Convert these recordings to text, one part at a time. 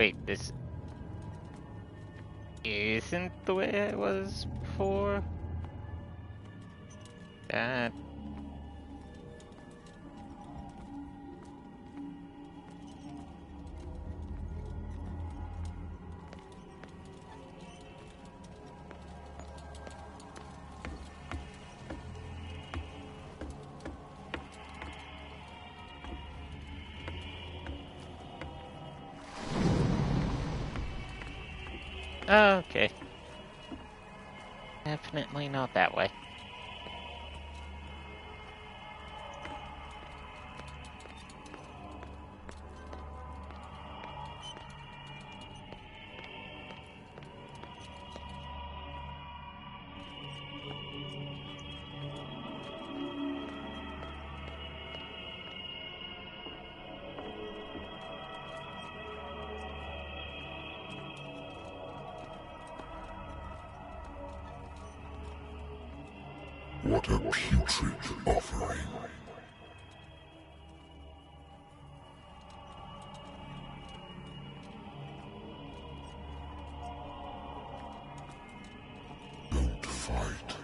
Wait, this isn't the way it was before? That... Okay. Definitely not that way. What a putrid offering. Don't fight.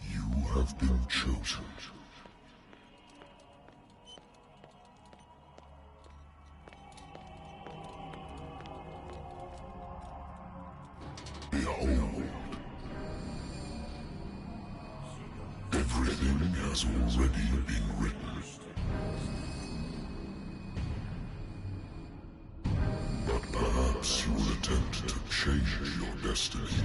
You have been chosen. Behold. Everything has already been written. But perhaps you will attempt to change your destiny.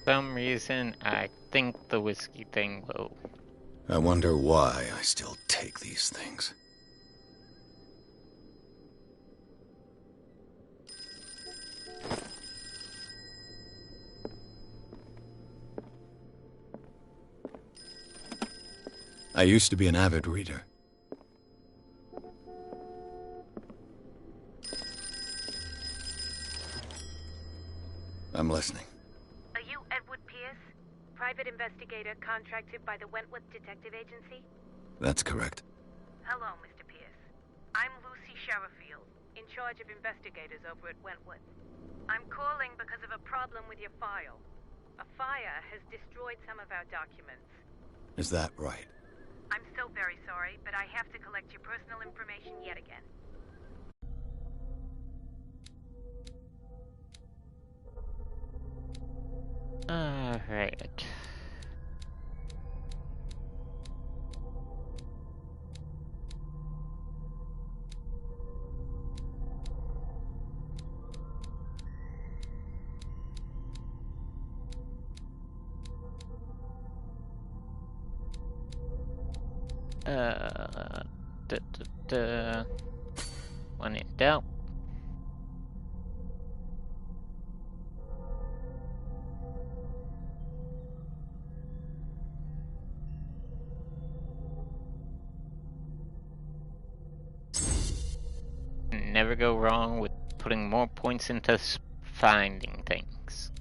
Some reason, I think the whiskey thing will. I wonder why I still take these things. I used to be an avid reader. I'm listening. Are you Edward Pierce? Private investigator contracted by the Wentworth Detective Agency? That's correct. Hello, Mr. Pierce. I'm Lucy Sherifield, in charge of investigators over at Wentworth. I'm calling because of a problem with your file. A fire has destroyed some of our documents. Is that right? I'm so very sorry, but I have to collect your personal information yet again. Alright. Da, da, da. When in doubt. Never go wrong with putting more points into finding things.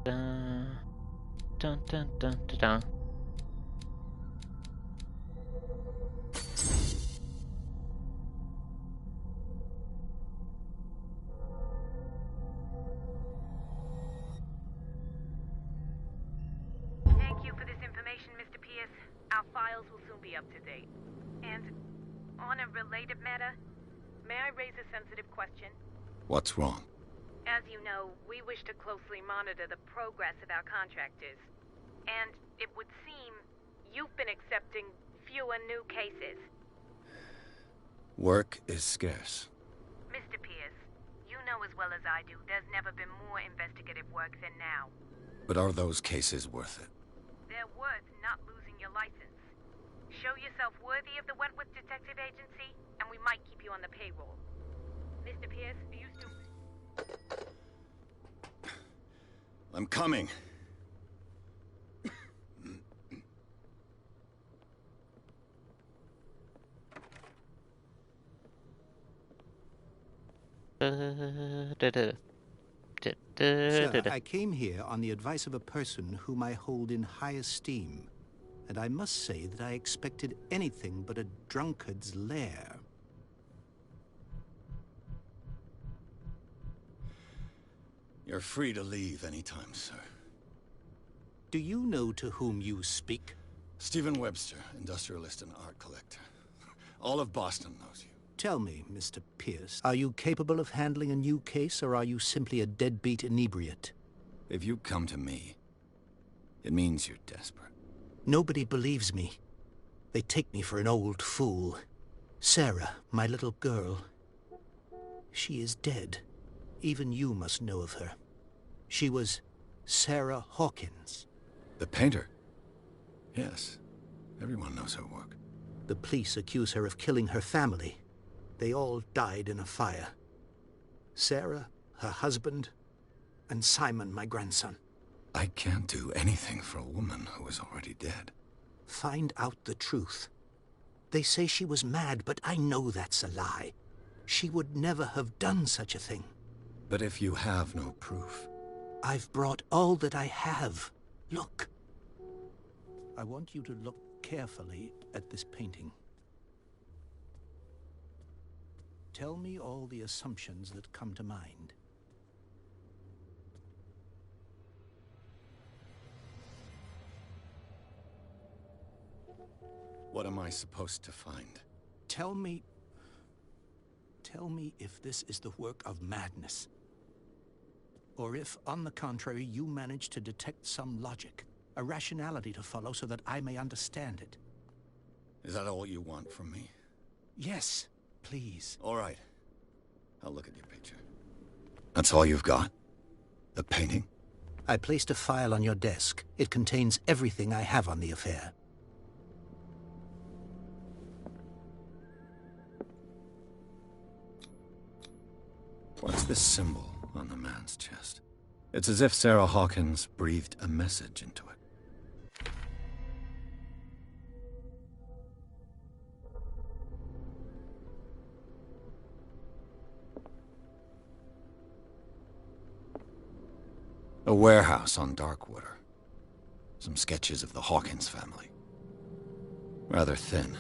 Dun, dun, dun, dun, dun, dun. Thank you for this information, Mr. Pierce. Our files will soon be up to date. And on a related matter, may I raise a sensitive question? What's wrong? As you know, we wish to closely monitor the progress of our contractors. And it would seem you've been accepting fewer new cases. Work is scarce. Mr. Pierce, you know as well as I do there's never been more investigative work than now. But are those cases worth it? They're worth not losing your license. Show yourself worthy of the Wentworth Detective Agency, and we might keep you on the payroll. Mr. Pierce, are you still... I'm coming. Sir, I came here on the advice of a person whom I hold in high esteem, and I must say that I expected anything but a drunkard's lair. You're free to leave anytime, sir. Do you know to whom you speak? Stephen Webster, industrialist and art collector. All of Boston knows you. Tell me, Mr. Pierce, are you capable of handling a new case, or are you simply a deadbeat inebriate? If you come to me, it means you're desperate. Nobody believes me. They take me for an old fool. Sarah, my little girl, she is dead. Even you must know of her. She was Sarah Hawkins. The painter? Yes. Everyone knows her work. The police accuse her of killing her family. They all died in a fire. Sarah, her husband, and Simon, my grandson. I can't do anything for a woman who is already dead. Find out the truth. They say she was mad, but I know that's a lie. She would never have done such a thing. But if you have no proof... I've brought all that I have. Look. I want you to look carefully at this painting. Tell me all the assumptions that come to mind. What am I supposed to find? Tell me if this is the work of madness. Or if, on the contrary, you manage to detect some logic, a rationality to follow so that I may understand it. Is that all you want from me? Yes, please. All right. I'll look at your picture. That's all you've got? The painting? I placed a file on your desk. It contains everything I have on the affair. What's this symbol on the man's chest? It's as if Sarah Hawkins breathed a message into it. A warehouse on Darkwater. Some sketches of the Hawkins family. Rather thin.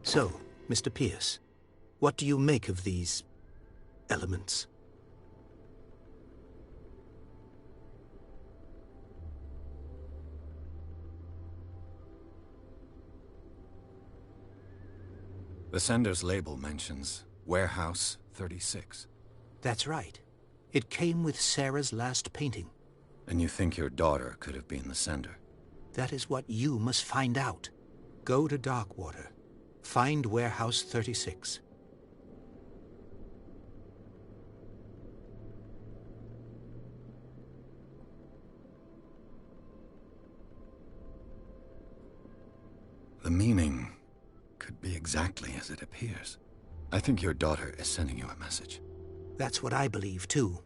So, Mr. Pierce, what do you make of these elements? The sender's label mentions Warehouse 36. That's right. It came with Sarah's last painting. And you think your daughter could have been the sender? That is what you must find out. Go to Darkwater. Find Warehouse 36. The meaning could be exactly as it appears. I think your daughter is sending you a message. That's what I believe, too.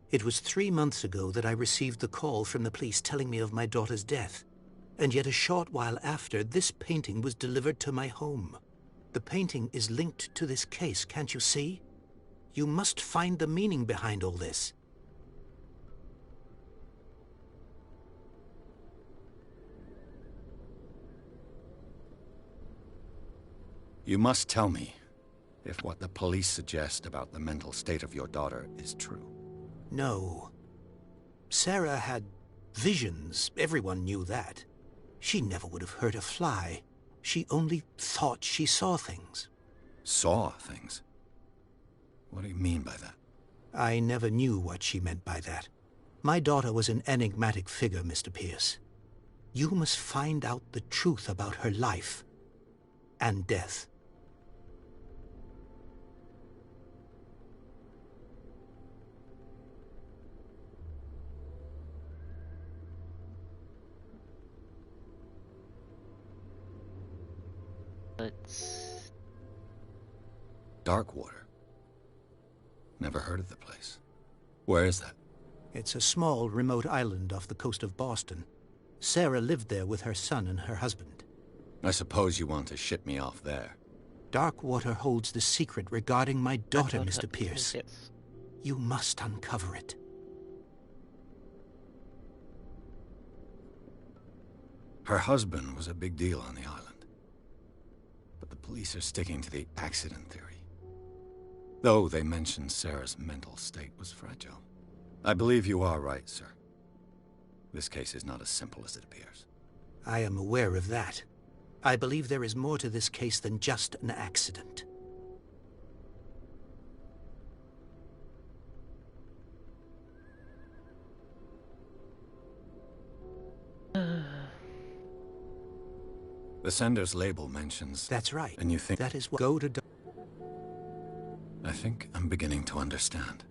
It was 3 months ago that I received the call from the police telling me of my daughter's death. And yet a short while after, this painting was delivered to my home. The painting is linked to this case, can't you see? You must find the meaning behind all this. You must tell me if what the police suggest about the mental state of your daughter is true. No. Sarah had visions. Everyone knew that. She never would have hurt a fly. She only thought she saw things. Saw things? What do you mean by that? I never knew what she meant by that. My daughter was an enigmatic figure, Mr. Pierce. You must find out the truth about her life and death. Let's... Darkwater. Never heard of the place. Where is that? It's a small, remote island off the coast of Boston. Sarah lived there with her son and her husband. I suppose you want to ship me off there. Darkwater holds the secret regarding my daughter, Mr. Pierce. Yes. You must uncover it. Her husband was a big deal on the island. But the police are sticking to the accident theory. Though they mentioned Sarah's mental state was fragile. I believe you are right, sir. This case is not as simple as it appears. I am aware of that. I believe there is more to this case than just an accident. The sender's label mentions... That's right. And you think... That is what... Go to... I think I'm beginning to understand.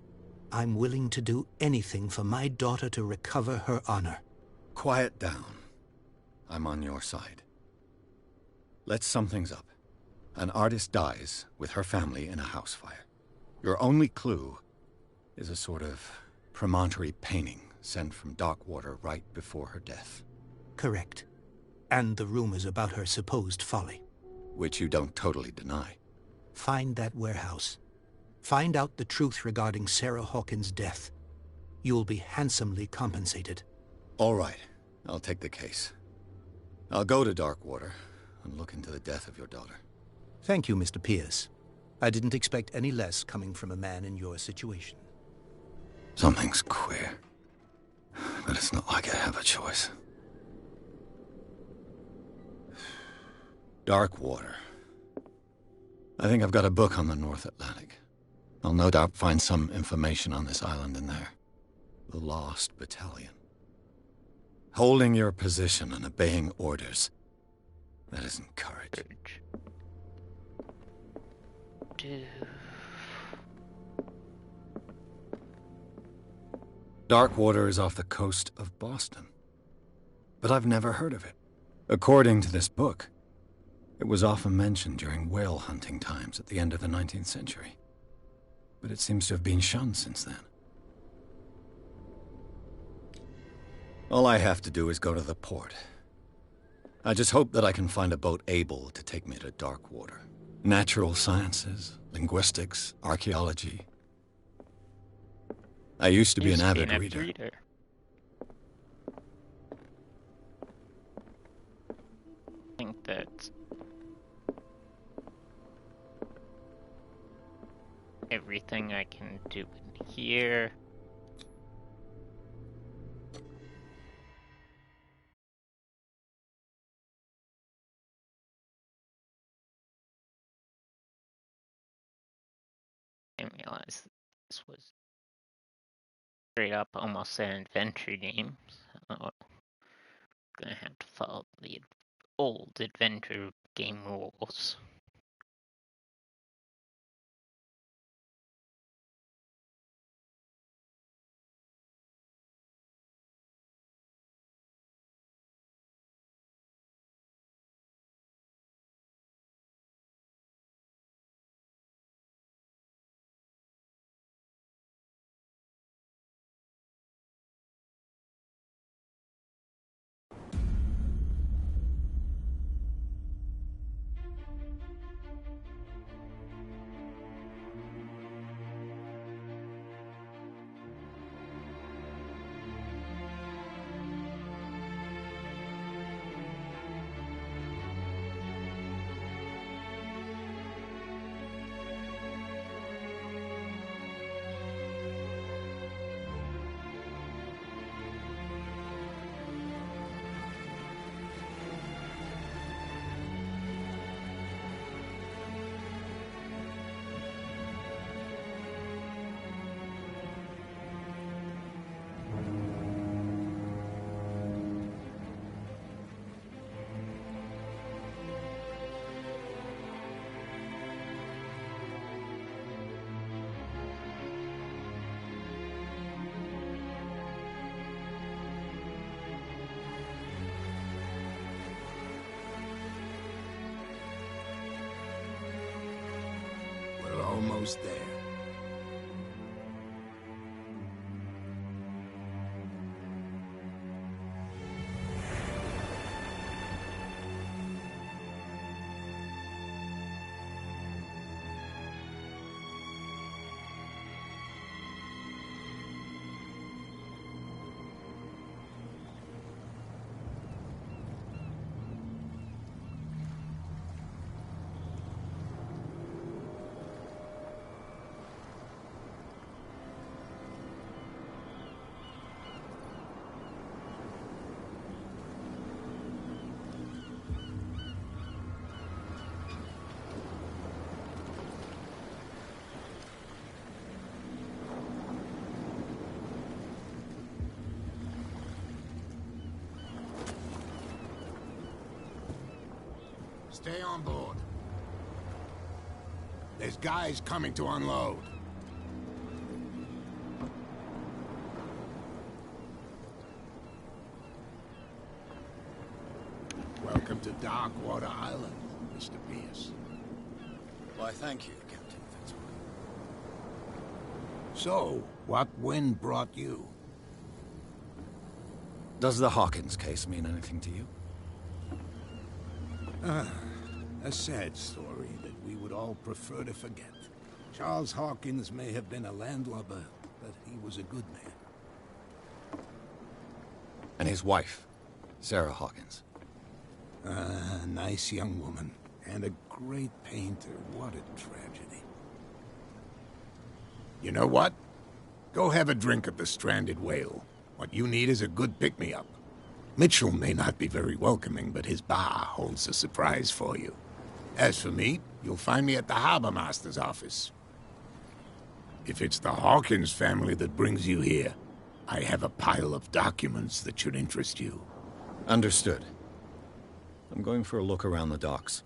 I'm willing to do anything for my daughter to recover her honor. Quiet down. I'm on your side. Let's sum things up. An artist dies with her family in a house fire. Your only clue is a sort of promontory painting sent from Darkwater right before her death. Correct. And the rumors about her supposed folly. Which you don't totally deny. Find that warehouse. Find out the truth regarding Sarah Hawkins' death. You'll be handsomely compensated. All right. I'll take the case. I'll go to Darkwater and look into the death of your daughter. Thank you, Mr. Pierce. I didn't expect any less coming from a man in your situation. Something's queer. But it's not like I have a choice. Darkwater. I think I've got a book on the North Atlantic. I'll no doubt find some information on this island in there. The Lost Battalion. Holding your position and obeying orders. That isn't courage. Darkwater is off the coast of Boston. But I've never heard of it. According to this book, it was often mentioned during whale hunting times at the end of the 19th century. But it seems to have been shunned since then. All I have to do is go to the port. I just hope that I can find a boat able to take me to Darkwater. Natural sciences, linguistics, archaeology. I used to be an avid reader. I think that's everything I can do in here. I didn't realize this was straight up almost an adventure game. So gonna have to follow the old adventure game rules. We're almost there. Stay on board. There's guys coming to unload. Welcome to Darkwater Island, Mr. Pierce. Why, thank you, Captain Fitzroy. So, what wind brought you? Does the Hawkins case mean anything to you? A sad story that we would all prefer to forget. Charles Hawkins may have been a landlubber, but he was a good man. And his wife, Sarah Hawkins. A nice young woman, and a great painter. What a tragedy. You know what? Go have a drink at the Stranded Whale. What you need is a good pick-me-up. Mitchell may not be very welcoming, but his bar holds a surprise for you. As for me, you'll find me at the Harbor Master's office. If it's the Hawkins family that brings you here, I have a pile of documents that should interest you. Understood. I'm going for a look around the docks.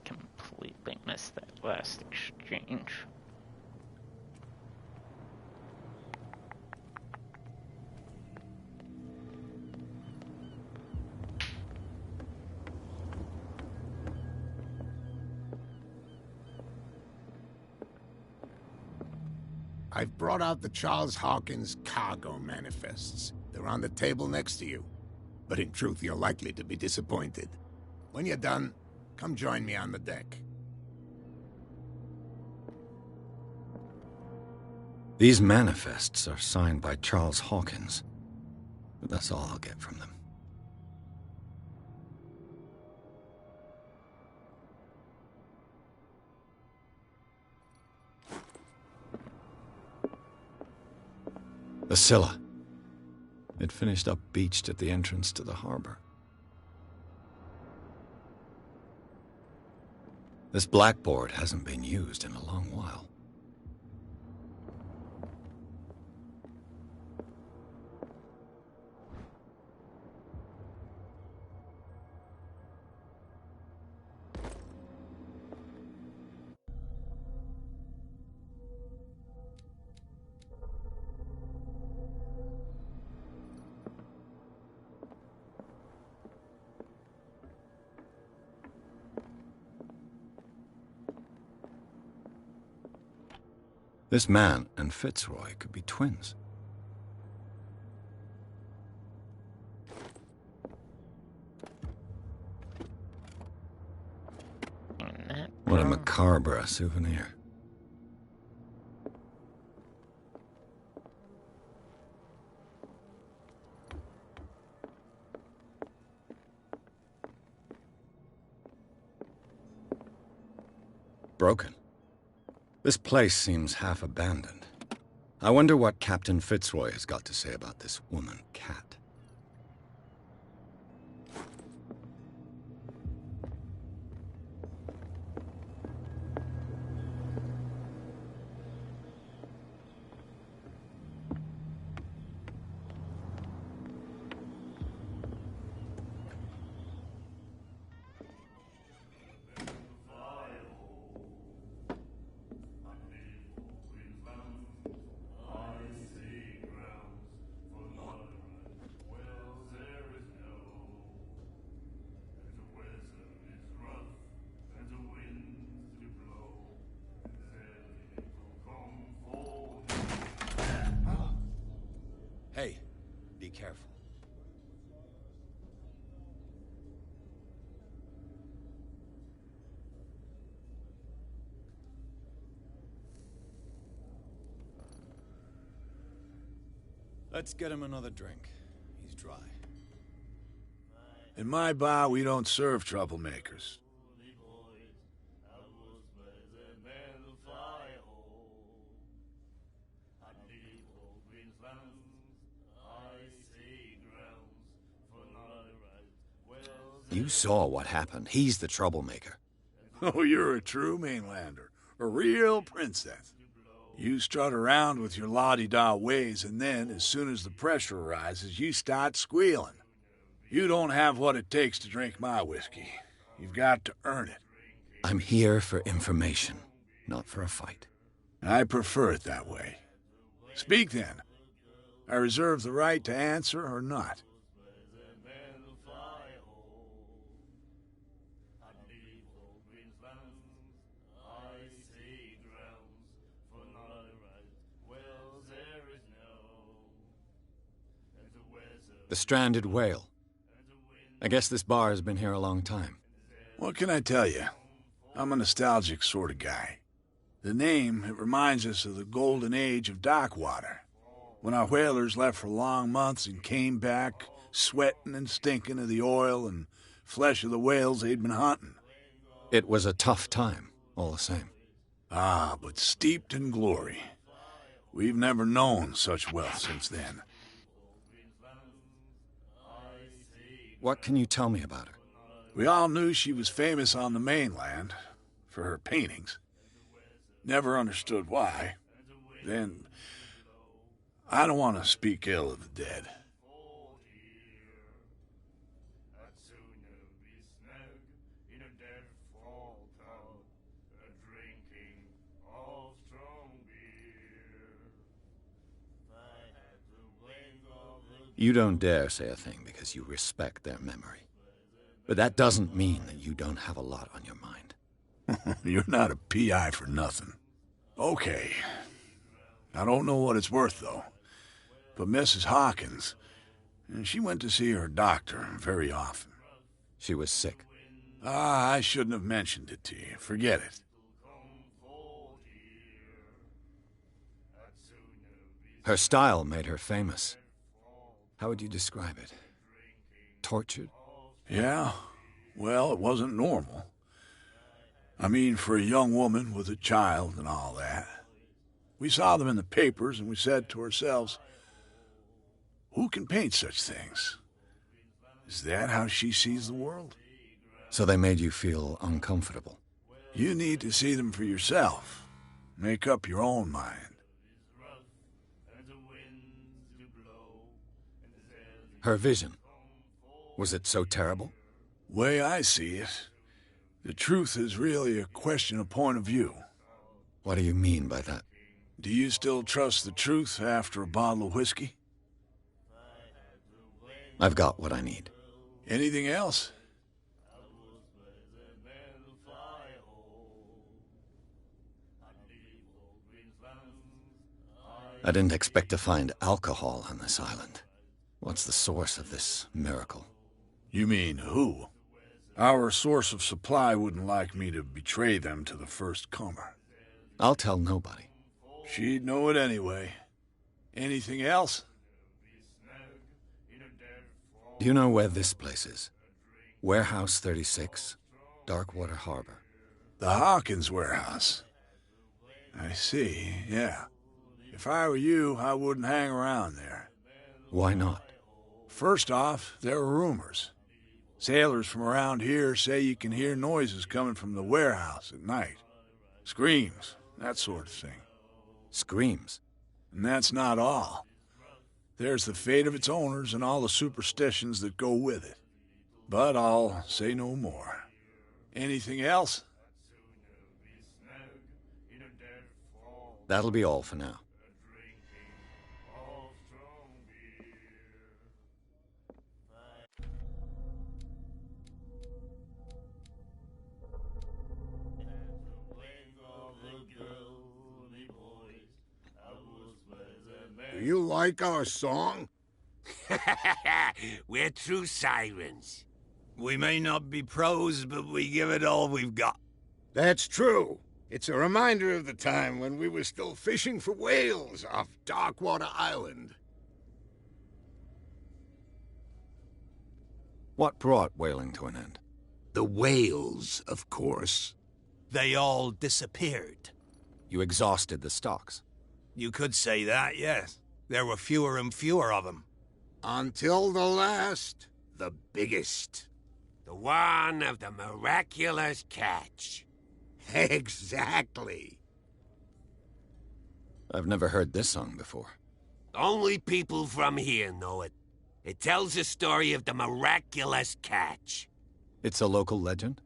Completely missed that last exchange. I've brought out the Charles Hawkins cargo manifests. They're on the table next to you. But in truth, you're likely to be disappointed. When you're done, come join me on the deck. These manifests are signed by Charles Hawkins, but that's all I'll get from them. The Scylla. It finished up beached at the entrance to the harbor. This blackboard hasn't been used in a long while. This man and Fitzroy could be twins. What a macabre souvenir. Broken. This place seems half abandoned. I wonder what Captain Fitzroy has got to say about this woman, Cat. Let's get him another drink. He's dry. In my bar, we don't serve troublemakers. You saw what happened. He's the troublemaker. Oh, you're a true mainlander. A real princess. You strut around with your la-di-da ways, and then, as soon as the pressure arises, you start squealing. You don't have what it takes to drink my whiskey. You've got to earn it. I'm here for information, not for a fight. I prefer it that way. Speak then. I reserve the right to answer or not. The Stranded Whale. I guess this bar has been here a long time. What can I tell you? I'm a nostalgic sort of guy. The name, it reminds us of the golden age of dockwater, when our whalers left for long months and came back sweating and stinking of the oil and flesh of the whales they'd been hunting. It was a tough time, all the same. Ah, but steeped in glory. We've never known such wealth since then. What can you tell me about her? We all knew she was famous on the mainland for her paintings. Never understood why. Then, I don't want to speak ill of the dead. You don't dare say a thing because you respect their memory. But that doesn't mean that you don't have a lot on your mind. You're not a PI for nothing. Okay. I don't know what it's worth, though. But Mrs. Hawkins, she went to see her doctor very often. She was sick. Ah, I shouldn't have mentioned it to you. Forget it. Her style made her famous. How would you describe it? Tortured? Yeah, well, it wasn't normal. I mean, for a young woman with a child and all that. We saw them in the papers and we said to ourselves, who can paint such things? Is that how she sees the world? So they made you feel uncomfortable? You need to see them for yourself. Make up your own mind. Her vision. Was it so terrible? Way I see it, the truth is really a question of point of view. What do you mean by that? Do you still trust the truth after a bottle of whiskey? I've got what I need. Anything else? I didn't expect to find alcohol on this island. What's the source of this miracle? You mean who? Our source of supply wouldn't like me to betray them to the first comer. I'll tell nobody. She'd know it anyway. Anything else? Do you know where this place is? Warehouse 36, Darkwater Harbor. The Hawkins warehouse. I see, yeah. If I were you, I wouldn't hang around there. Why not? First off, there are rumors. Sailors from around here say you can hear noises coming from the warehouse at night. Screams, that sort of thing. Screams? And that's not all. There's the fate of its owners and all the superstitions that go with it. But I'll say no more. Anything else? That'll be all for now. Do you like our song? We're true sirens. We may not be pros, but we give it all we've got. That's true. It's a reminder of the time when we were still fishing for whales off Darkwater Island. What brought whaling to an end? The whales, of course. They all disappeared. You exhausted the stocks. You could say that, yes. There were fewer and fewer of them. Until the last, the biggest. The one of the miraculous catch. Exactly. I've never heard this song before. Only people from here know it. It tells the story of the miraculous catch. It's a local legend?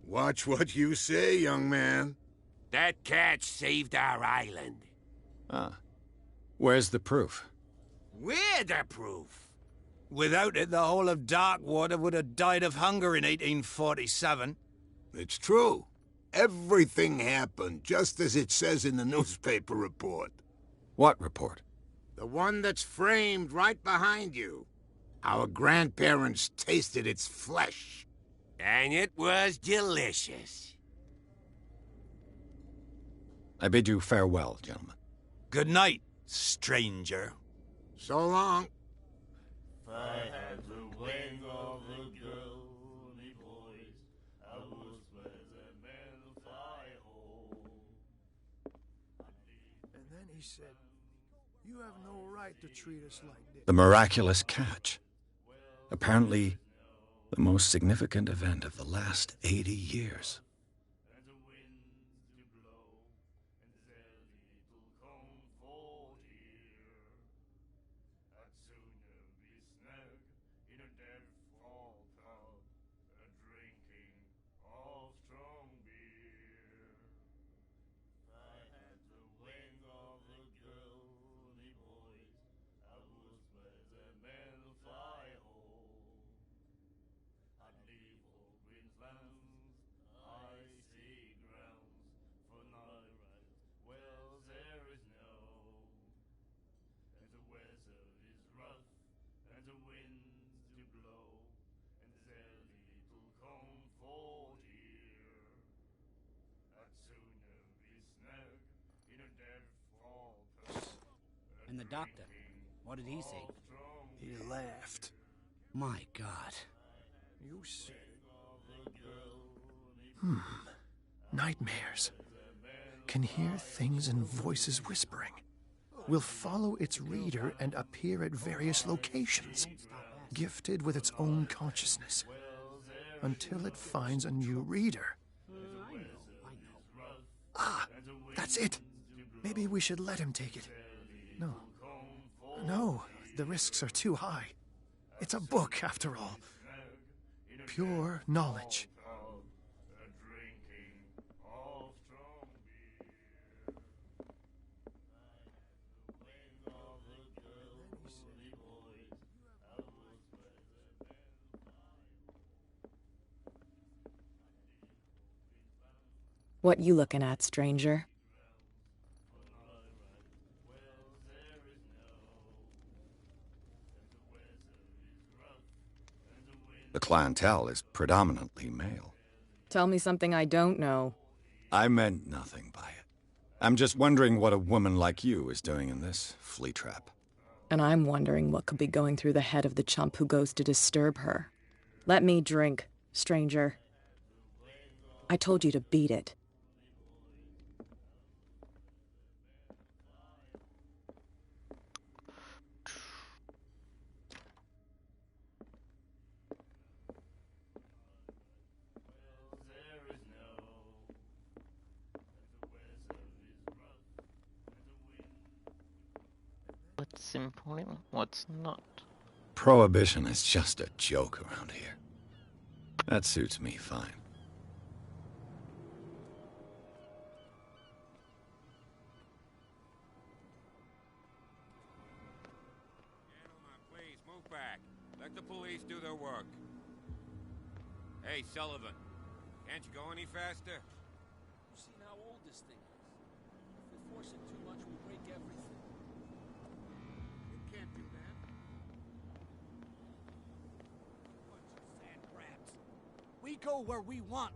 Watch what you say, young man. That catch saved our island. Ah. Where's the proof? We're the proof. Without it, the whole of Darkwater would have died of hunger in 1847. It's true. Everything happened just as it says in the newspaper report. What report? The one that's framed right behind you. Our grandparents tasted its flesh. And it was delicious. I bid you farewell, gentlemen. Good night, stranger. So long. If I had the wing of a girl, me boys, I would swear the man fly home. And then he said, "You have no right to treat us like this." The miraculous catch. Apparently, the most significant event of the last 80 years. And the winds do blow, and their little comfort here. I'd sooner be snug in a dead fall pub, a drinking of strong beer. If I had the wing of a girl, me boys, I would swear the men fly home. I'd leave all Queensland's icy grounds for night rides. Well, there is no, and the weather is rough, and the winds do blow, and there's little comfort here. I'd sooner be snug in a dead fall pub. And the doctor, what did he say? He laughed. My God. You said it. Nightmares. Can hear things and voices whispering. Will follow its reader and appear at various locations, gifted with its own consciousness, until it finds a new reader. Ah, that's it. Maybe we should let him take it. No, the risks are too high. It's a book, after all. Pure knowledge. What you looking at, stranger? The clientele is predominantly male. Tell me something I don't know. I meant nothing by it. I'm just wondering what a woman like you is doing in this flea trap. And I'm wondering what could be going through the head of the chump who goes to disturb her. Let me drink, stranger. I told you to beat it. What's important, what's not. Prohibition is just a joke around here. That suits me fine. Gentlemen, please, move back. Let the police do their work. Hey, Sullivan. Can't you go any faster? You see how old this thing is. If we force it too much, we'll break everything. You can't do that. Bunch of fat brats. We go where we want.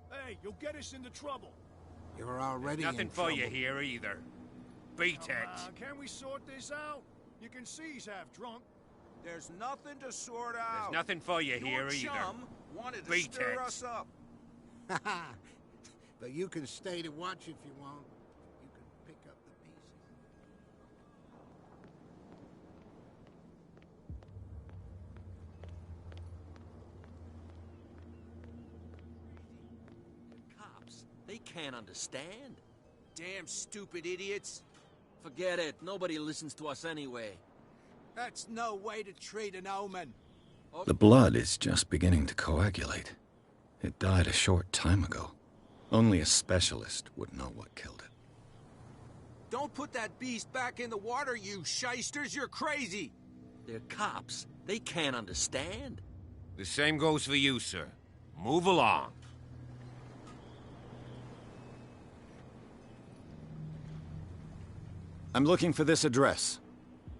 Hey, you'll get us into trouble. You're already Nothing in for you trouble. here either. Beat it. Can we sort this out? You can see he's half drunk. There's nothing to sort out. There's nothing for you here Your either. chum wanted to Retex. stir us up. But you can stay to watch if you want. You can pick up the pieces. Cops, they can't understand. Damn stupid idiots. Forget it. Nobody listens to us anyway. That's no way to treat an omen. The blood is just beginning to coagulate. It died a short time ago. Only a specialist would know what killed it. Don't put that beast back in the water, you shysters. You're crazy. They're cops. They can't understand. The same goes for you, sir. Move along. I'm looking for this address.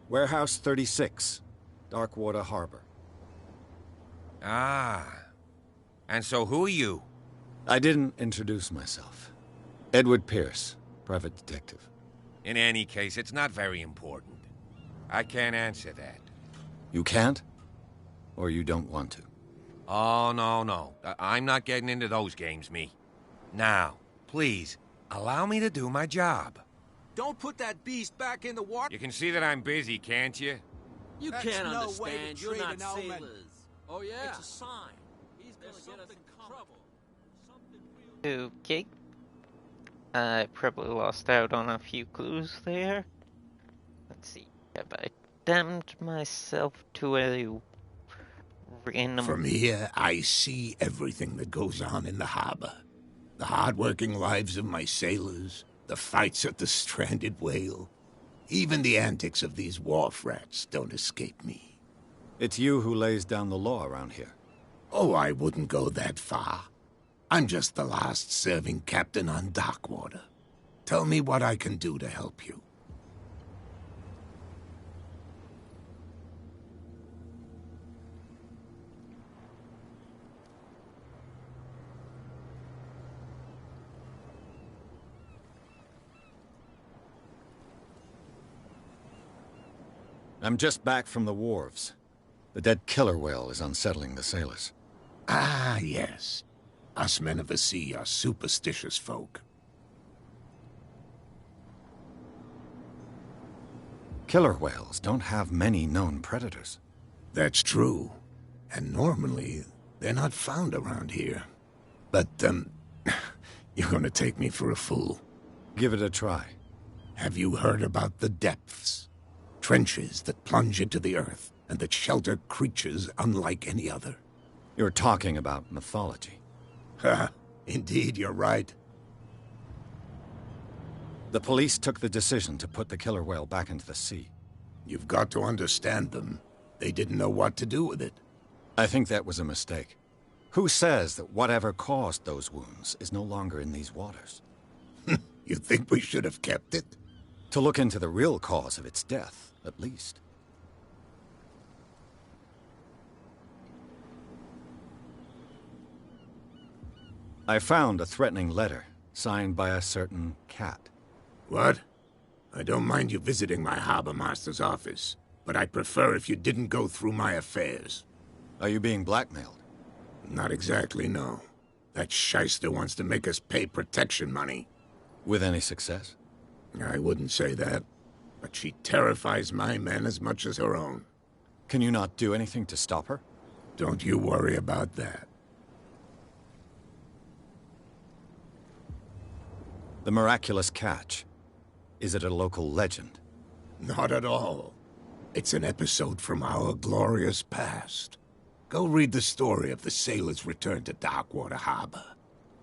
Warehouse 36, Darkwater Harbor. Ah. And so who are you? I didn't introduce myself. Edward Pierce, private detective. In any case, it's not very important. I can't answer that. You can't? Or you don't want to? Oh, no. I'm not getting into those games, me. Now, please, allow me to do my job. Don't put that beast back in the water. You can see that I'm busy, can't you? You That's can't no way to understand. You're treat not an omen. sailors. Oh, yeah. It's a sign. He's gonna get us in trouble. Okay. I probably lost out on a few clues there. Let's see. Have I damned myself to a random... From here, I see everything that goes on in the harbor. The hard-working lives of my sailors, the fights at the stranded whale. Even the antics of these wharf rats don't escape me. It's you who lays down the law around here. Oh, I wouldn't go that far. I'm just the last serving captain on Darkwater. Tell me what I can do to help you. I'm just back from the wharves. The dead killer whale is unsettling the sailors. Ah, yes. Us men of the sea are superstitious folk. Killer whales don't have many known predators. That's true. And normally, they're not found around here. But, you're gonna take me for a fool. Give it a try. Have you heard about the depths? Trenches that plunge into the earth and that shelter creatures unlike any other. You're talking about mythology. Ha! Indeed, you're right. The police took the decision to put the killer whale back into the sea. You've got to understand them. They didn't know what to do with it. I think that was a mistake. Who says that whatever caused those wounds is no longer in these waters? You think we should have kept it? To look into the real cause of its death, at least. I found a threatening letter, signed by a certain cat. What? I don't mind you visiting my harbor master's office, but I'd prefer if you didn't go through my affairs. Are you being blackmailed? Not exactly, no. That shyster wants to make us pay protection money. With any success? I wouldn't say that, but she terrifies my men as much as her own. Can you not do anything to stop her? Don't you worry about that. The miraculous catch. Is it a local legend? Not at all. It's an episode from our glorious past. Go read the story of the sailor's return to Darkwater Harbor.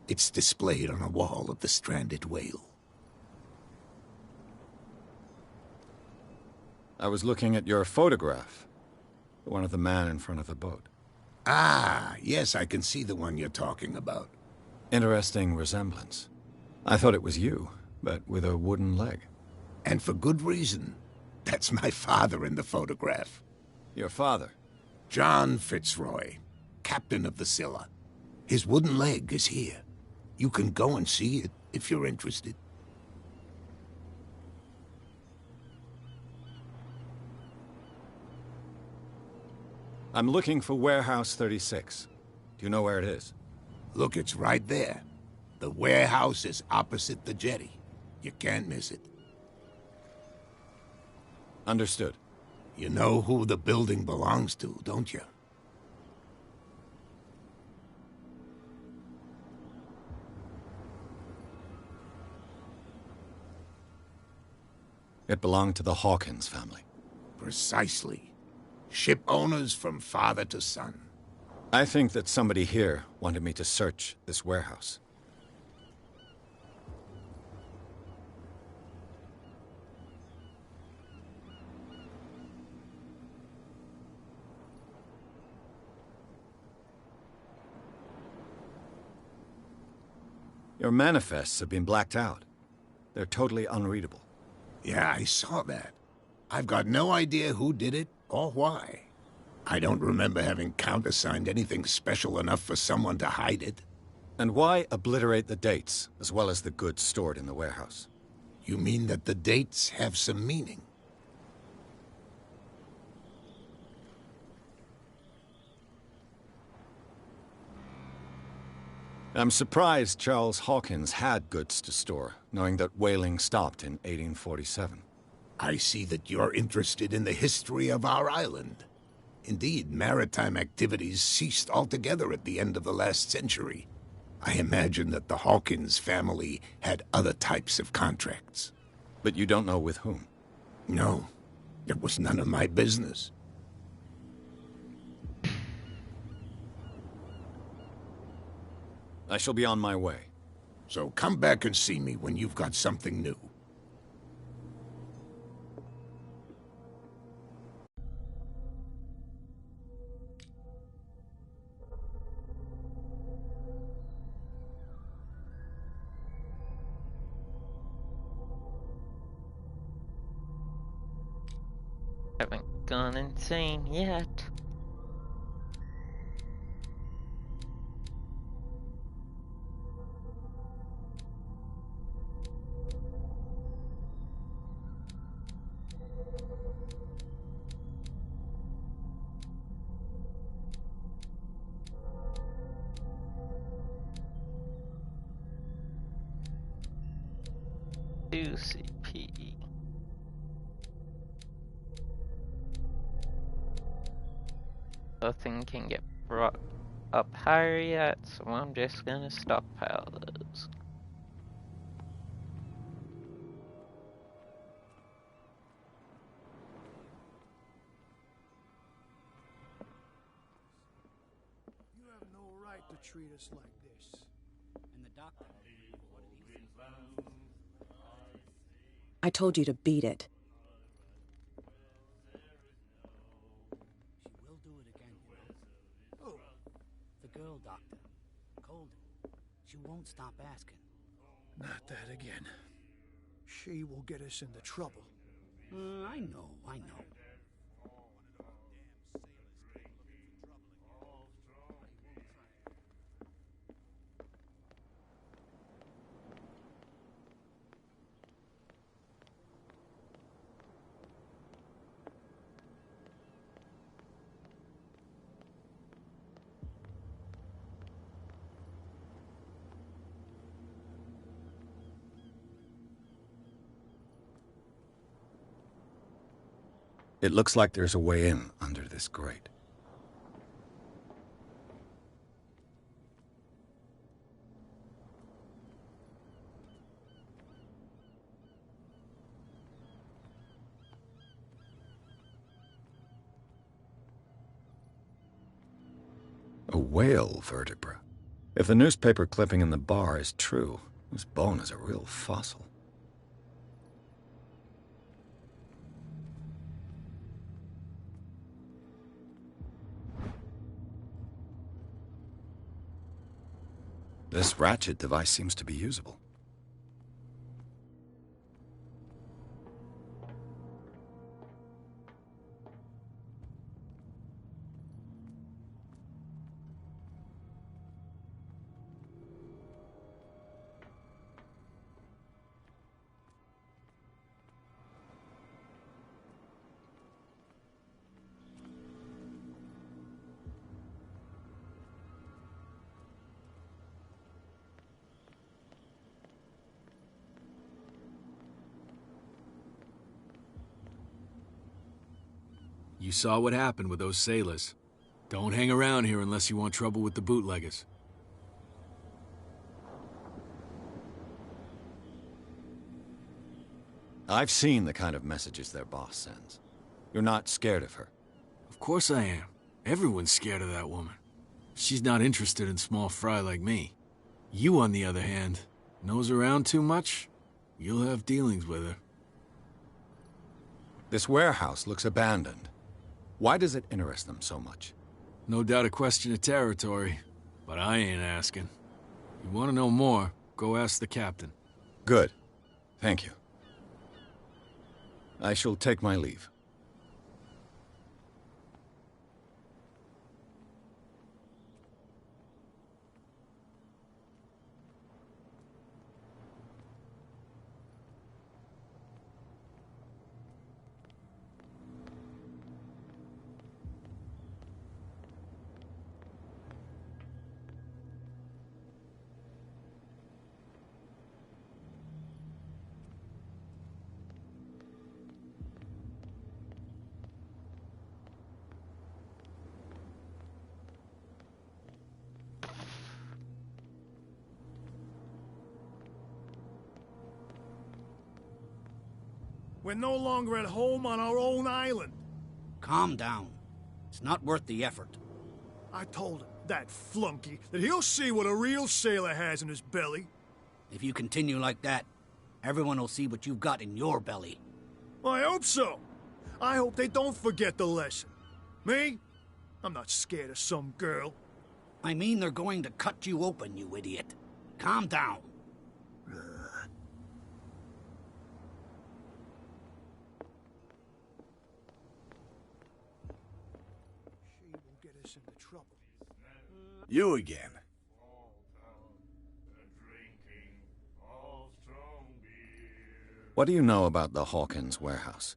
It's displayed on a wall of the stranded whale. I was looking at your photograph. The one of the man in front of the boat. Ah, yes, I can see the one you're talking about. Interesting resemblance. I thought it was you, but with a wooden leg. And for good reason. That's my father in the photograph. Your father? John Fitzroy, captain of the Scylla. His wooden leg is here. You can go and see it if you're interested. I'm looking for Warehouse 36. Do you know where it is? Look, it's right there. The warehouse is opposite the jetty. You can't miss it. Understood. You know who the building belongs to, don't you? It belonged to the Hawkins family. Precisely. Ship owners from father to son. I think that somebody here wanted me to search this warehouse. Your manifests have been blacked out. They're totally unreadable. Yeah, I saw that. I've got no idea who did it or why. I don't remember having countersigned anything special enough for someone to hide it. And why obliterate the dates, as well as the goods stored in the warehouse? You mean that the dates have some meaning? I'm surprised Charles Hawkins had goods to store, knowing that whaling stopped in 1847. I see that you're interested in the history of our island. Indeed, maritime activities ceased altogether at the end of the last century. I imagine that the Hawkins family had other types of contracts. But you don't know with whom? No, it was none of my business. I shall be on my way. So come back and see me when you've got something new. Haven't gone insane yet. CP. Nothing can get brought up higher yet, so I'm just gonna stockpile those. You have no right to treat us like this. And the doctor, what did he say? I told you to beat it. She will do it again, you know. Oh, The girl doctor, Colden. She won't stop asking. not that again. She will get us into trouble. I know. It looks like there's a way in under this grate. A whale vertebra. If the newspaper clipping in the bar is true, this bone is a real fossil. This ratchet device seems to be usable. You saw what happened with those sailors. Don't hang around here unless you want trouble with the bootleggers. I've seen the kind of messages their boss sends. You're not scared of her. Of course I am. Everyone's scared of that woman. She's not interested in small fry like me. You, on the other hand, nose around too much, you'll have dealings with her. This warehouse looks abandoned. Why does it interest them so much? No doubt a question of territory, but I ain't asking. You want to know more, go ask the captain. Good. Thank you. I shall take my leave. We're no longer at home on our own island. Calm down. It's not worth the effort. I told him, that flunky, that he'll see what a real sailor has in his belly. If you continue like that, everyone will see what you've got in your belly. Well, I hope so. I hope they don't forget the lesson. Me? I'm not scared of some girl. I mean they're going to cut you open, you idiot. Calm down. You again. What do you know about the Hawkins warehouse?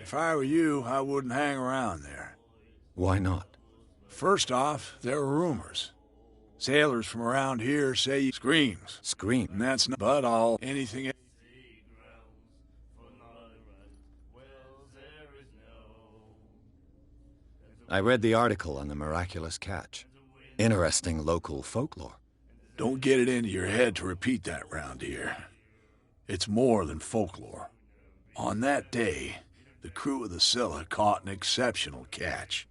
If I were you, I wouldn't hang around there. Why not? First off, there are rumors. Sailors from around here say you screams. Scream? And that's not but all anything else. I read the article on the miraculous catch. Interesting local folklore. Don't get it into your head to repeat that round here. It's more than folklore. On that day, the crew of the Scylla caught an exceptional catch.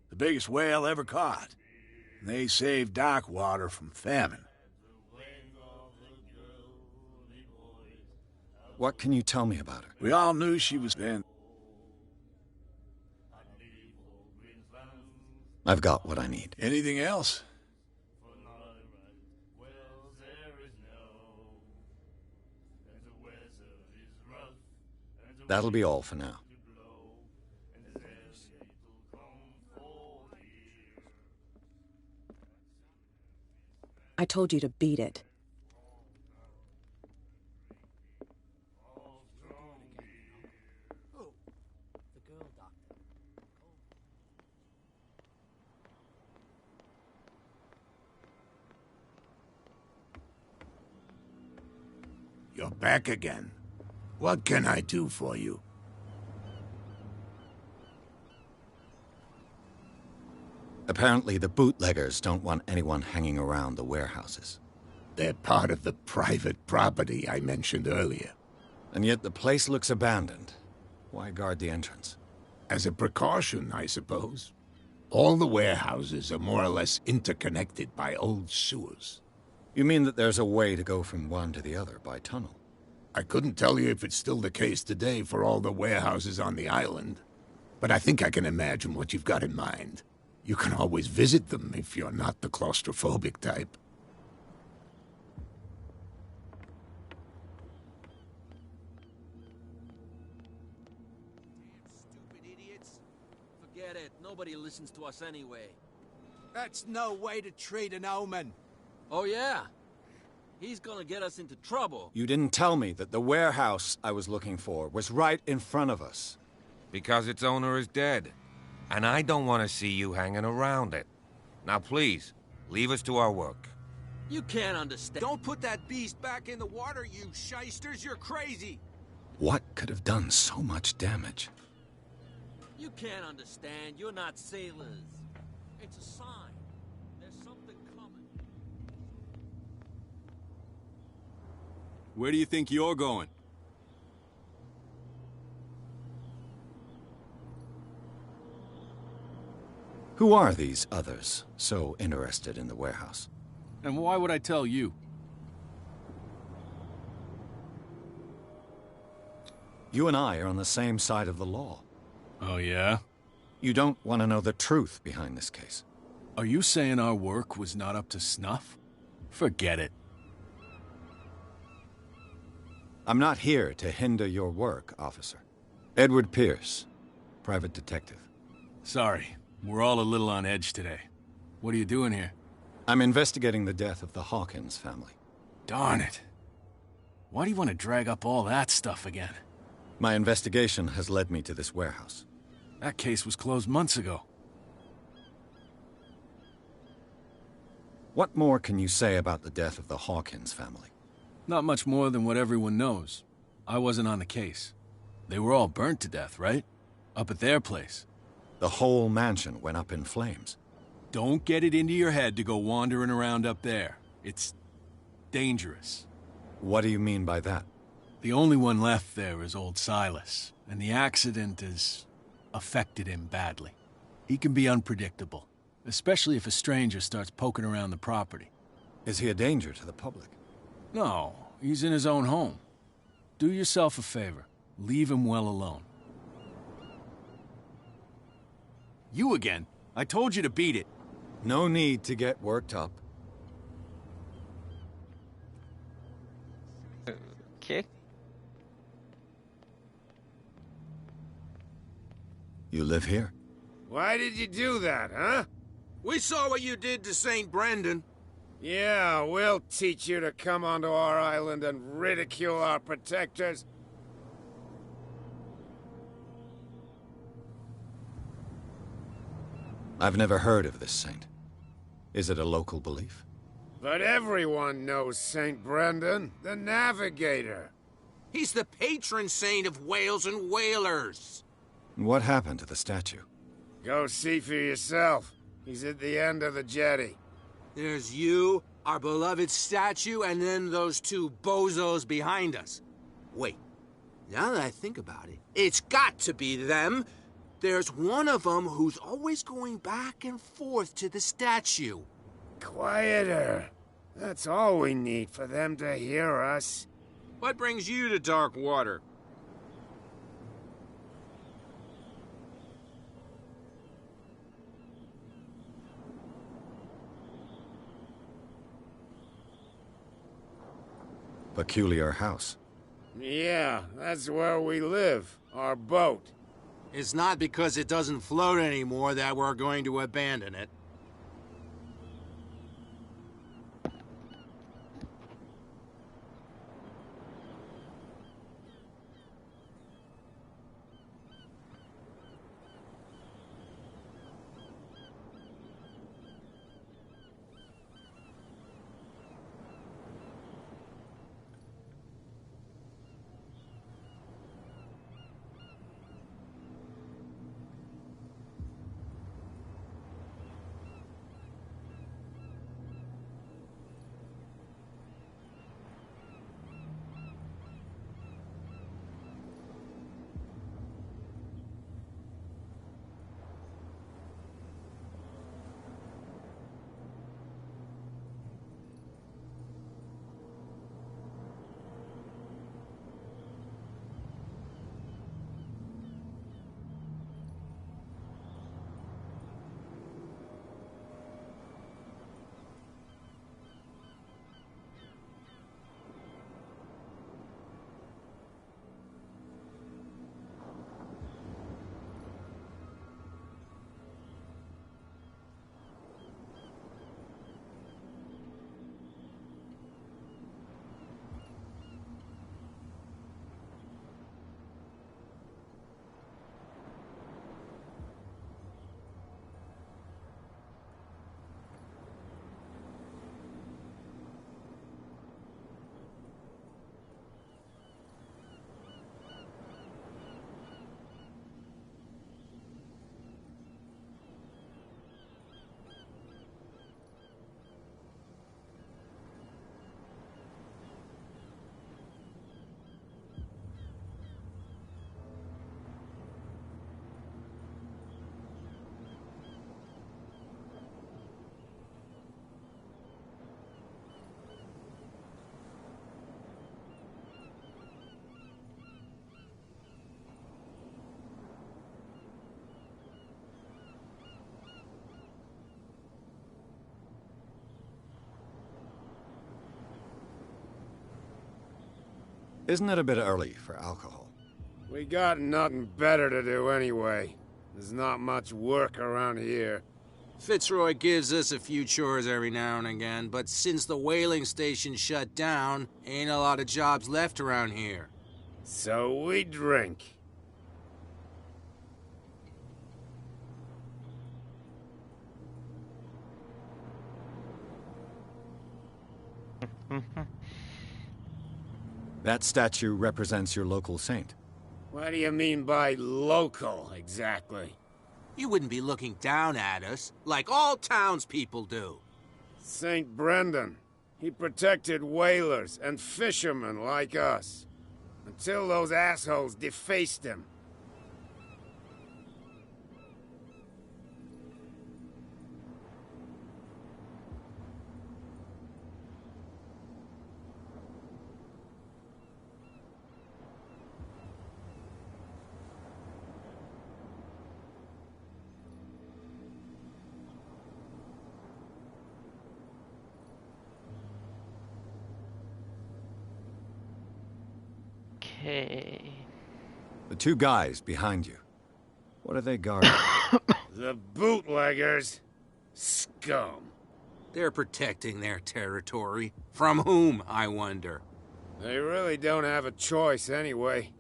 The biggest whale ever caught. And they saved Dockwater from famine. What can you tell me about her? We all knew she was then. I've got what I need. Anything else? That'll be all for now. I told you to beat it. You're back again. What can I do for you? Apparently the bootleggers don't want anyone hanging around the warehouses. They're part of the private property I mentioned earlier. And yet the place looks abandoned. Why guard the entrance? As a precaution, I suppose. All the warehouses are more or less interconnected by old sewers. You mean that there's a way to go from one to the other by tunnel? I couldn't tell you if it's still the case today for all the warehouses on the island, but I think I can imagine what you've got in mind. You can always visit them if you're not the claustrophobic type. Stupid idiots. Forget it. Nobody listens to us anyway. That's no way to treat an omen. Oh, yeah? He's gonna get us into trouble. You didn't tell me that the warehouse I was looking for was right in front of us. Because its owner is dead. And I don't want to see you hanging around it. Now please, leave us to our work. You can't understand. Don't put that beast back in the water, you shysters. You're crazy. What could have done so much damage? You can't understand. You're not sailors. It's a sign. There's something coming. Where do you think you're going? Who are these others so interested in the warehouse? And why would I tell you? You and I are on the same side of the law. Oh, yeah? You don't want to know the truth behind this case. Are you saying our work was not up to snuff? Forget it. I'm not here to hinder your work, officer. Edward Pierce, private detective. Sorry, we're all a little on edge today. What are you doing here? I'm investigating the death of the Hawkins family. Darn it. Why do you want to drag up all that stuff again? My investigation has led me to this warehouse. That case was closed months ago. What more can you say about the death of the Hawkins family? Not much more than what everyone knows. I wasn't on the case. They were all burnt to death, right? Up at their place. The whole mansion went up in flames. Don't get it into your head to go wandering around up there. It's dangerous. What do you mean by that? The only one left there is old Silas, and the accident has affected him badly. He can be unpredictable, especially if a stranger starts poking around the property. Is he a danger to the public? No, he's in his own home. Do yourself a favor. Leave him well alone. You again? I told you to beat it. No need to get worked up. Okay. You live here? Why did you do that, huh? We saw what you did to St. Brendan. Yeah, we'll teach you to come onto our island and ridicule our protectors. I've never heard of this saint. Is it a local belief? But everyone knows St. Brendan, the Navigator. He's the patron saint of whales and whalers. What happened to the statue? Go see for yourself. He's at the end of the jetty. There's you, our beloved statue, and then those two bozos behind us. Wait, now that I think about it, it's got to be them. There's one of them who's always going back and forth to the statue. Quieter. That's all we need for them to hear us. What brings you to dark water? Peculiar house. Yeah, that's where we live. Our boat. It's not because it doesn't float anymore that we're going to abandon it. Isn't it a bit early for alcohol? We got nothing better to do anyway. There's not much work around here. Fitzroy gives us a few chores every now and again, but since the whaling station shut down, ain't a lot of jobs left around here. So we drink. That statue represents your local saint. What do you mean by local, exactly? You wouldn't be looking down at us, like all townspeople do. St. Brendan. He protected whalers and fishermen like us. Until those assholes defaced him. Okay. The two guys behind you. What are they guarding? The bootleggers. Scum. They're protecting their territory. From whom, I wonder? They really don't have a choice anyway.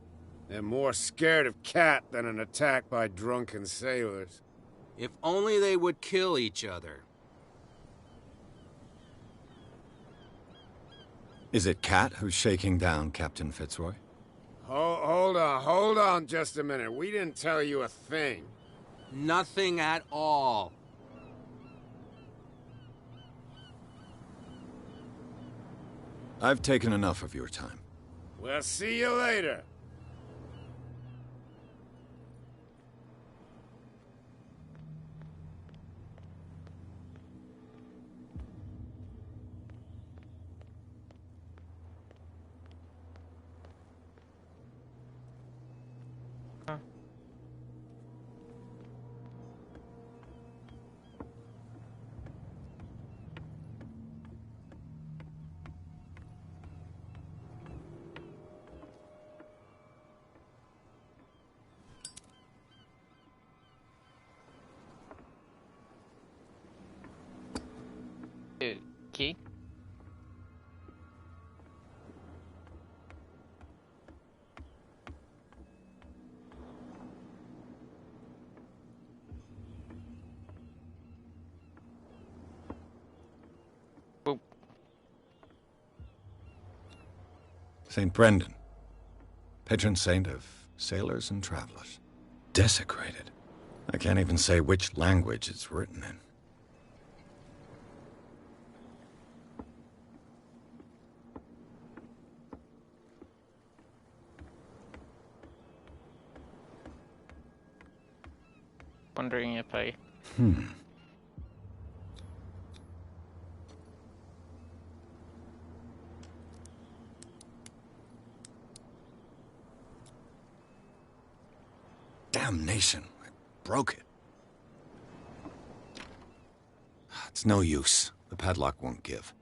They're more scared of Cat than an attack by drunken sailors. If only they would kill each other. Is it Cat who's shaking down Captain Fitzroy? Hold on just a minute. We didn't tell you a thing. Nothing at all. I've taken enough of your time. We'll see you later. Okay. Oh. St. Brendan, patron saint of sailors and travelers. Desecrated. I can't even say which language it's written in. Wondering if I... Damnation. I broke it. It's no use. The padlock won't give.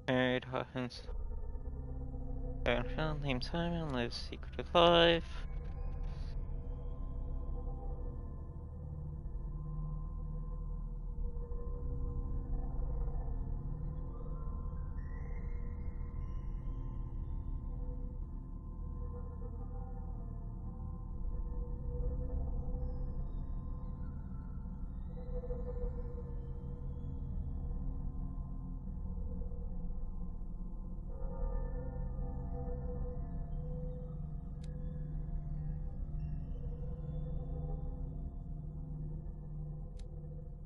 Married Hawkins. Found named Simon, lives secretive life.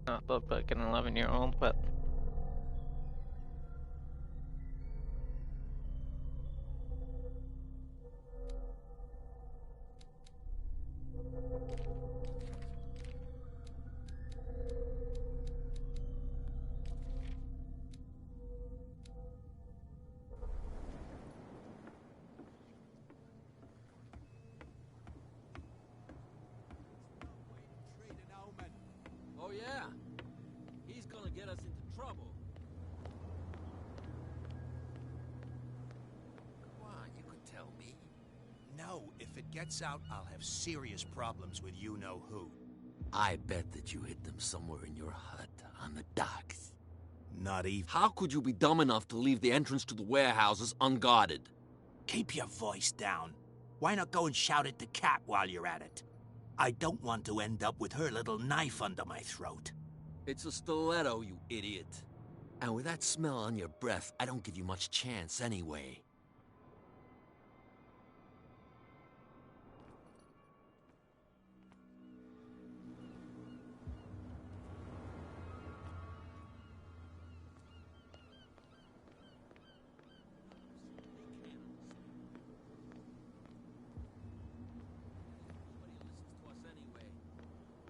not look like an 11-year-old, but... Oh yeah, he's gonna get us into trouble. Come on, you could tell me. No, if it gets out, I'll have serious problems with you-know-who. I bet that you hid them somewhere in your hut on the docks. Not even. How could you be dumb enough to leave the entrance to the warehouses unguarded? Keep your voice down. Why not go and shout at the cat while you're at it? I don't want to end up with her little knife under my throat. It's a stiletto, you idiot. And with that smell on your breath, I don't give you much chance anyway.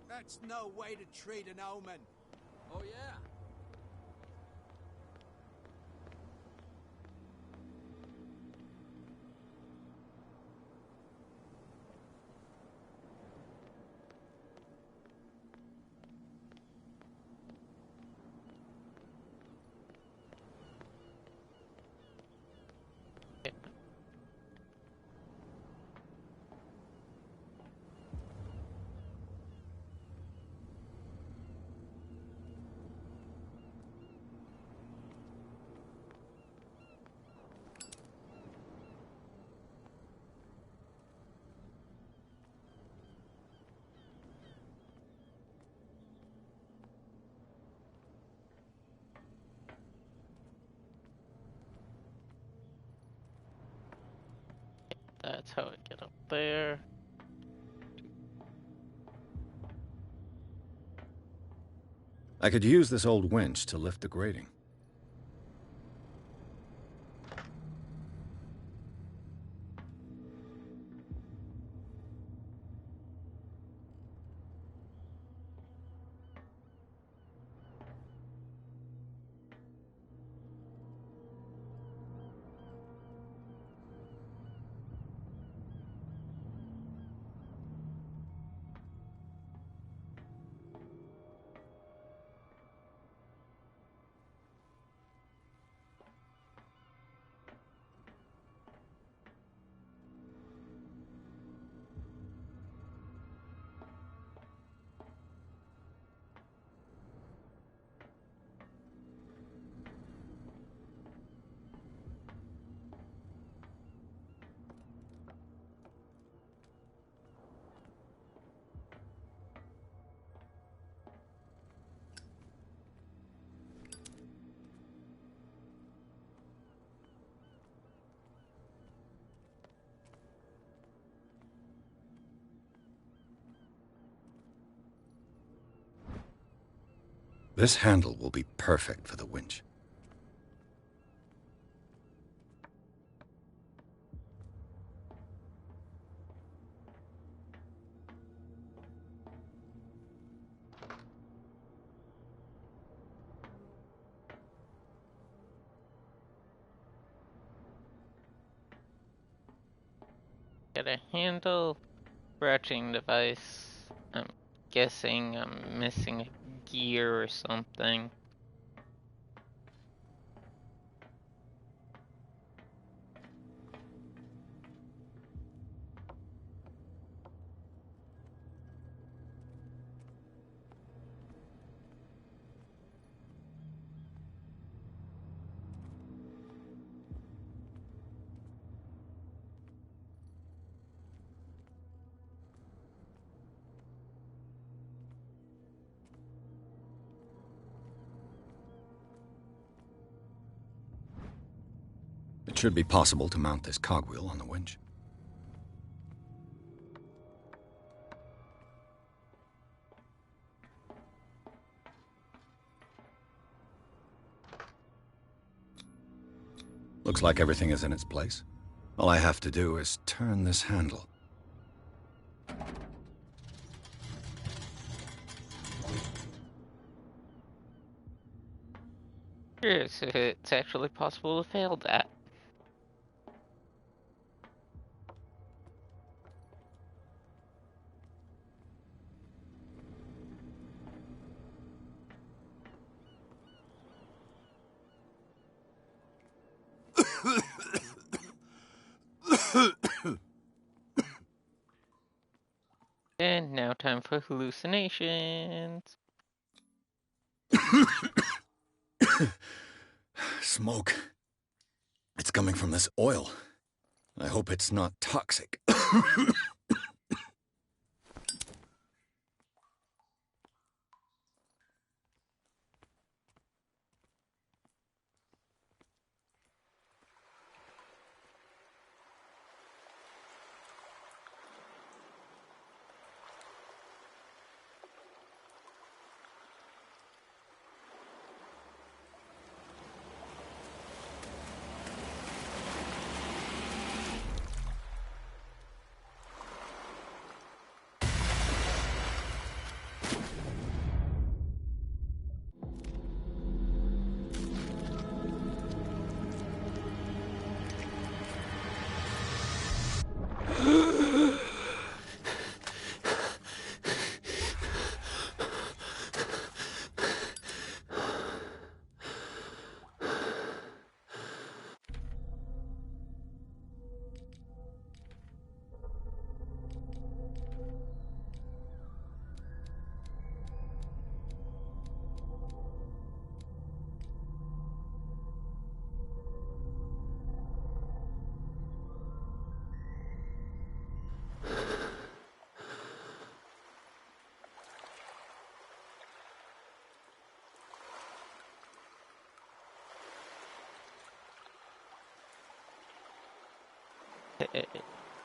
That's no way to treat an omen. Oh yeah? That's how I get up there. I could use this old winch to lift the grating. This handle will be perfect for the winch. Get a handle, ratcheting device. I'm guessing I'm missing a gear or something. It should be possible to mount this cogwheel on the winch. Looks like everything is in its place. All I have to do is turn this handle. Yes, it's actually possible to fail that. And now time for hallucinations. Smoke. It's coming from this oil. I hope it's not toxic.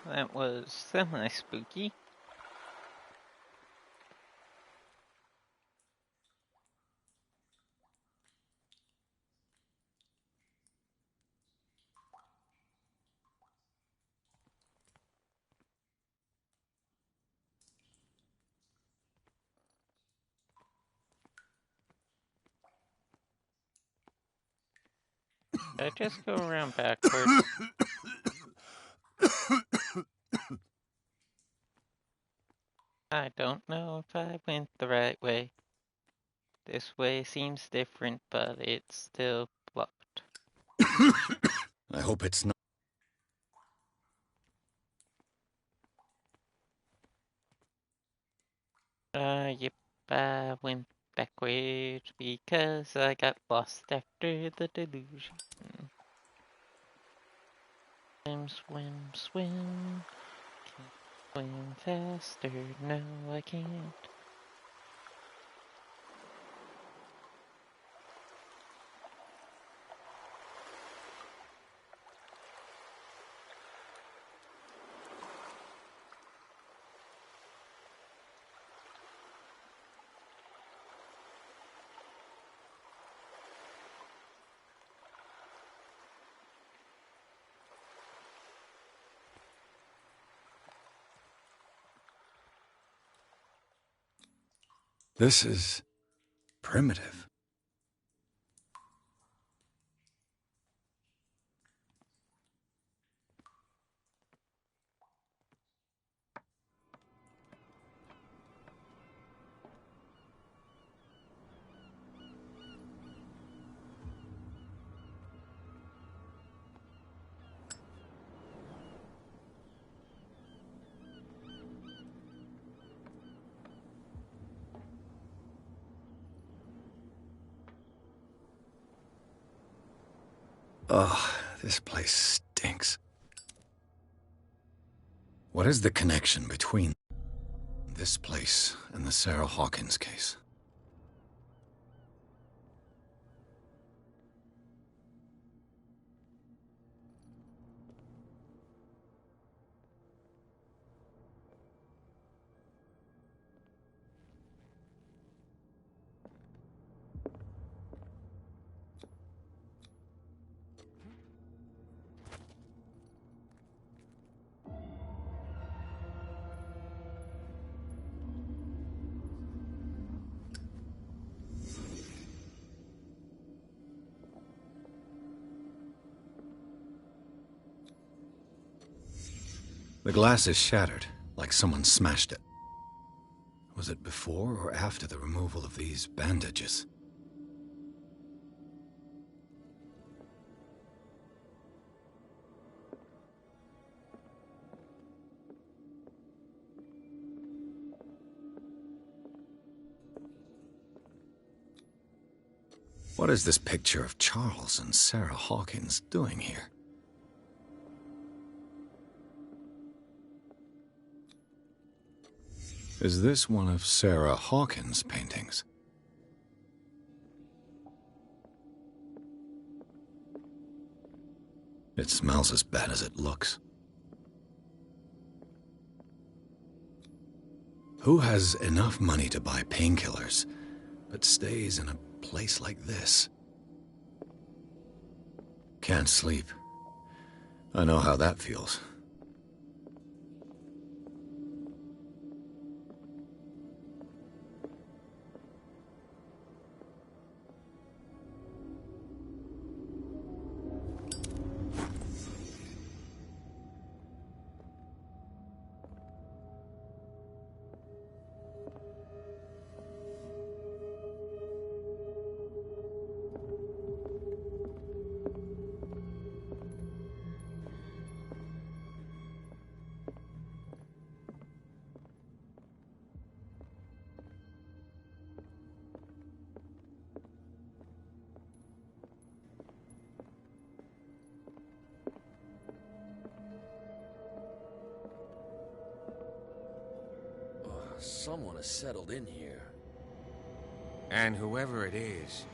That was semi-spooky. Did I just go around backwards? I don't know if I went the right way. This way seems different, but it's still blocked. I hope it's not. Yep, I went backwards because I got lost after the delusion. Swim, swim, swim. Can't swim faster, no I can't. This is primitive. Ugh, this place stinks. What is the connection between this place and the Sarah Hawkins case? The glass is shattered, like someone smashed it. Was it before or after the removal of these bandages? What is this picture of Charles and Sarah Hawkins doing here? Is this one of Sarah Hawkins' paintings? It smells as bad as it looks. Who has enough money to buy painkillers, but stays in a place like this? Can't sleep. I know how that feels. Someone has settled in here. And whoever it is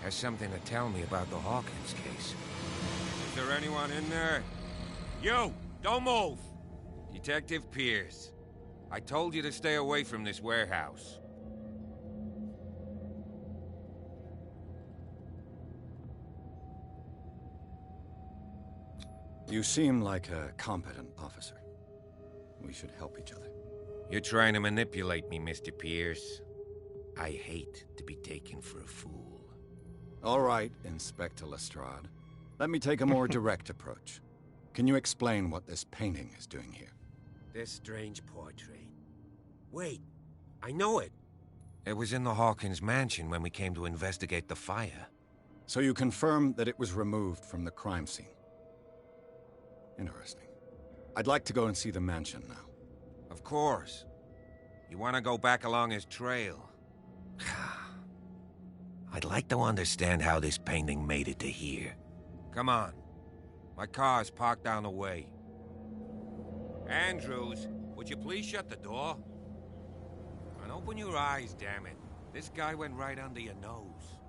has something to tell me about the Hawkins case. Is there anyone in there? You! Don't move! Detective Pierce. I told you to stay away from this warehouse. You seem like a competent officer. We should help each other. You're trying to manipulate me, Mr. Pierce. I hate to be taken for a fool. All right, Inspector Lestrade. Let me take a more direct approach. Can you explain what this painting is doing here? This strange portrait. Wait, I know it. It was in the Hawkins mansion when we came to investigate the fire. So you confirm that it was removed from the crime scene? Interesting. I'd like to go and see the mansion now. Of course. You want to go back along his trail? I'd like to understand how this painting made it to here. Come on. My car's parked down the way. Andrews, would you please shut the door? And open your eyes, damn it. This guy went right under your nose.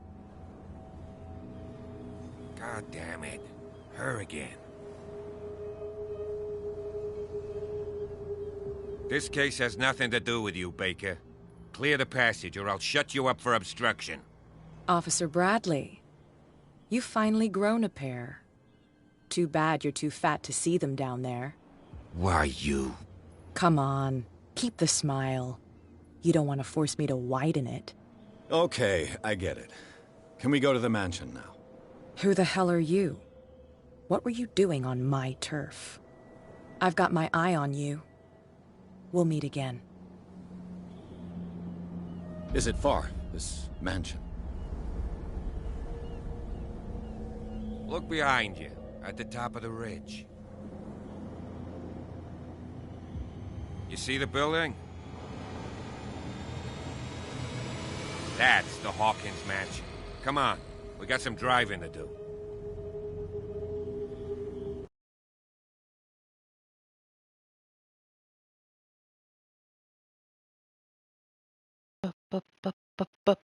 God damn it. Her again. This case has nothing to do with you, Baker. Clear the passage or I'll shut you up for obstruction. Officer Bradley, you've finally grown a pair. Too bad you're too fat to see them down there. Why, you... Come on, keep the smile. You don't want to force me to widen it. Okay, I get it. Can we go to the mansion now? Who the hell are you? What were you doing on my turf? I've got my eye on you. We'll meet again. Is it far, this mansion? Look behind you, at the top of the ridge. You see the building? That's the Hawkins mansion. Come on, we got some driving to do. Ba-ba-ba-ba-ba.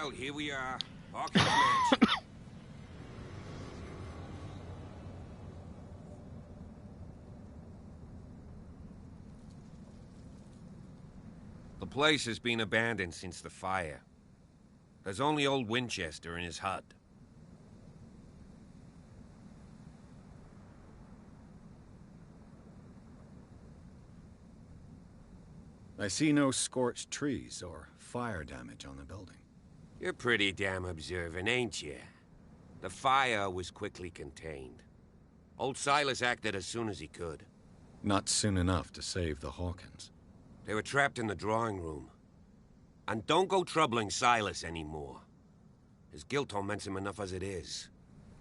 Well, here we are. Hawkins Mansion. The place has been abandoned since the fire. There's only old Winchester in his hut. I see no scorched trees or fire damage on the building. You're pretty damn observant, ain't you? The fire was quickly contained. Old Silas acted as soon as he could. Not soon enough to save the Hawkins. They were trapped in the drawing room. And don't go troubling Silas anymore. His guilt torments him enough as it is.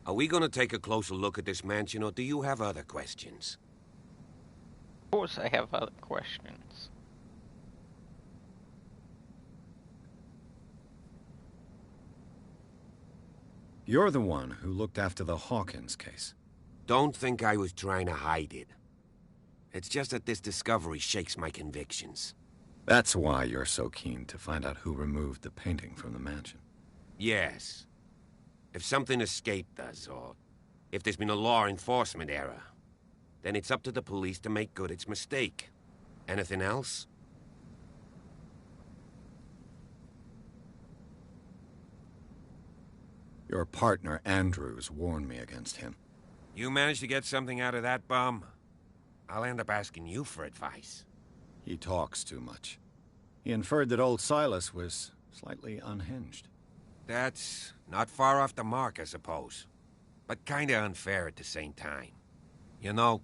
Are we gonna take a closer look at this mansion, or do you have other questions? Of course I have other questions. You're the one who looked after the Hawkins case. Don't think I was trying to hide it. It's just that this discovery shakes my convictions. That's why you're so keen to find out who removed the painting from the mansion. Yes. If something escaped us, or if there's been a law enforcement error, then it's up to the police to make good its mistake. Anything else? Your partner, Andrews, warned me against him. You managed to get something out of that bum? I'll end up asking you for advice. He talks too much. He inferred that old Silas was slightly unhinged. That's not far off the mark, I suppose. But kinda unfair at the same time. You know,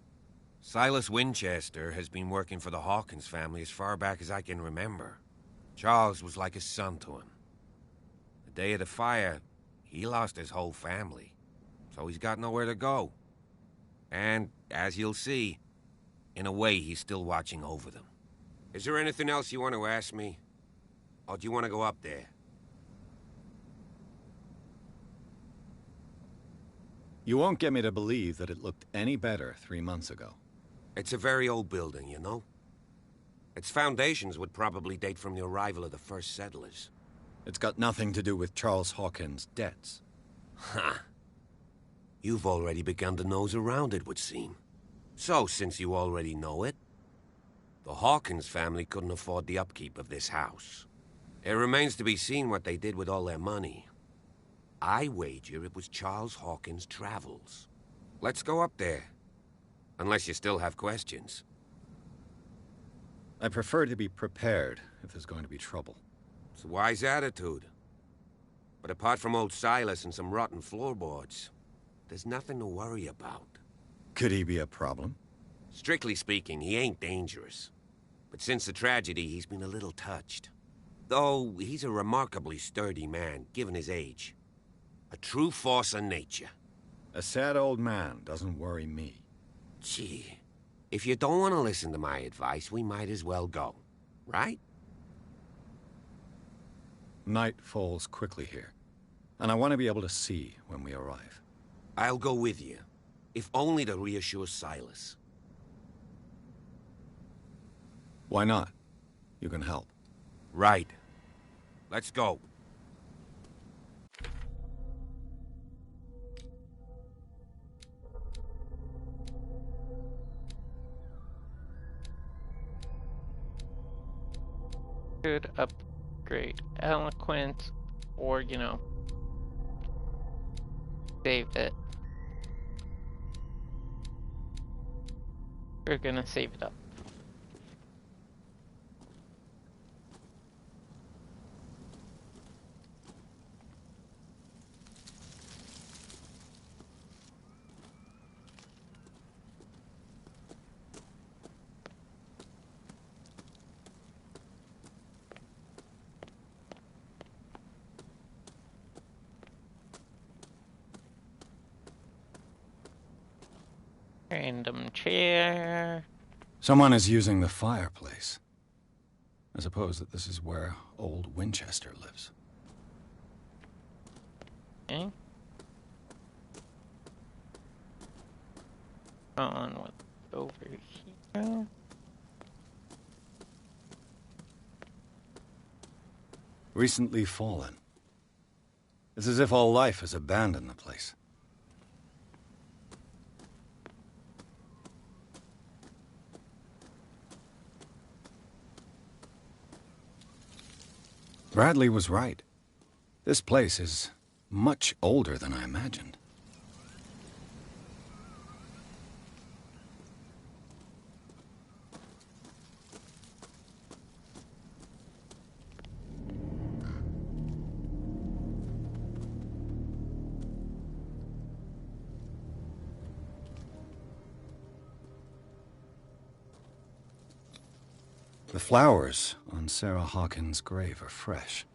Silas Winchester has been working for the Hawkins family as far back as I can remember. Charles was like a son to him. The day of the fire, he lost his whole family. So he's got nowhere to go. And, as you'll see, in a way he's still watching over them. Is there anything else you want to ask me? Or do you want to go up there? You won't get me to believe that it looked any better 3 months ago. It's a very old building, you know? Its foundations would probably date from the arrival of the first settlers. It's got nothing to do with Charles Hawkins' debts. Ha! You've already begun to nose around, it would seem. So, since you already know it, the Hawkins family couldn't afford the upkeep of this house. It remains to be seen what they did with all their money. I wager it was Charles Hawkins' travels. Let's go up there. Unless you still have questions. I prefer to be prepared if there's going to be trouble. It's a wise attitude. But apart from old Silas and some rotten floorboards, there's nothing to worry about. Could he be a problem? Strictly speaking, he ain't dangerous. But since the tragedy, he's been a little touched. Though he's a remarkably sturdy man, given his age. A true force of nature. A sad old man doesn't worry me. Gee, if you don't want to listen to my advice, we might as well go. Right? Night falls quickly here, and I want to be able to see when we arrive. I'll go with you, if only to reassure Silas. Why not? You can help. Right. Let's go. Could upgrade eloquence, or, you know, save it. We're gonna save it up. Random chair. Someone is using the fireplace. I suppose that this is where old Winchester lives. Okay. On what's over here. Recently fallen. It's as if all life has abandoned the place. Bradley was right. This place is much older than I imagined. The flowers on Sarah Hawkins' grave are fresh.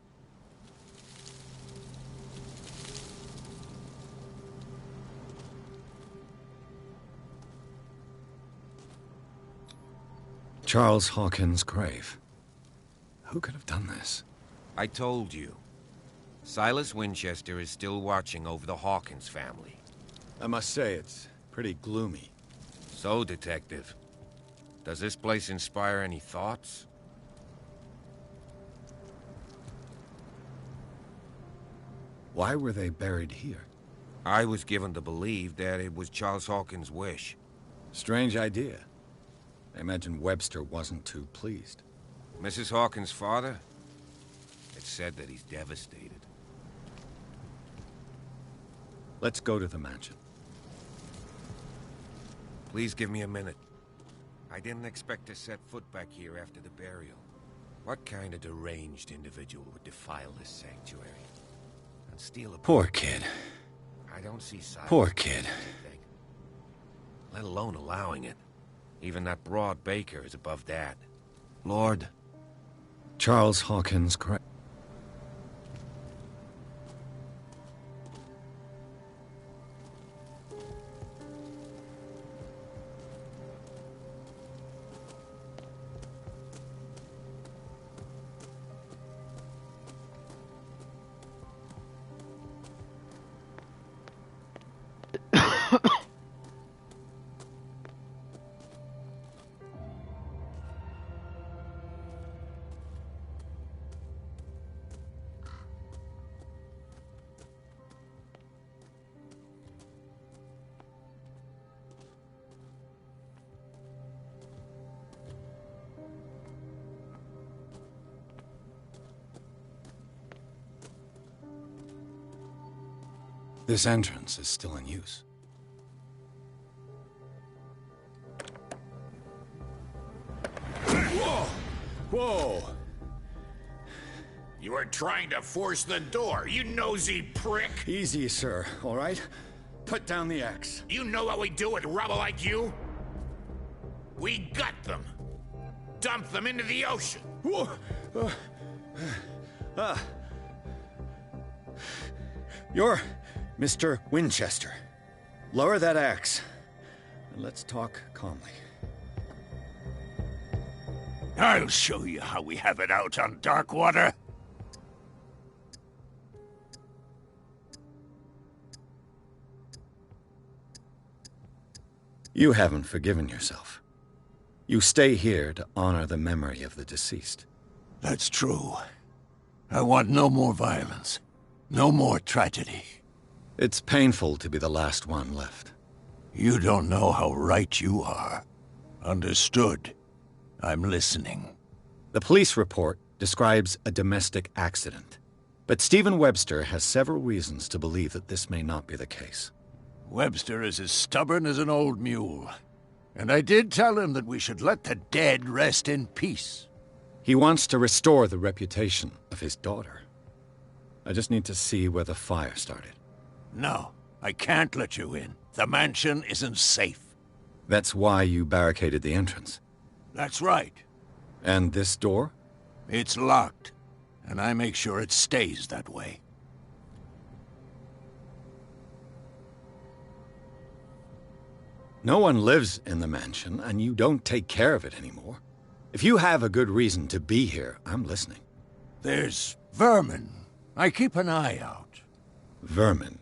Charles Hawkins' grave. Who could have done this? I told you. Silas Winchester is still watching over the Hawkins family. I must say, it's pretty gloomy. So, Detective, does this place inspire any thoughts? Why were they buried here? I was given to believe that it was Charles Hawkins' wish. Strange idea. I imagine Webster wasn't too pleased. Mrs. Hawkins' father? It's said that he's devastated. Let's go to the mansion. Please give me a minute. I didn't expect to set foot back here after the burial. What kind of deranged individual would defile this sanctuary? And steal a... Poor kid. I don't see signs. Poor kid. Let alone allowing it. Even that broad baker is above that. Lord. Charles Hawkins' grave. This entrance is still in use. Whoa! Whoa! You were trying to force the door, you nosy prick! Easy, sir, all right? Put down the axe. You know what we do with rubble like you? We gut them. Dump them into the ocean. Whoa! You're Mr. Winchester. Lower that axe, and let's talk calmly. I'll show you how we have it out on Darkwater. You haven't forgiven yourself. You stay here to honor the memory of the deceased. That's true. I want no more violence. No more tragedy. It's painful to be the last one left. You don't know how right you are. Understood. I'm listening. The police report describes a domestic accident, but Stephen Webster has several reasons to believe that this may not be the case. Webster is as stubborn as an old mule. And I did tell him that we should let the dead rest in peace. He wants to restore the reputation of his daughter. I just need to see where the fire started. No, I can't let you in. The mansion isn't safe. That's why you barricaded the entrance. That's right. And this door? It's locked, and I make sure it stays that way. No one lives in the mansion, and you don't take care of it anymore. If you have a good reason to be here, I'm listening. There's vermin. I keep an eye out. Vermin?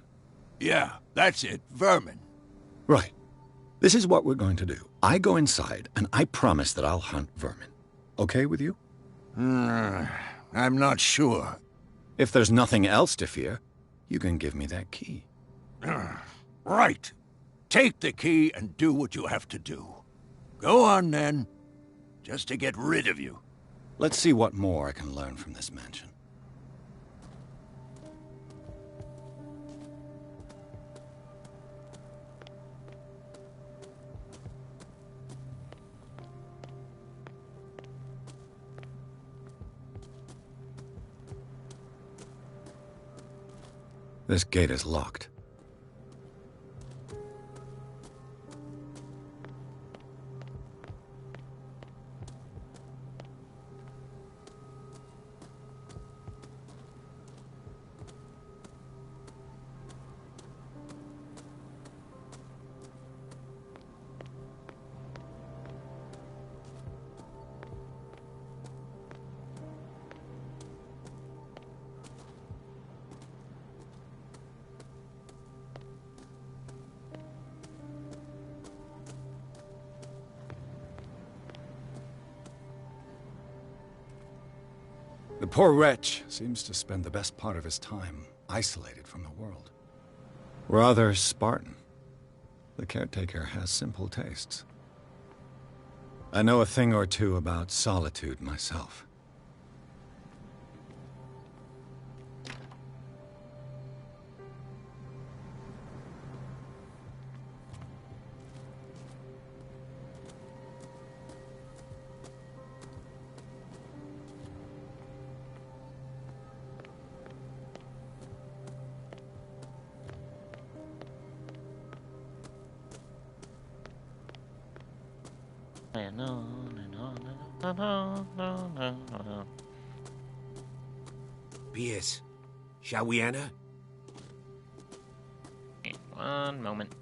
Yeah, that's it, vermin. Right. This is what we're going to do. I go inside, and I promise that I'll hunt vermin. Okay with you? I'm not sure. If there's nothing else to fear, you can give me that key. Right. Take the key and do what you have to do. Go on, then. Just to get rid of you. Let's see what more I can learn from this mansion. This gate is locked. The poor wretch seems to spend the best part of his time isolated from the world. Rather Spartan. The caretaker has simple tastes. I know a thing or two about solitude myself. And on and on and on and on. Pierce, shall we enter? One moment.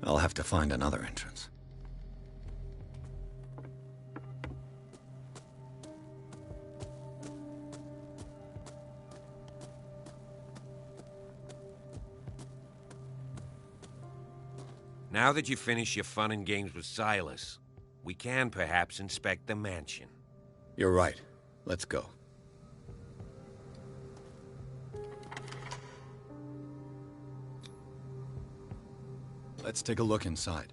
I'll have to find another entrance. Now that you've finished your fun and games with Silas, we can perhaps inspect the mansion. You're right. Let's go. Let's take a look inside.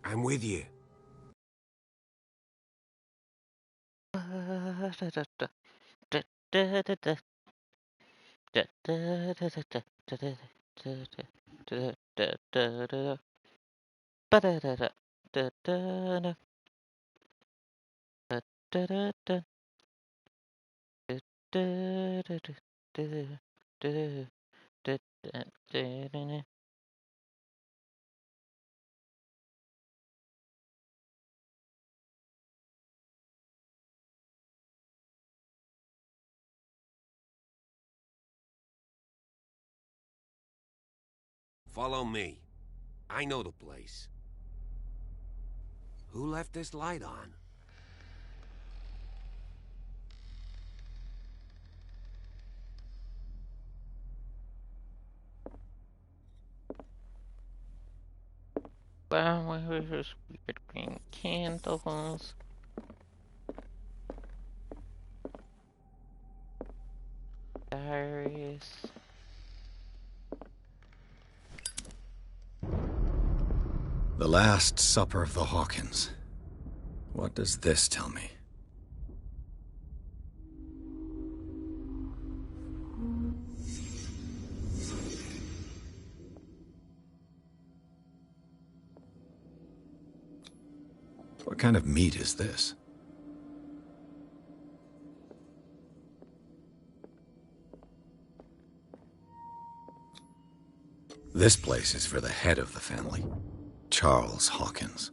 I'm with you. Follow me. I know the place. Who left this light on? Flowers, weird green candles. Diaries. The Last Supper of the Hawkins. What does this tell me? What kind of meat is this? This place is for the head of the family, Charles Hawkins.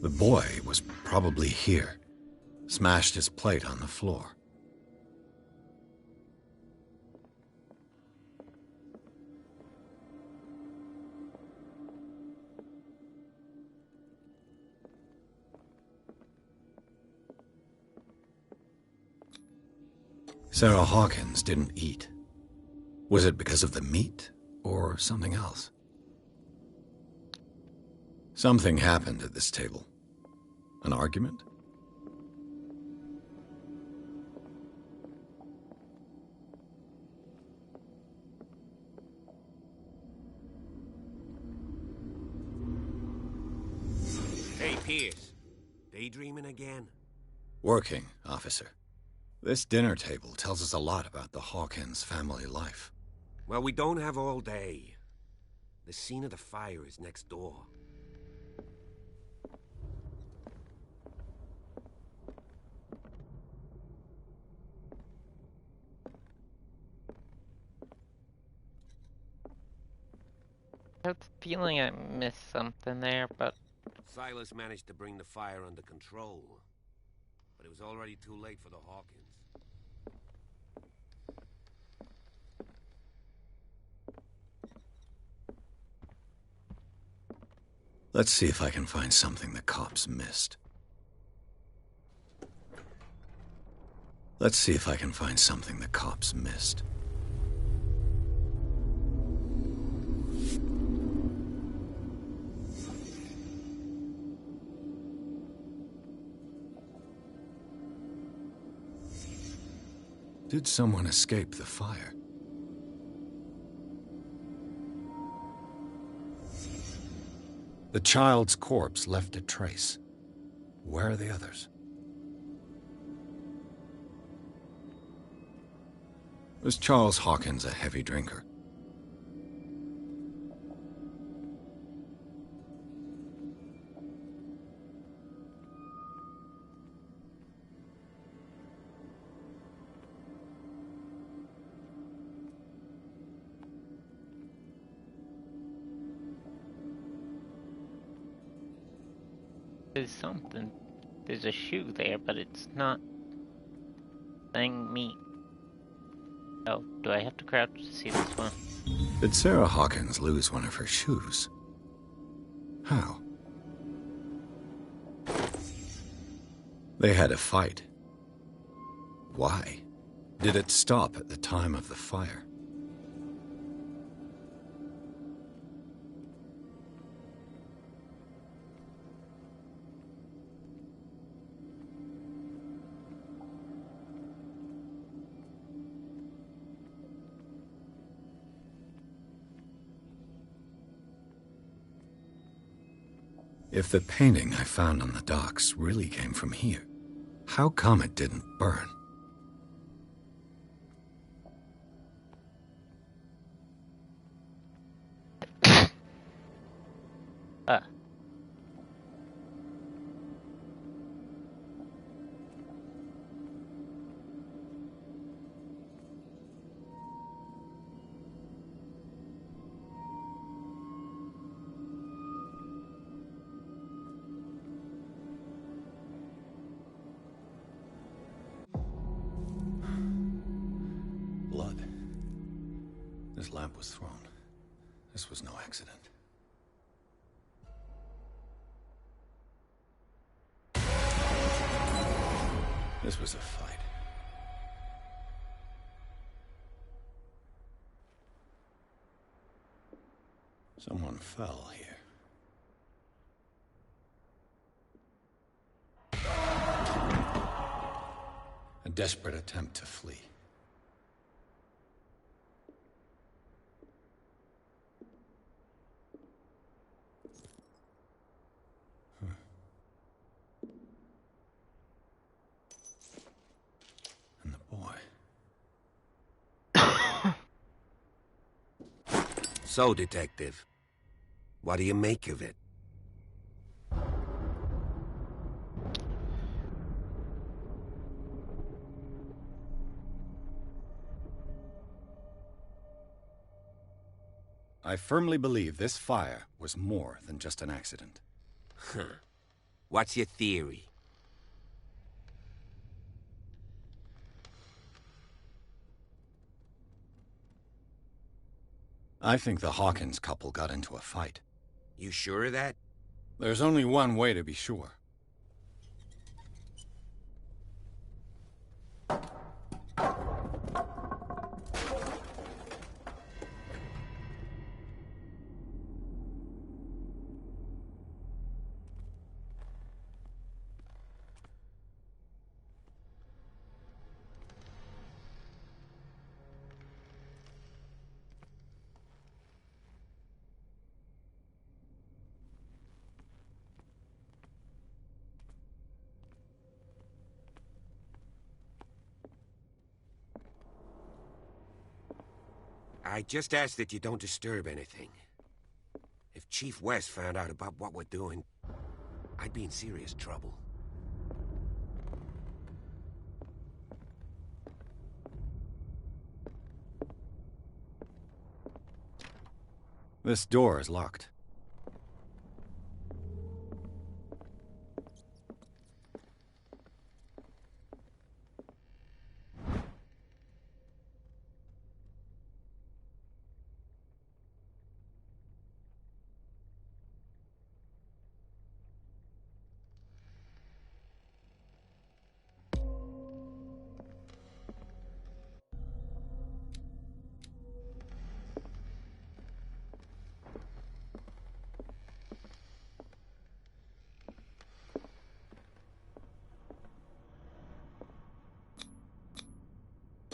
The boy was probably here. Smashed his plate on the floor. Sarah Hawkins didn't eat. Was it because of the meat, or something else? Something happened at this table. An argument? Hey, Pierce. Daydreaming again? Working, officer. This dinner table tells us a lot about the Hawkins family life. Well, we don't have all day. The scene of the fire is next door. I have the feeling I missed something there, but... Silas managed to bring the fire under control. But it was already too late for the Hawkins. Let's see if I can find something the cops missed. Let's see if I can find something the cops missed. Did someone escape the fire? The child's corpse left a trace. Where are the others? Was Charles Hawkins a heavy drinker? There's something. There's a shoe there, but it's not saying meat. Oh, do I have to crouch to see this one? Did Sarah Hawkins lose one of her shoes? How? They had a fight. Why? Did it stop at the time of the fire? If the painting I found on the docks really came from here, how come it didn't burn? Blood. This lamp was thrown. This was no accident. This was a fight. Someone fell here. A desperate attempt to flee. And the boy. So, Detective, what do you make of it? I firmly believe this fire was more than just an accident. What's your theory? I think the Hawkins couple got into a fight. You sure of that? There's only one way to be sure. I just ask that you don't disturb anything. If Chief West found out about what we're doing, I'd be in serious trouble. This door is locked.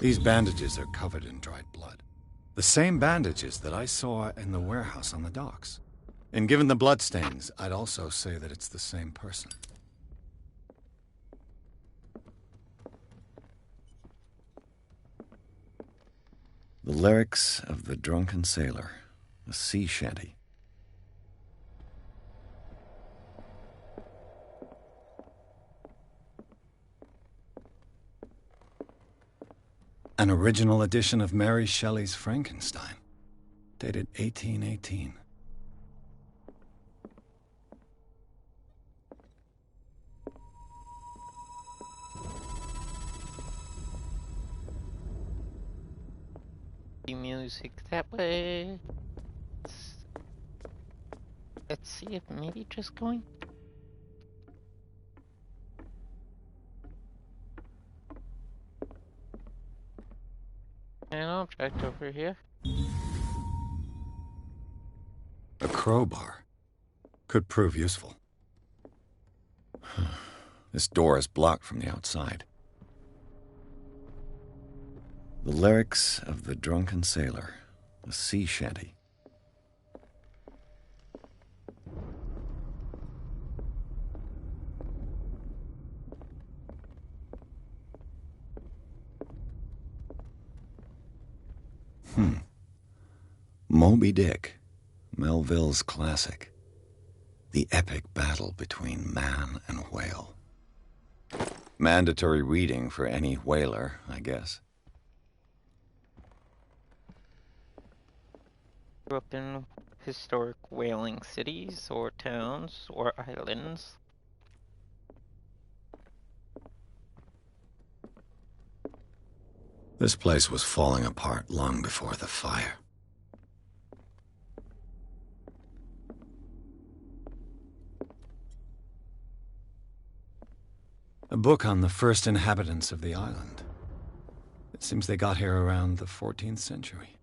These bandages are covered in dried blood. The same bandages that I saw in the warehouse on the docks. And given the bloodstains, I'd also say that it's the same person. The lyrics of the drunken sailor, a sea shanty. An original edition of Mary Shelley's Frankenstein, dated 1818. Music that way. Let's see if maybe just going. An object over here. A crowbar. Could prove useful. This door is blocked from the outside. The lyrics of the drunken sailor, a sea shanty. Moby Dick, Melville's classic. The epic battle between man and whale. Mandatory reading for any whaler, I guess. Grew up in historic whaling cities or towns or islands. This place was falling apart long before the fire. A book on the first inhabitants of the island. It seems they got here around the 14th century.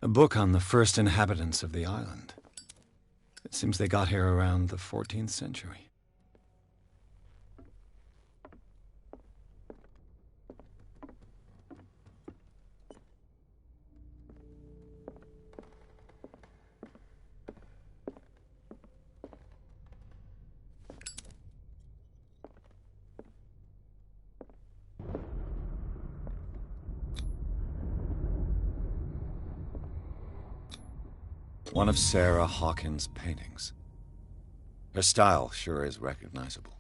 A book on the first inhabitants of the island. It seems they got here around the 14th century. One of Sarah Hawkins' paintings. Her style sure is recognizable.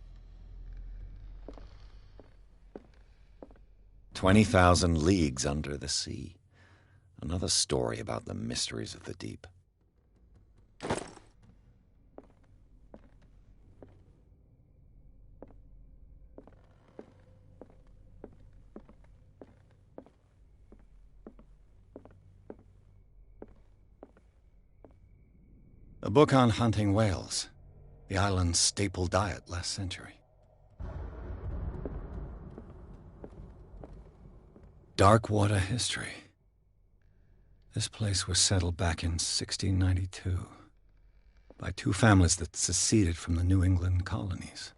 20,000 Leagues Under the Sea. Another story about the mysteries of the deep. A book on hunting whales, the island's staple diet last century. Dark water history. This place was settled back in 1692 by two families that seceded from the New England colonies.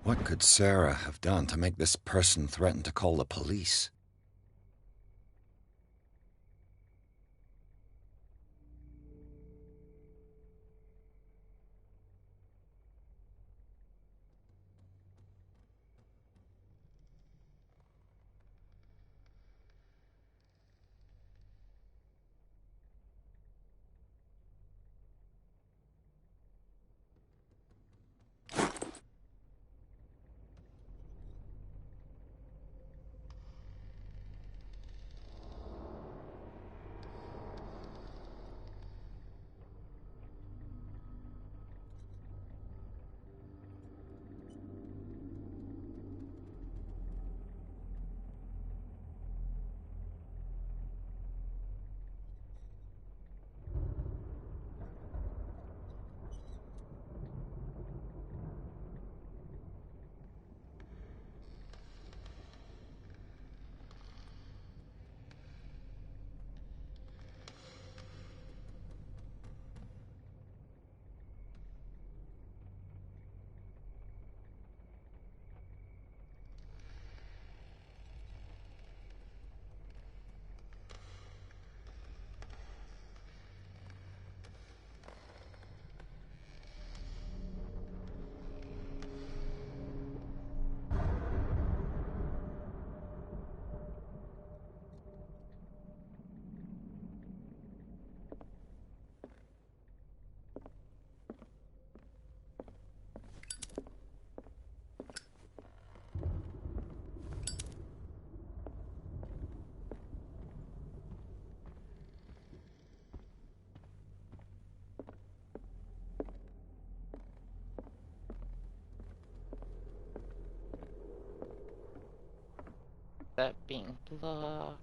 What could Sarah have done to make this person threaten to call the police? That being blocked.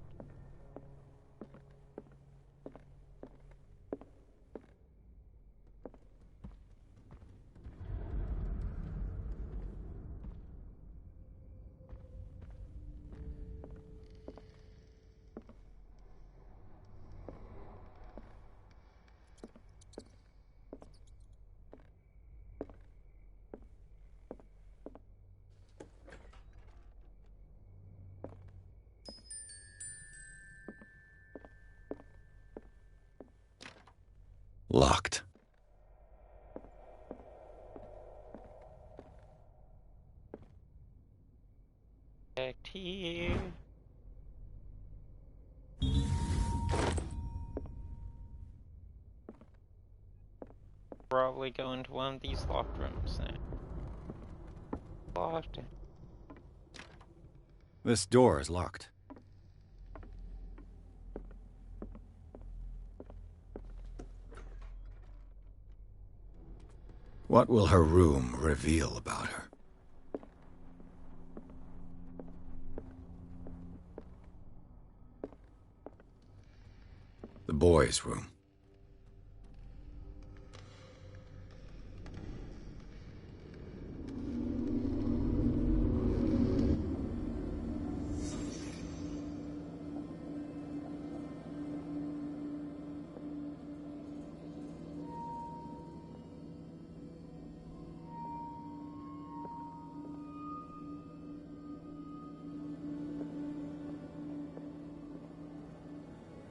Locked. Back here. Probably go into one of these locked rooms then. Locked. This door is locked. What will her room reveal about her? The boys' room.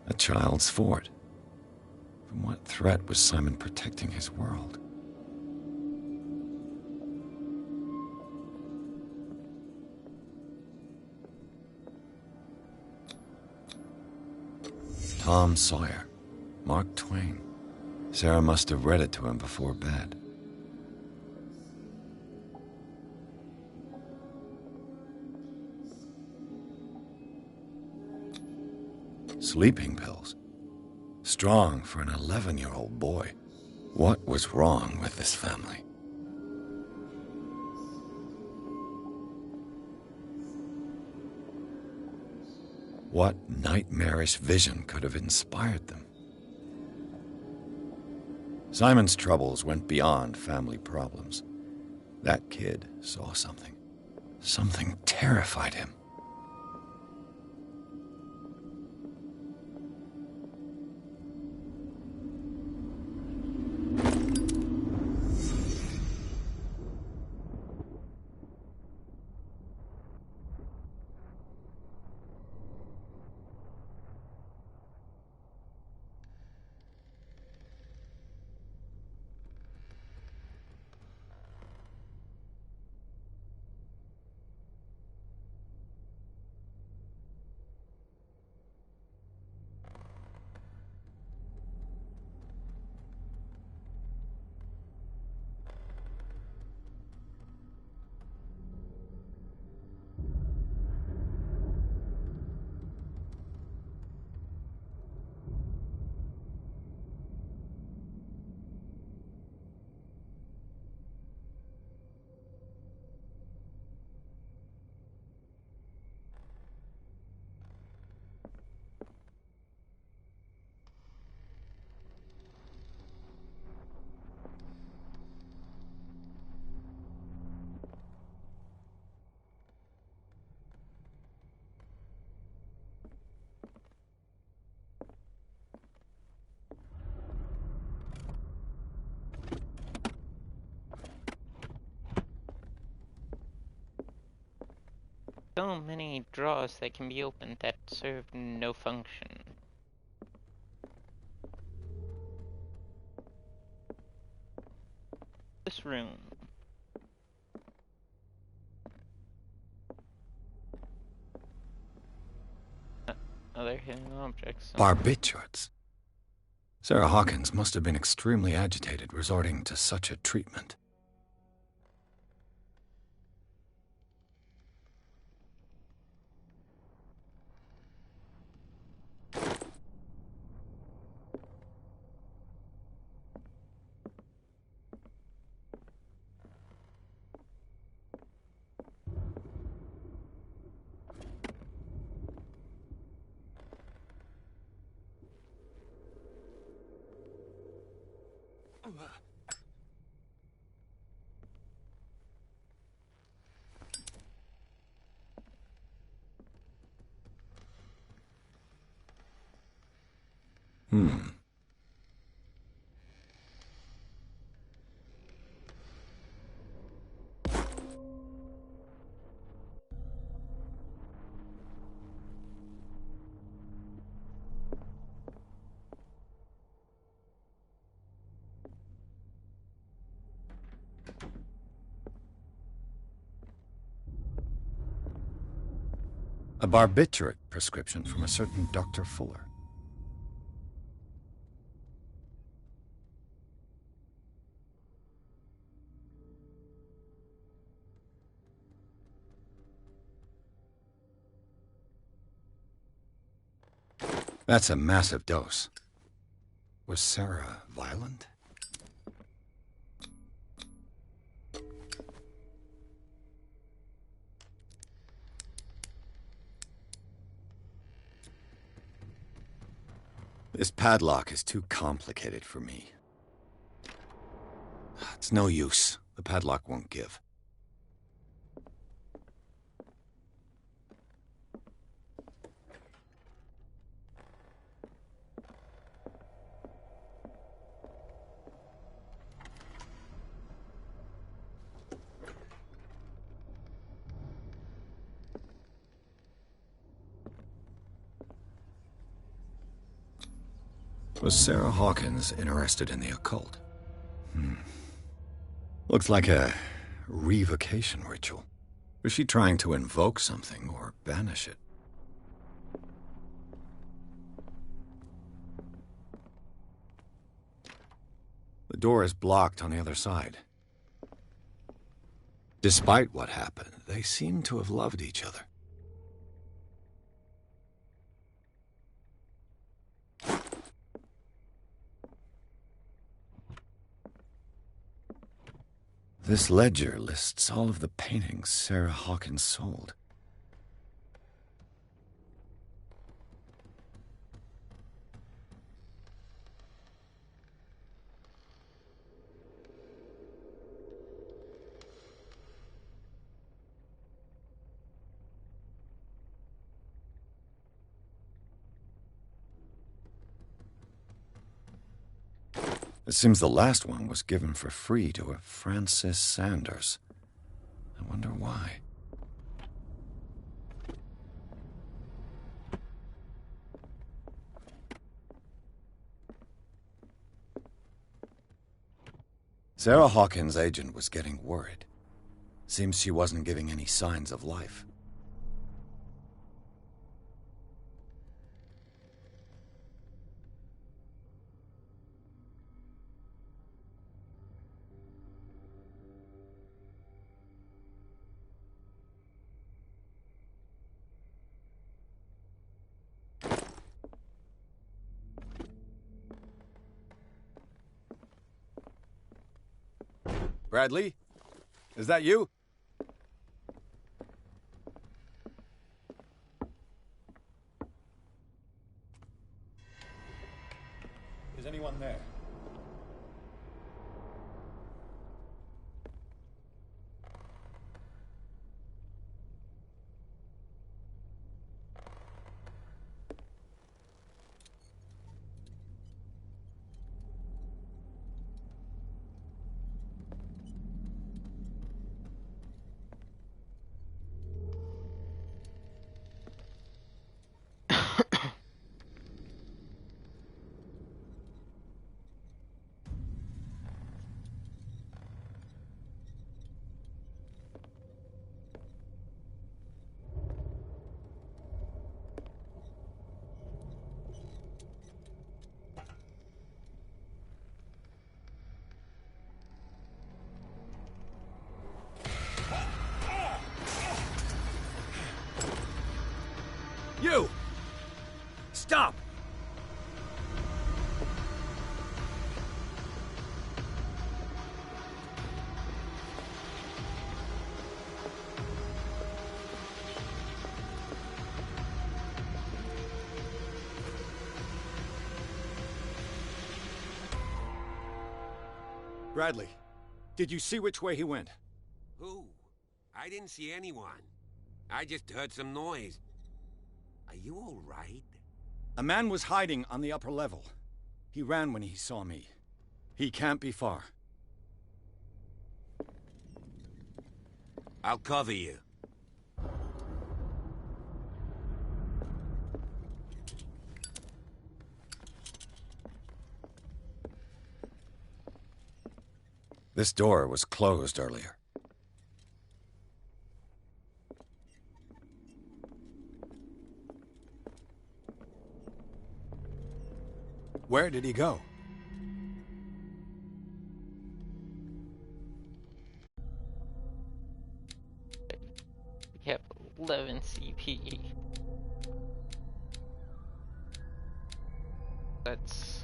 A child's fort. From what threat was Simon protecting his world? Tom Sawyer. Mark Twain. Sarah must have read it to him before bed. Sleeping pills. Strong for an 11-year-old boy. What was wrong with this family? What nightmarish vision could have inspired them? Simon's troubles went beyond family problems. That kid saw something. Something terrified him. so many drawers that can be opened that serve no function. This room. Other hidden objects. Barbiturates. Sarah Hawkins must have been extremely agitated resorting to such a treatment. A barbiturate prescription from a certain Dr. Fuller. That's a massive dose. Was Sarah violent? This padlock is too complicated for me. It's no use. The padlock won't give. Was Sarah Hawkins interested in the occult? Looks like a revocation ritual. Was she trying to invoke something or banish it? The door is blocked on the other side. Despite what happened, they seem to have loved each other. This ledger lists all of the paintings Sarah Hawkins sold. It seems the last one was given for free to a Francis Sanders. I wonder why. Sarah Hawkins' agent was getting worried. Seems she wasn't giving any signs of life. Bradley? Is that you? Is anyone there? Bradley, did you see which way he went? Who? I didn't see anyone. I just heard some noise. Are you all right? A man was hiding on the upper level. He ran when he saw me. He can't be far. I'll cover you. This door was closed earlier. Where did he go? We have 11 CP. That's...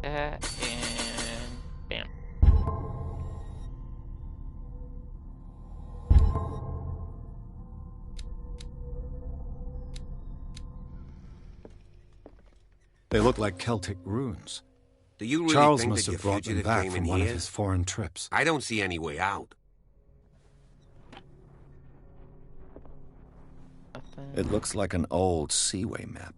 that, and... bam. They look like Celtic runes. Do you really Charles think must that have your brought them fugitive back came from in one of here? his foreign trips. I don't see any way out. It looks like an old seaway map.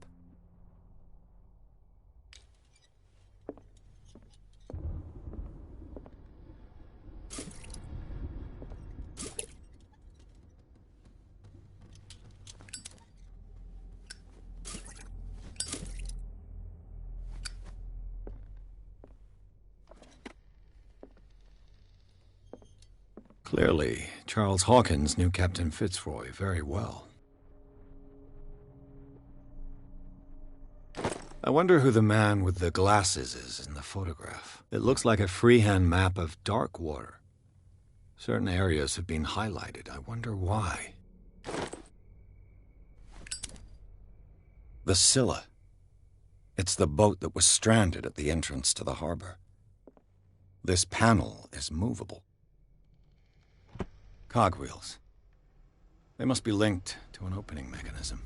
Clearly, Charles Hawkins knew Captain Fitzroy very well. I wonder who the man with the glasses is in the photograph. It looks like a freehand map of dark water. Certain areas have been highlighted. I wonder why. The Scylla. It's the boat that was stranded at the entrance to the harbor. This panel is movable. Cogwheels. They must be linked to an opening mechanism.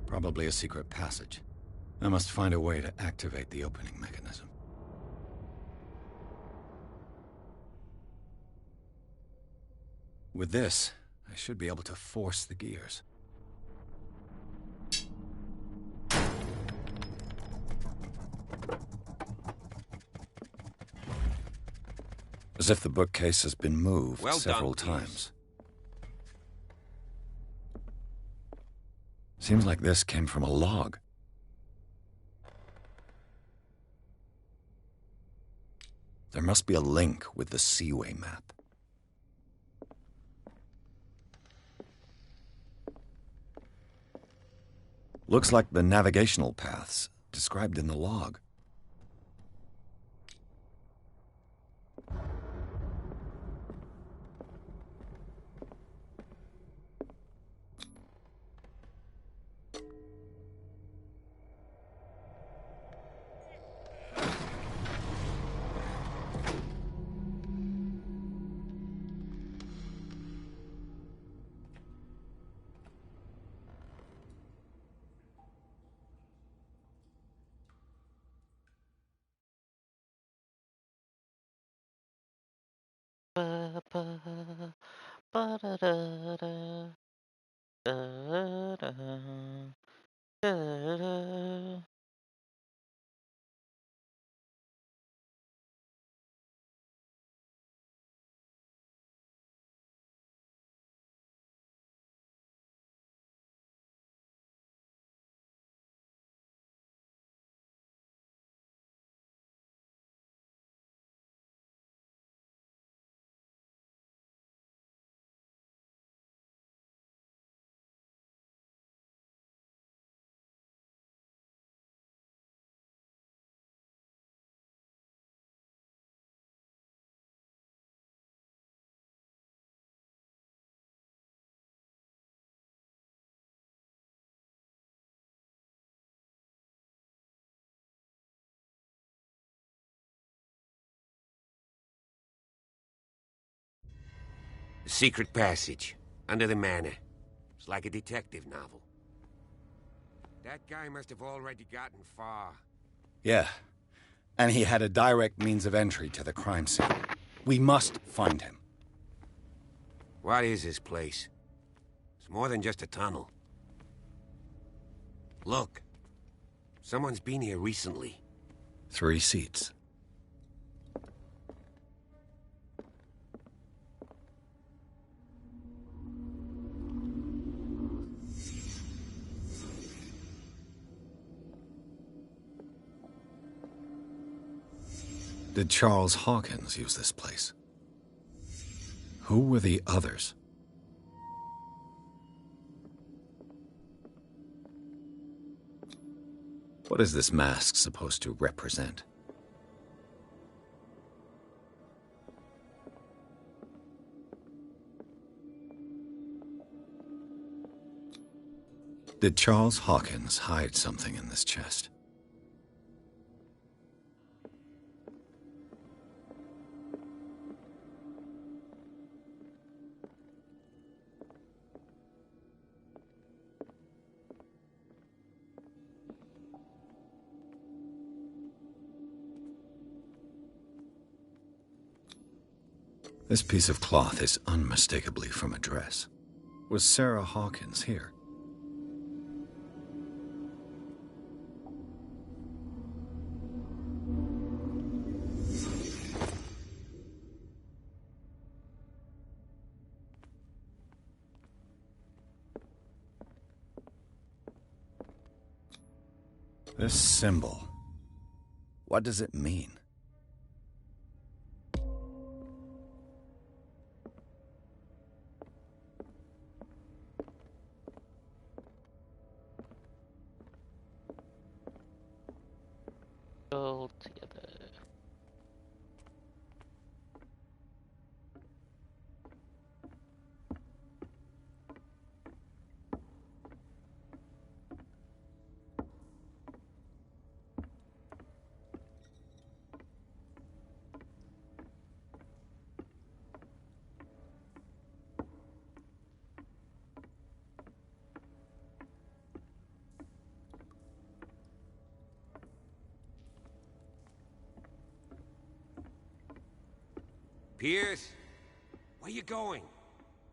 Probably a secret passage. I must find a way to activate the opening mechanism. With this, I should be able to force the gears. As if the bookcase has been moved several times. Seems like this came from a log. There must be a link with the Seaway map. Looks like the navigational paths described in the log. Ba ba ba da da da da da da da. The secret passage, under the manor. It's like a detective novel. That guy must have already gotten far. Yeah. And he had a direct means of entry to the crime scene. We must find him. What is this place? It's more than just a tunnel. Look. Someone's been here recently. 3 seats. Did Charles Hawkins use this place? Who were the others? What is this mask supposed to represent? Did Charles Hawkins hide something in this chest? This piece of cloth is unmistakably from a dress. Was Sarah Hawkins here? This symbol, what does it mean? All together. Pierce? Where you going?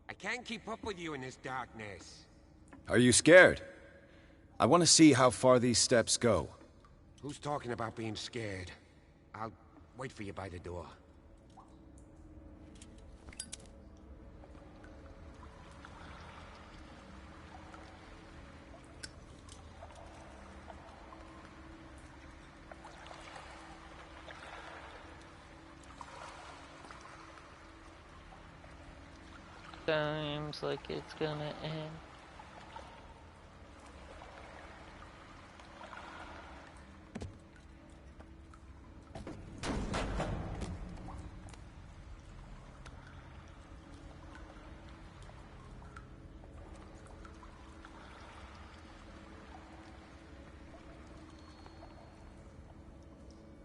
I can't keep up with you in this darkness. Are you scared? I want to see how far these steps go. Who's talking about being scared? I'll wait for you by the door. Seems like it's gonna end.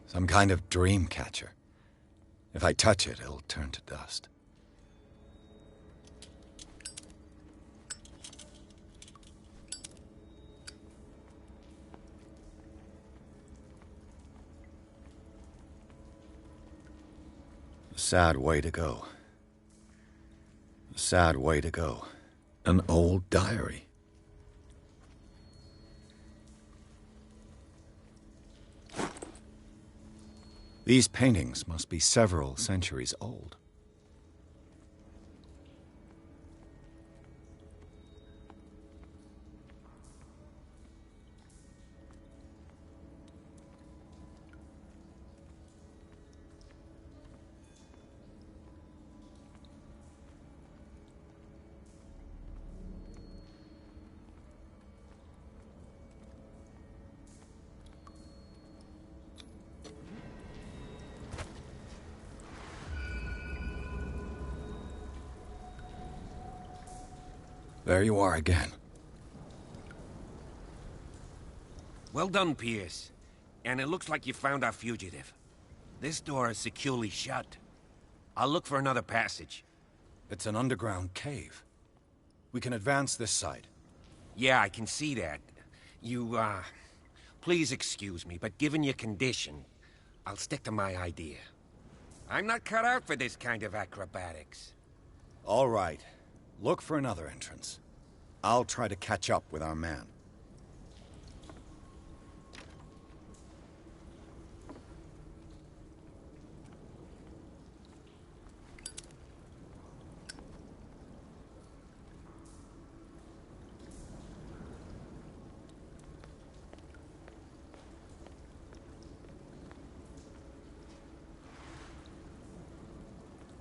Some kind of dream catcher. If I touch it, it'll turn to dust. A sad way to go. A sad way to go. An old diary. These paintings must be several centuries old. There you are again. Well done, Pierce. And it looks like you found our fugitive. This door is securely shut. I'll look for another passage. It's an underground cave. We can advance this side. Yeah, I can see that. Please excuse me, but given your condition, I'll stick to my idea. I'm not cut out for this kind of acrobatics. All right. Look for another entrance. I'll try to catch up with our man.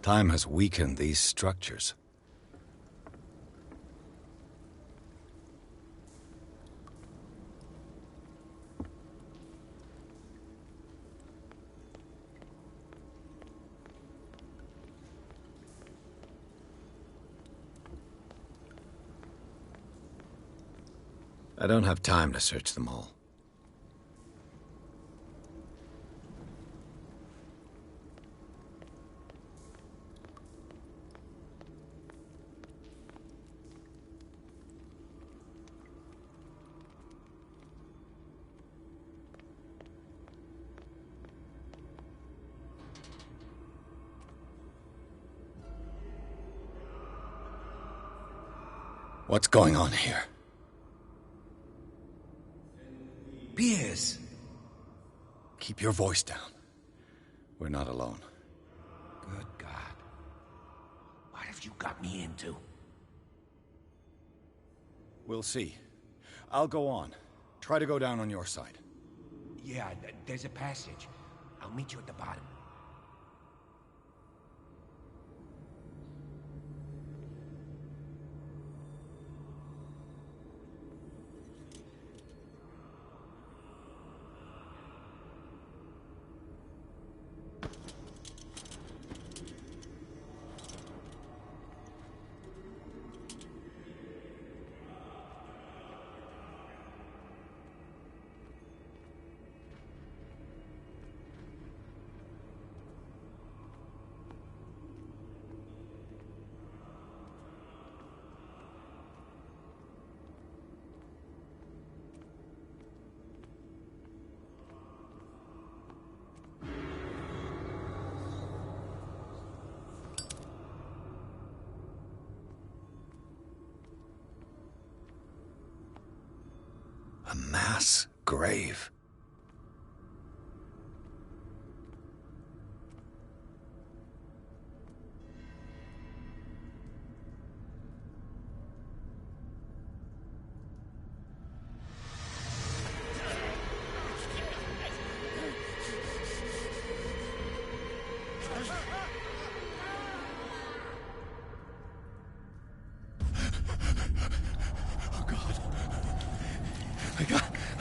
Time has weakened these structures. I don't have time to search them all. What's going on here? Piers! Keep your voice down. We're not alone. Good God. What have you got me into? We'll see. I'll go on. Try to go down on your side. Yeah, there's a passage. I'll meet you at the bottom. A mass grave.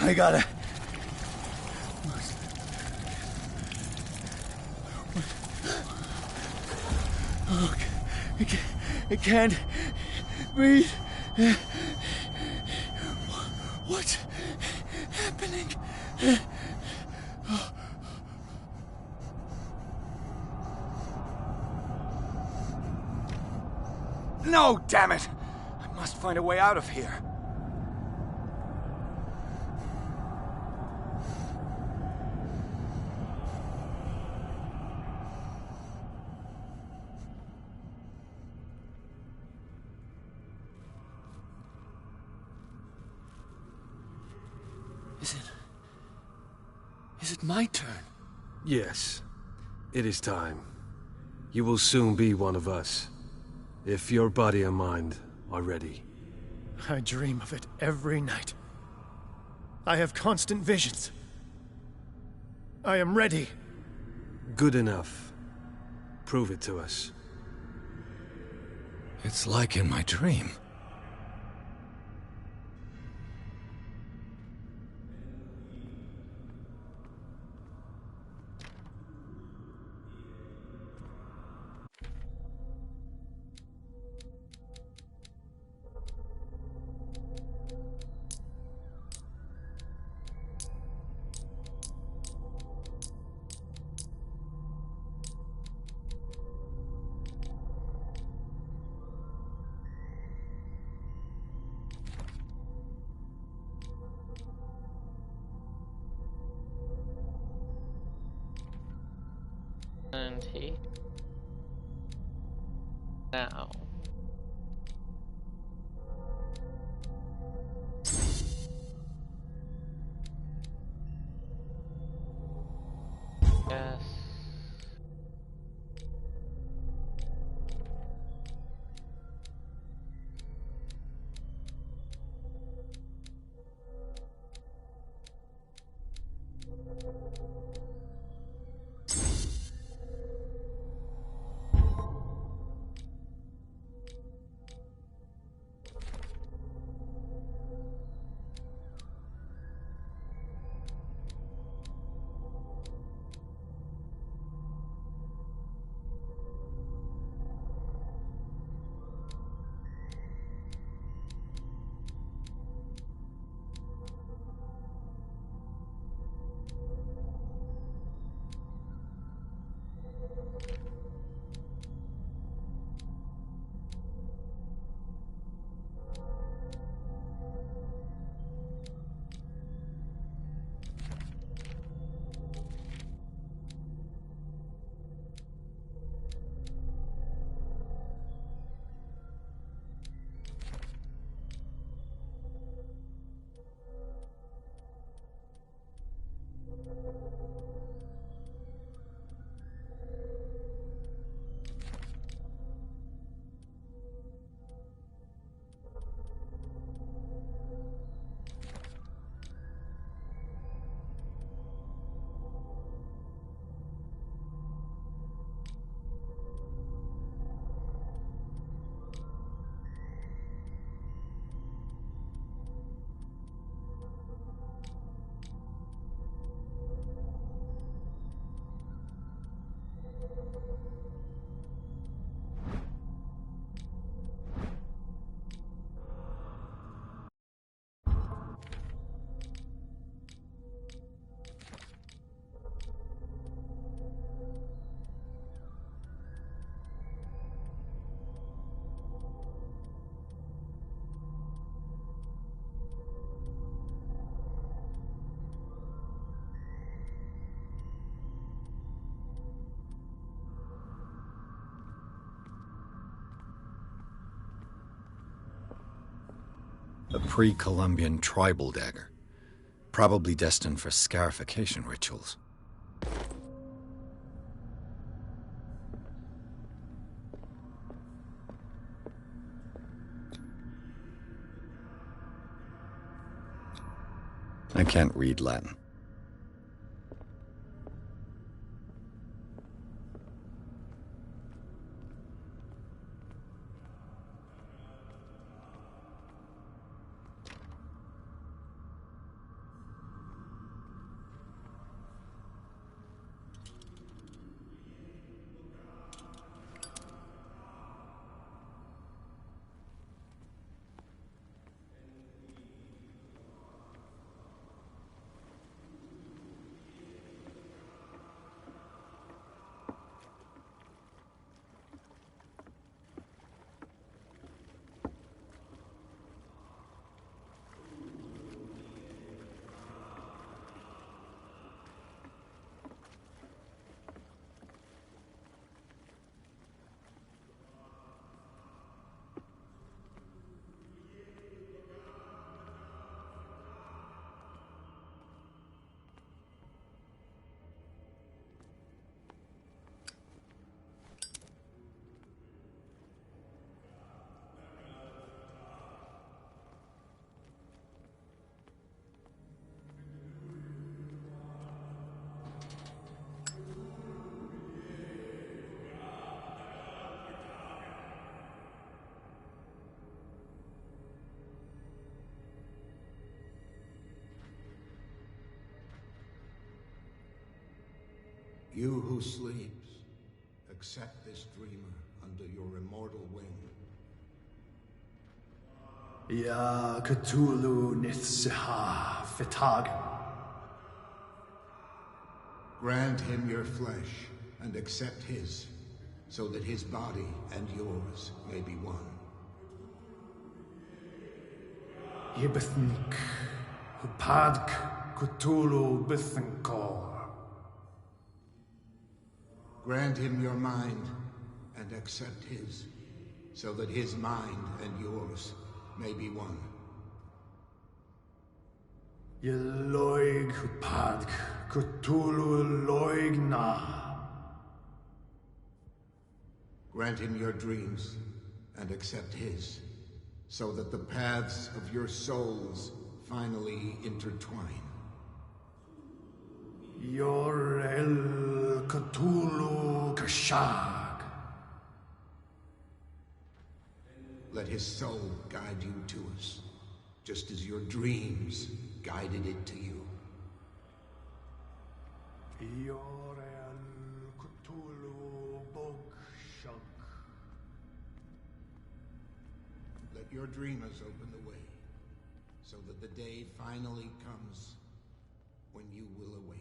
I gotta... Oh, I can't breathe. What's happening? No, damn it! I must find a way out of here. Is it my turn? Yes. It is time. You will soon be one of us. If your body and mind are ready. I dream of it every night. I have constant visions. I am ready. Good enough. Prove it to us. It's like in my dream. guarantee. Now. Yes. A pre-Columbian tribal dagger, probably destined for scarification rituals. I can't read Latin. You who sleeps, accept this dreamer under your immortal wing. Ya Cthulu Nithsiha Fitagan. Grant him your flesh and accept his, so that his body and yours may be one. Yibithink Hupadk Cthulu Bithinkor. Grant him your mind and accept his, so that his mind and yours may be one. Yeloig padk Cthulu loig na. Grant him your dreams and accept his, so that the paths of your souls finally intertwine. Yor el Cthulu kashag. Let his soul guide you to us, just as your dreams guided it to you. Yor el Cthulu bogshunk. Let your dreamers open the way, so that the day finally comes when you will awaken.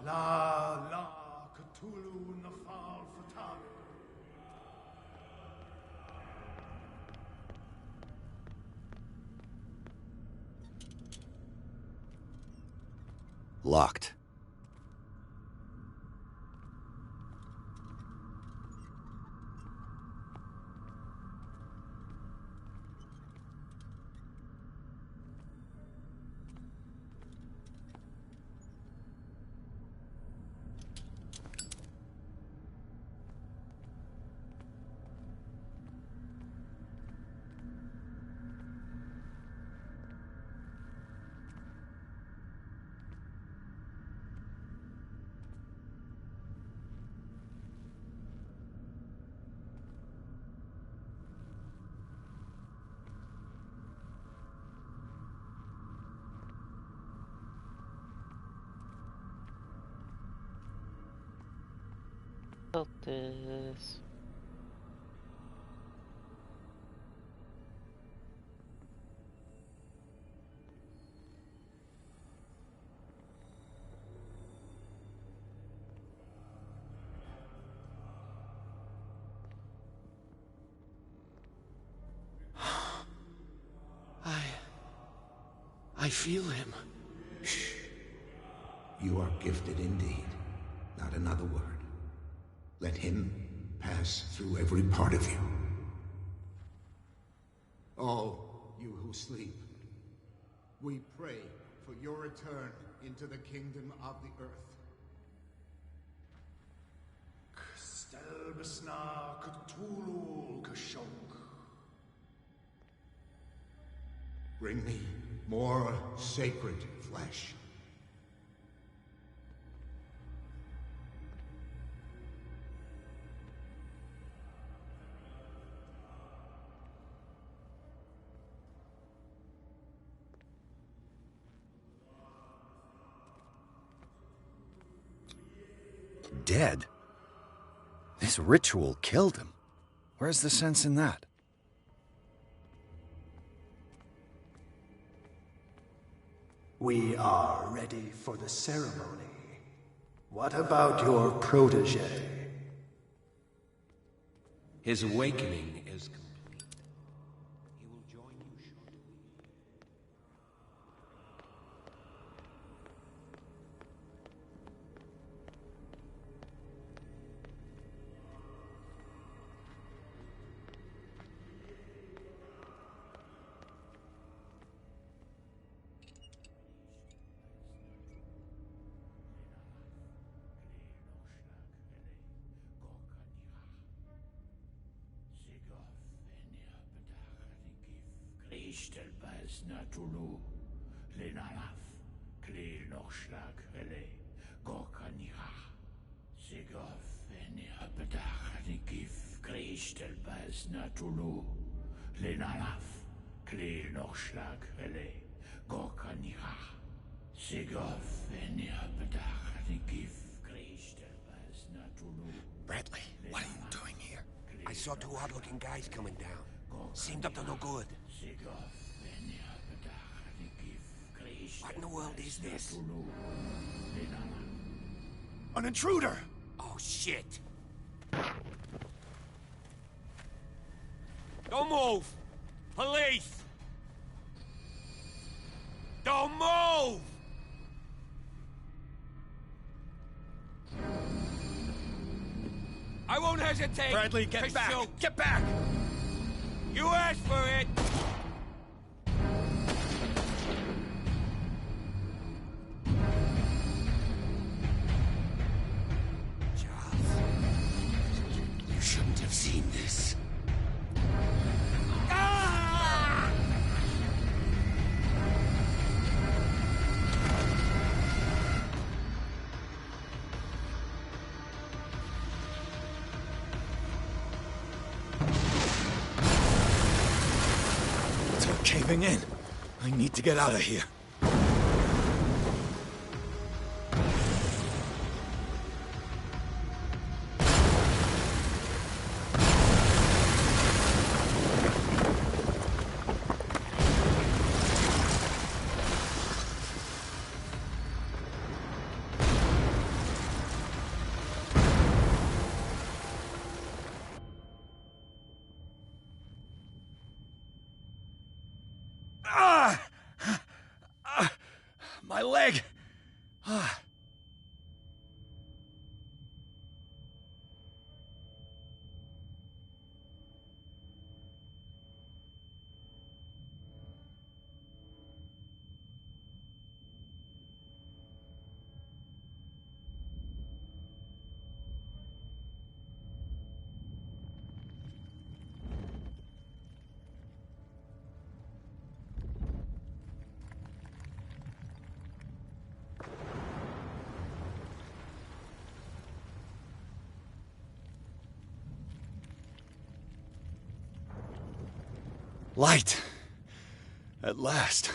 La Cthulu nafal fatag. Locked. About this. I feel him. Shh. You are gifted indeed. Not another word. Let him pass through every part of you. All you who sleep, we pray for your return into the kingdom of the earth. Stelbesna Cthulu kashunk. Bring me more sacred flesh. Dead? This ritual killed him. Where's the sense in that? We are ready for the ceremony. What about your protege? His awakening is complete. He will join you shortly. Stelbas Natulu, Lenalaf, Kle Nochschlag, Hele, Gorkaniha, Sigov, Venirabedach, Nikif, Kristelbas Natulu, Lenalaf, Kle Nochschlag, Hele, Gorkaniha, Sigov, Venirabedach, Nikif, Kristelbas Natulu. Bradley, what are you doing here? I saw two odd-looking guys coming down. Seemed up to no good. What in the world is this? An intruder! Oh, shit! Don't move! Police! Don't move! I won't hesitate. Bradley, get to back! shoot. Get back! You asked for it. You shouldn't have seen this. It's all caving in. I need to get out of here. My leg! Light! At last.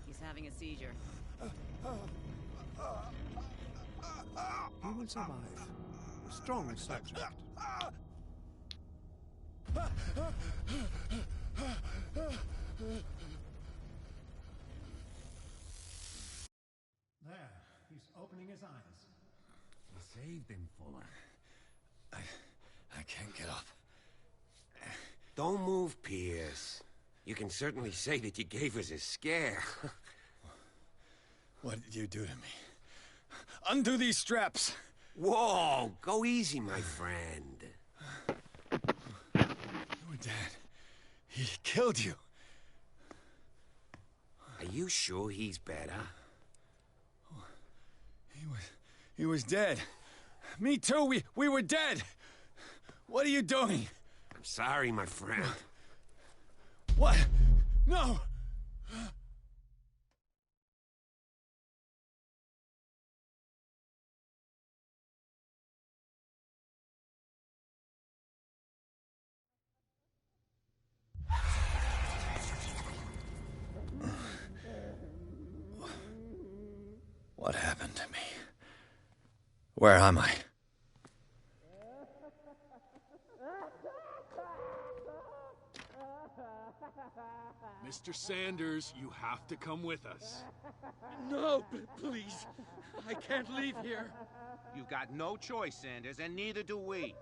He's having a seizure. He will survive. A strong subject. There, he's opening his eyes. You saved him, Fuller. I can't get up. Don't move, Pierce. You can certainly say that you gave us a scare. What did you do to me? Undo these straps! Whoa! Go easy, my friend. You were dead. He killed you. Are you sure he's better? He was dead. Me too, we were dead. What are you doing? I'm sorry, my friend. What? No! What happened to me? Where am I? Mr. Sanders, you have to come with us. No, please. I can't leave here. You've got no choice, Sanders, and neither do we.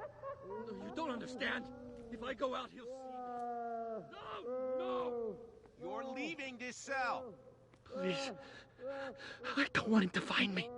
No, you don't understand. If I go out, he'll see me. No! You're leaving this cell. Please. I don't want him to find me.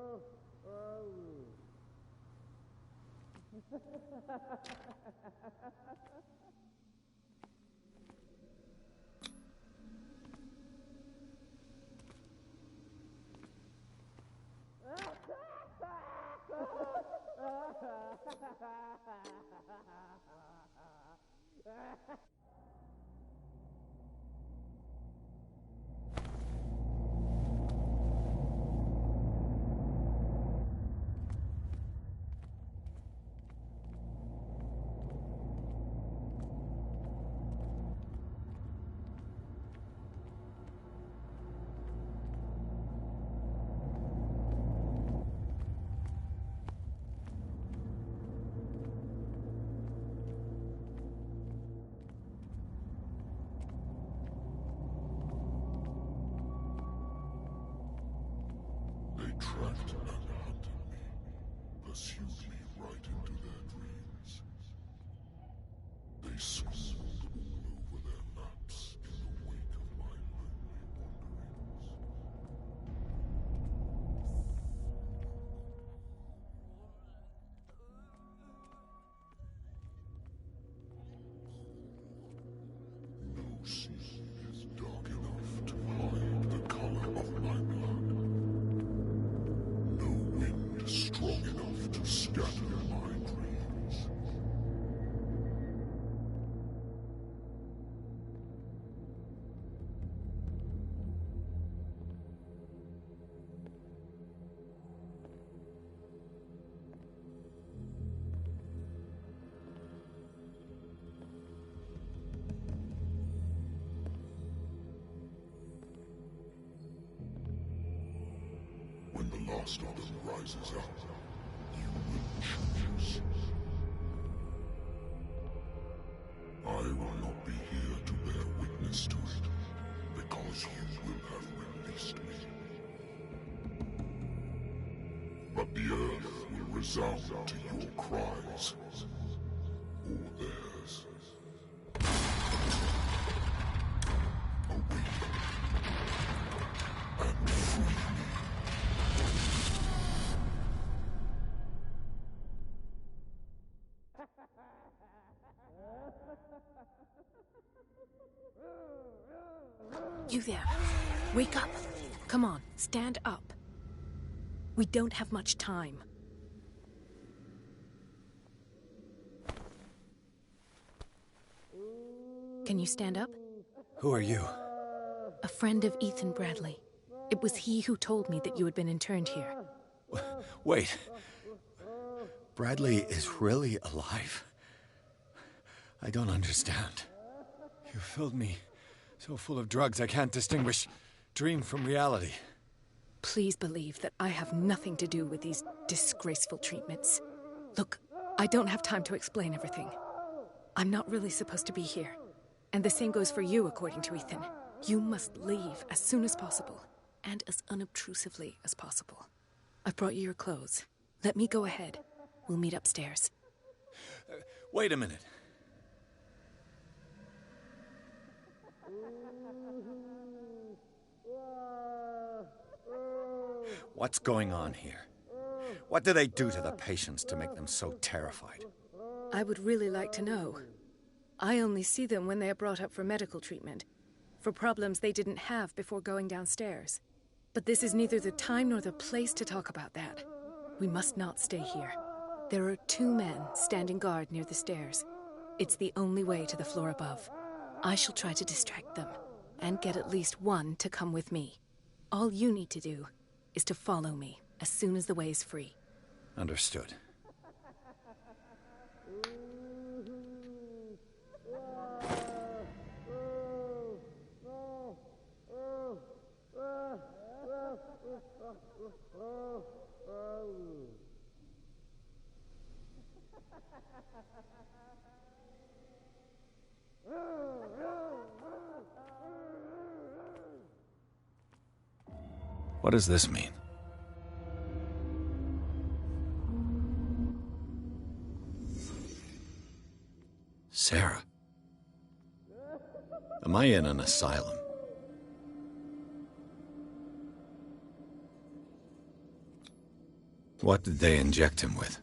They tracked and hunted me, pursued me right into their dreams. They swooned all over their laps in the wake of my lonely wanderings. No sea is dark enough to hide the color of my blood. No wind strong enough to scatter my dreams. When the last of them rises up, you will choose. I will not be here to bear witness to it, because you will have released me. But the earth will resound to your cries, or theirs. Awake and free me. You there. Wake up. Come on, stand up. We don't have much time. Can you stand up? Who are you? A friend of Ethan Bradley. It was he who told me that you had been interned here. Wait. Bradley is really alive? I don't understand. You filled me so full of drugs I can't distinguish dream from reality. Please believe that I have nothing to do with these disgraceful treatments. Look, I don't have time to explain everything. I'm not really supposed to be here. And the same goes for you, according to Ethan. You must leave as soon as possible, and as unobtrusively as possible. I've brought you your clothes. Let me go ahead. We'll meet upstairs. Wait a minute. What's going on here? What do they do to the patients to make them so terrified? I would really like to know. I only see them when they are brought up for medical treatment, for problems they didn't have before going downstairs. But this is neither the time nor the place to talk about that. We must not stay here. There are 2 men standing guard near the stairs. It's the only way to the floor above. I shall try to distract them, and get at least one to come with me. All you need to do is to follow me as soon as the way is free. Understood. What does this mean? Sarah. Am I in an asylum? What did they inject him with?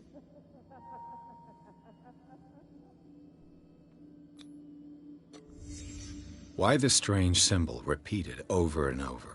Why the strange symbol repeated over and over?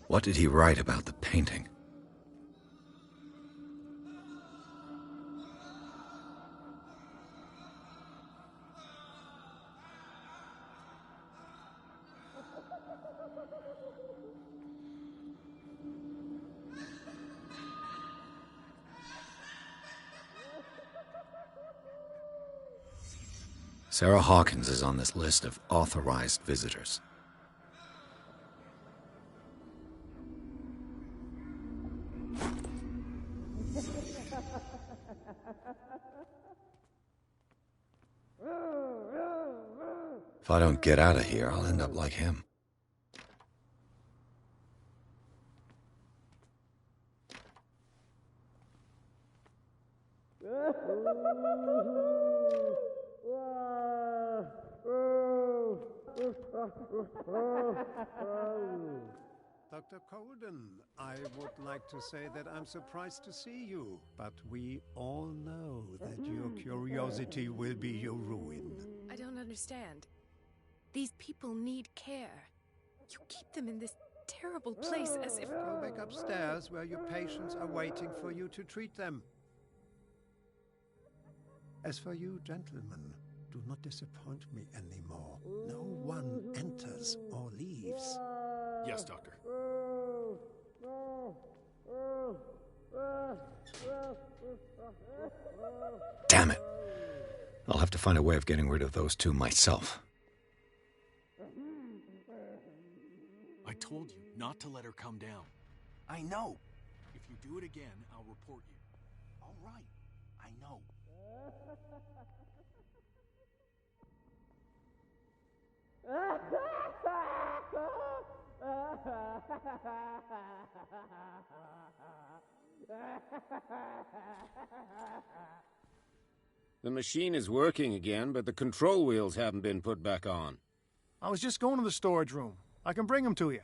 What did he write about the painting? Sarah Hawkins is on this list of authorized visitors. If I don't get out of here, I'll end up like him. Dr. Colden, I would like to say that I'm surprised to see you, but we all know that your curiosity will be your ruin. I don't understand. These people need care. You keep them in this terrible place as if... Go back upstairs where your patients are waiting for you to treat them. As for you, gentlemen, do not disappoint me anymore. No one enters or leaves. Yes, Doctor. Damn it. I'll have to find a way of getting rid of those two myself. I told you not to let her come down. I know. If you do it again, I'll report you. All right. I know. The machine is working again, but the control wheels haven't been put back on. I was just going to the storage room. I can bring them to you.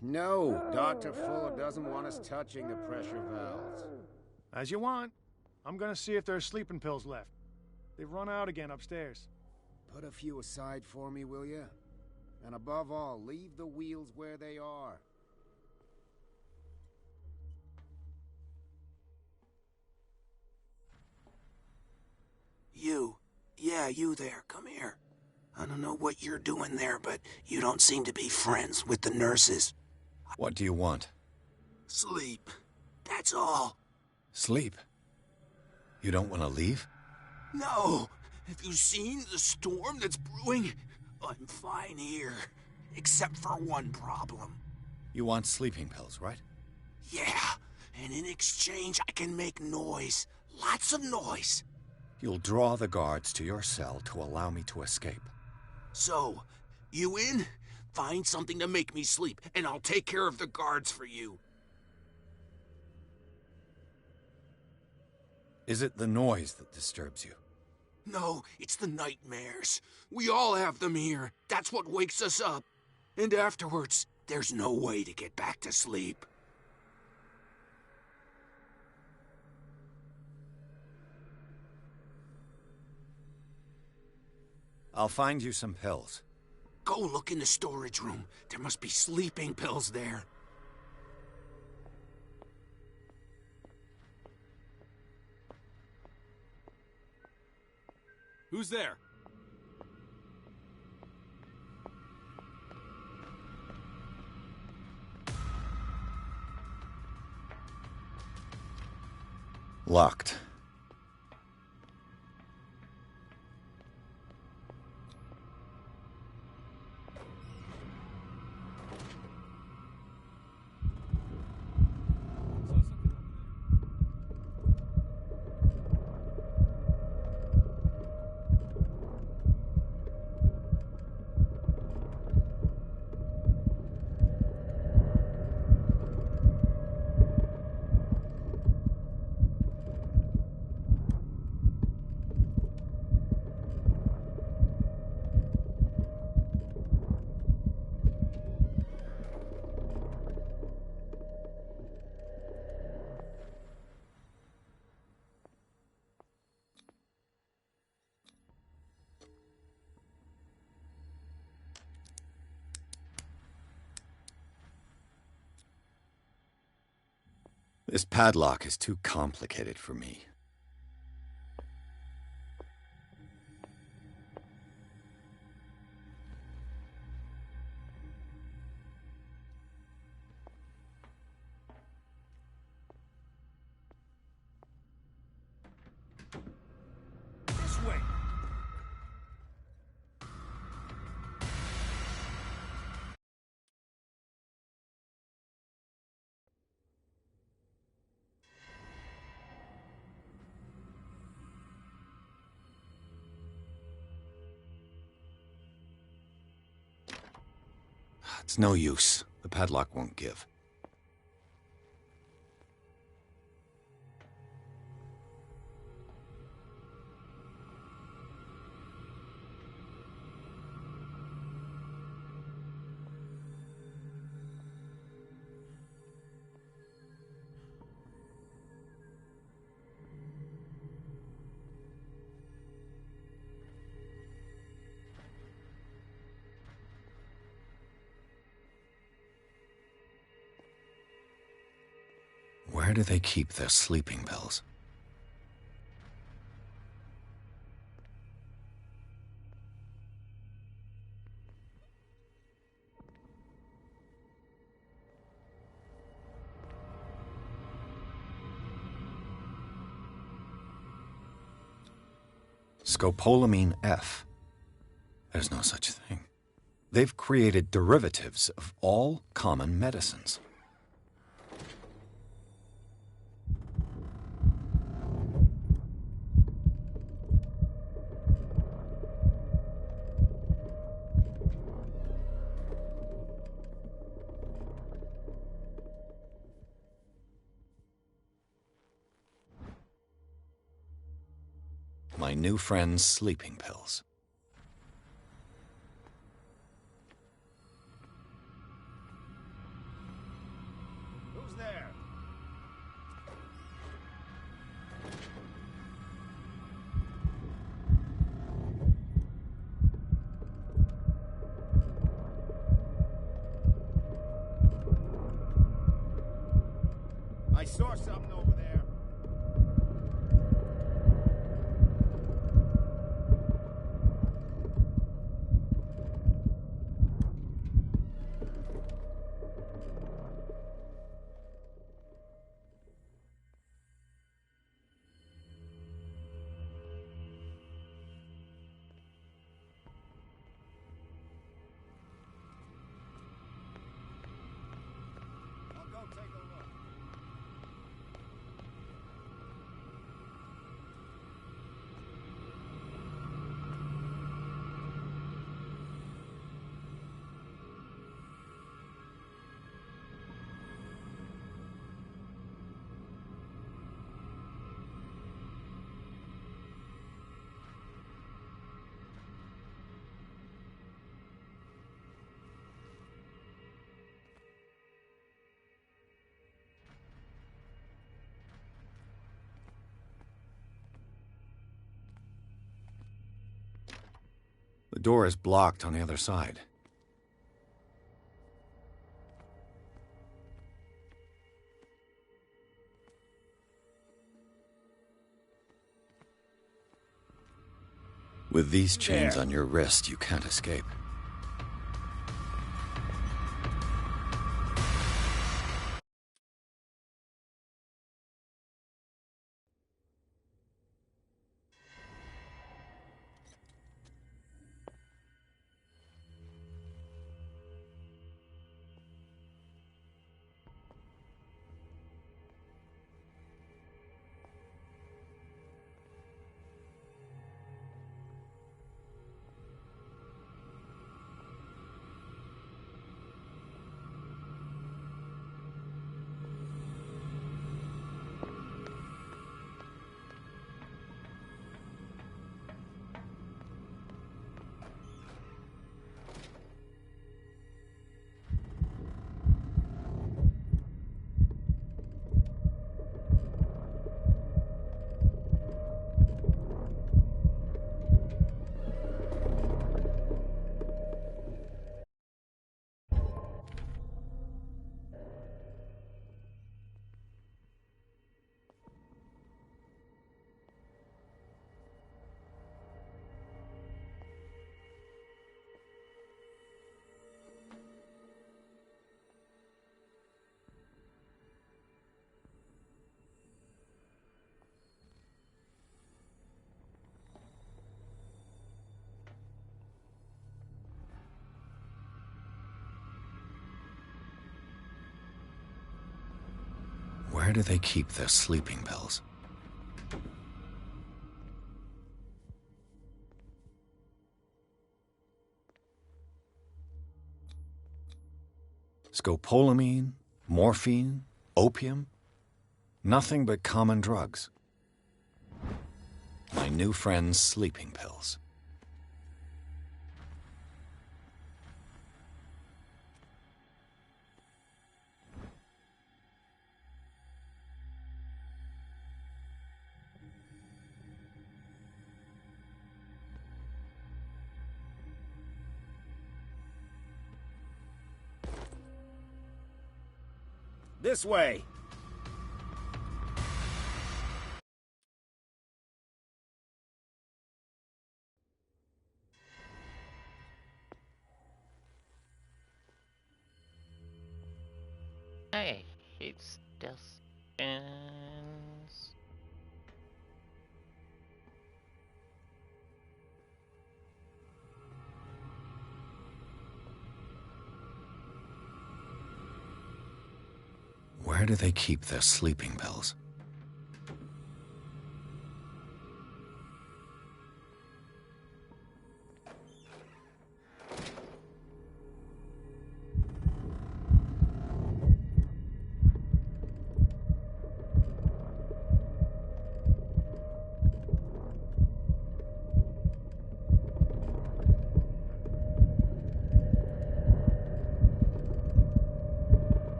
No, Dr. Fuller doesn't want us touching the pressure valves. As you want. I'm gonna see if there's sleeping pills left. They've run out again upstairs. Put a few aside for me, will you? And above all, leave the wheels where they are. You. Yeah, you there. Come here. I don't know what you're doing there, but you don't seem to be friends with the nurses. What do you want? Sleep. That's all. Sleep? You don't want to leave? No. Have you seen the storm that's brewing? I'm fine here. Except for one problem. You want sleeping pills, right? Yeah. And in exchange, I can make noise. Lots of noise. You'll draw the guards to your cell to allow me to escape. So, you in? Find something to make me sleep, and I'll take care of the guards for you. Is it the noise that disturbs you? No, it's the nightmares. We all have them here. That's what wakes us up. And afterwards, there's no way to get back to sleep. I'll find you some pills. Go look in the storage room. There must be sleeping pills there. Who's there? Locked. This padlock is too complicated for me. This way. It's no use. The padlock won't give. Where do they keep their sleeping pills? Scopolamine F. There's no such thing. They've created derivatives of all common medicines. My new friend's sleeping pills. Who's there? I saw something over there. I'll go take a look. door is blocked on the other side. With these chains on your wrist, you can't escape. Where do they keep their sleeping pills? Scopolamine, morphine, opium? Nothing but common drugs. My new friend's sleeping pills. This way! Hey, it's distance. Where do they keep their sleeping pills?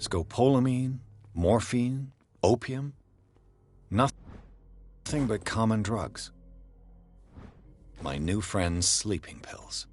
Scopolamine, morphine, opium? Nothing but common drugs. My new friend's sleeping pills.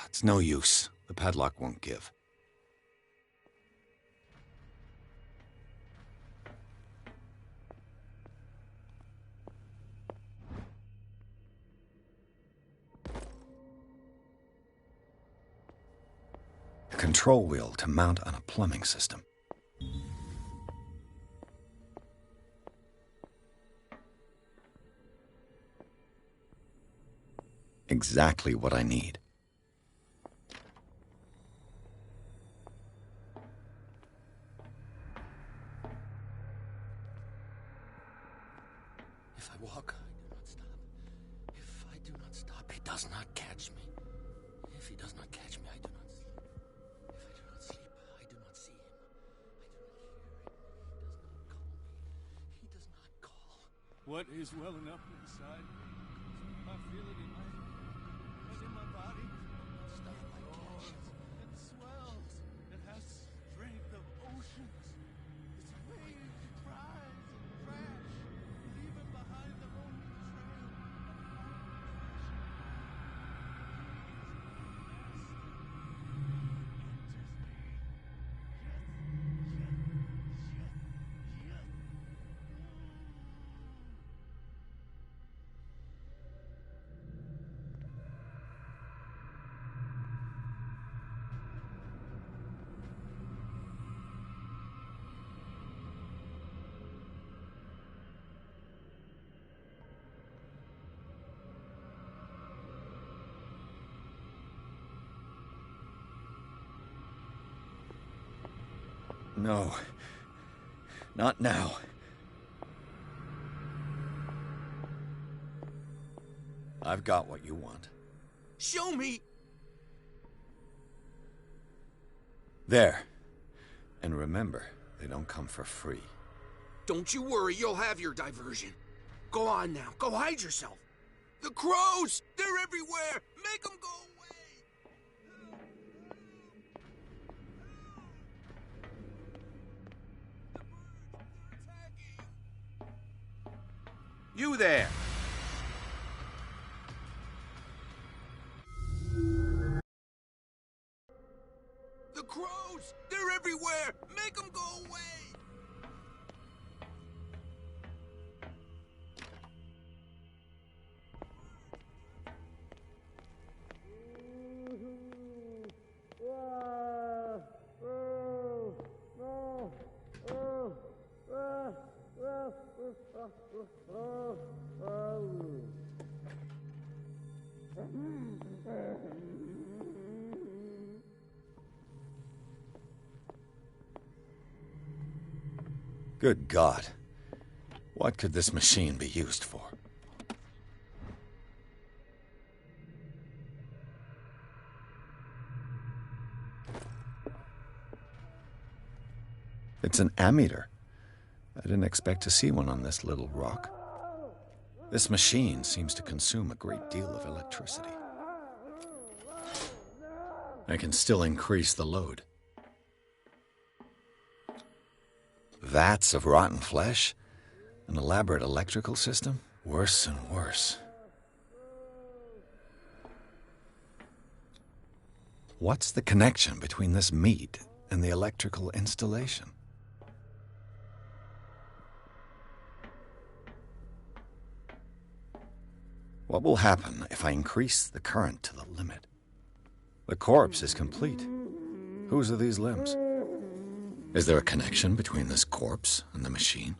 It's no use. The padlock won't give. A control wheel to mount on a plumbing system. Exactly what I need. If I walk, I do not stop. If I do not stop, he does not catch me. If he does not catch me, I do not sleep. If I do not sleep, I do not see him. I do not hear him. He does not call me. He does not call. What is welling up inside me? I feel it in my head and in my body. Stop, I can't. It swells. It has strength of oceans. Its waves rise and crash, leaving behind the lonely trail. No. Not now. I've got what you want. Show me! There. And remember, they don't come for free. Don't you worry, you'll have your diversion. Go on now, go hide yourself. The crows! They're everywhere! Make them go away! You there! The crows! They're everywhere! Make them go away! Good God. What could this machine be used for? It's an ammeter. I didn't expect to see one on this little rock. This machine seems to consume a great deal of electricity. I can still increase the load. Vats of rotten flesh? An elaborate electrical system? Worse and worse. What's the connection between this meat and the electrical installation? What will happen if I increase the current to the limit? The corpse is complete. Whose are these limbs? Is there a connection between this corpse and the machine?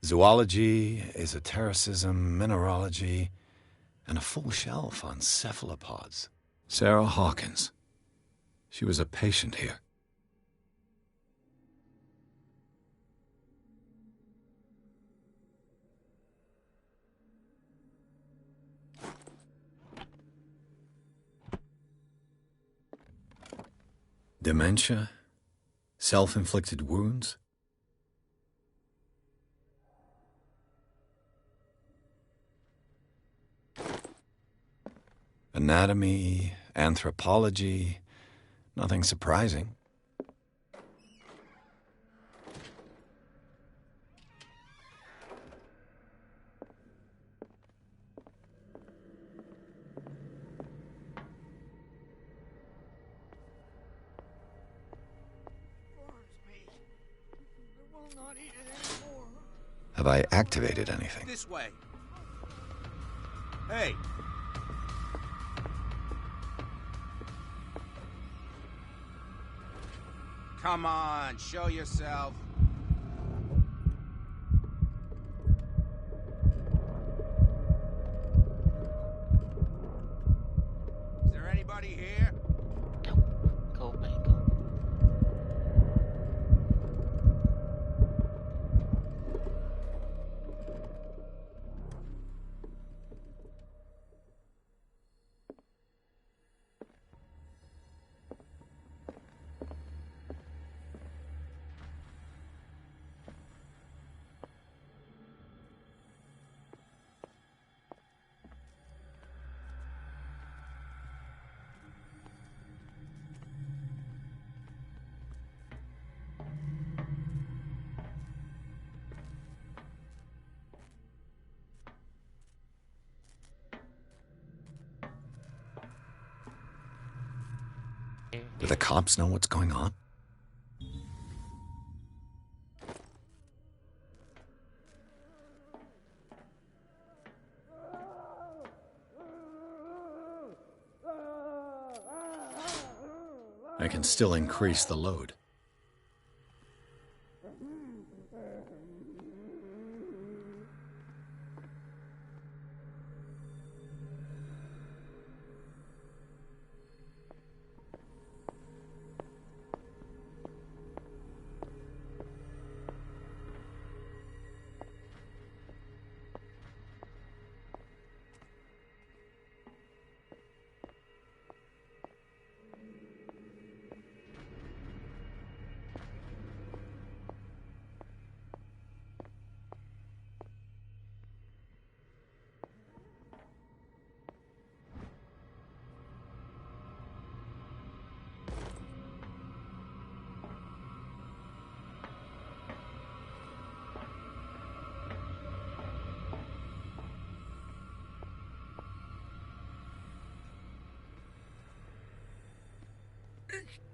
Zoology, esotericism, mineralogy, and a full shelf on cephalopods. Sarah Hawkins. She was a patient here. Dementia? Self-inflicted wounds? Anatomy, anthropology, nothing surprising. Have I activated anything? This way. Hey. Come on, show yourself. Is there anybody here? Go away, go. Do the cops know what's going on? I can still increase the load.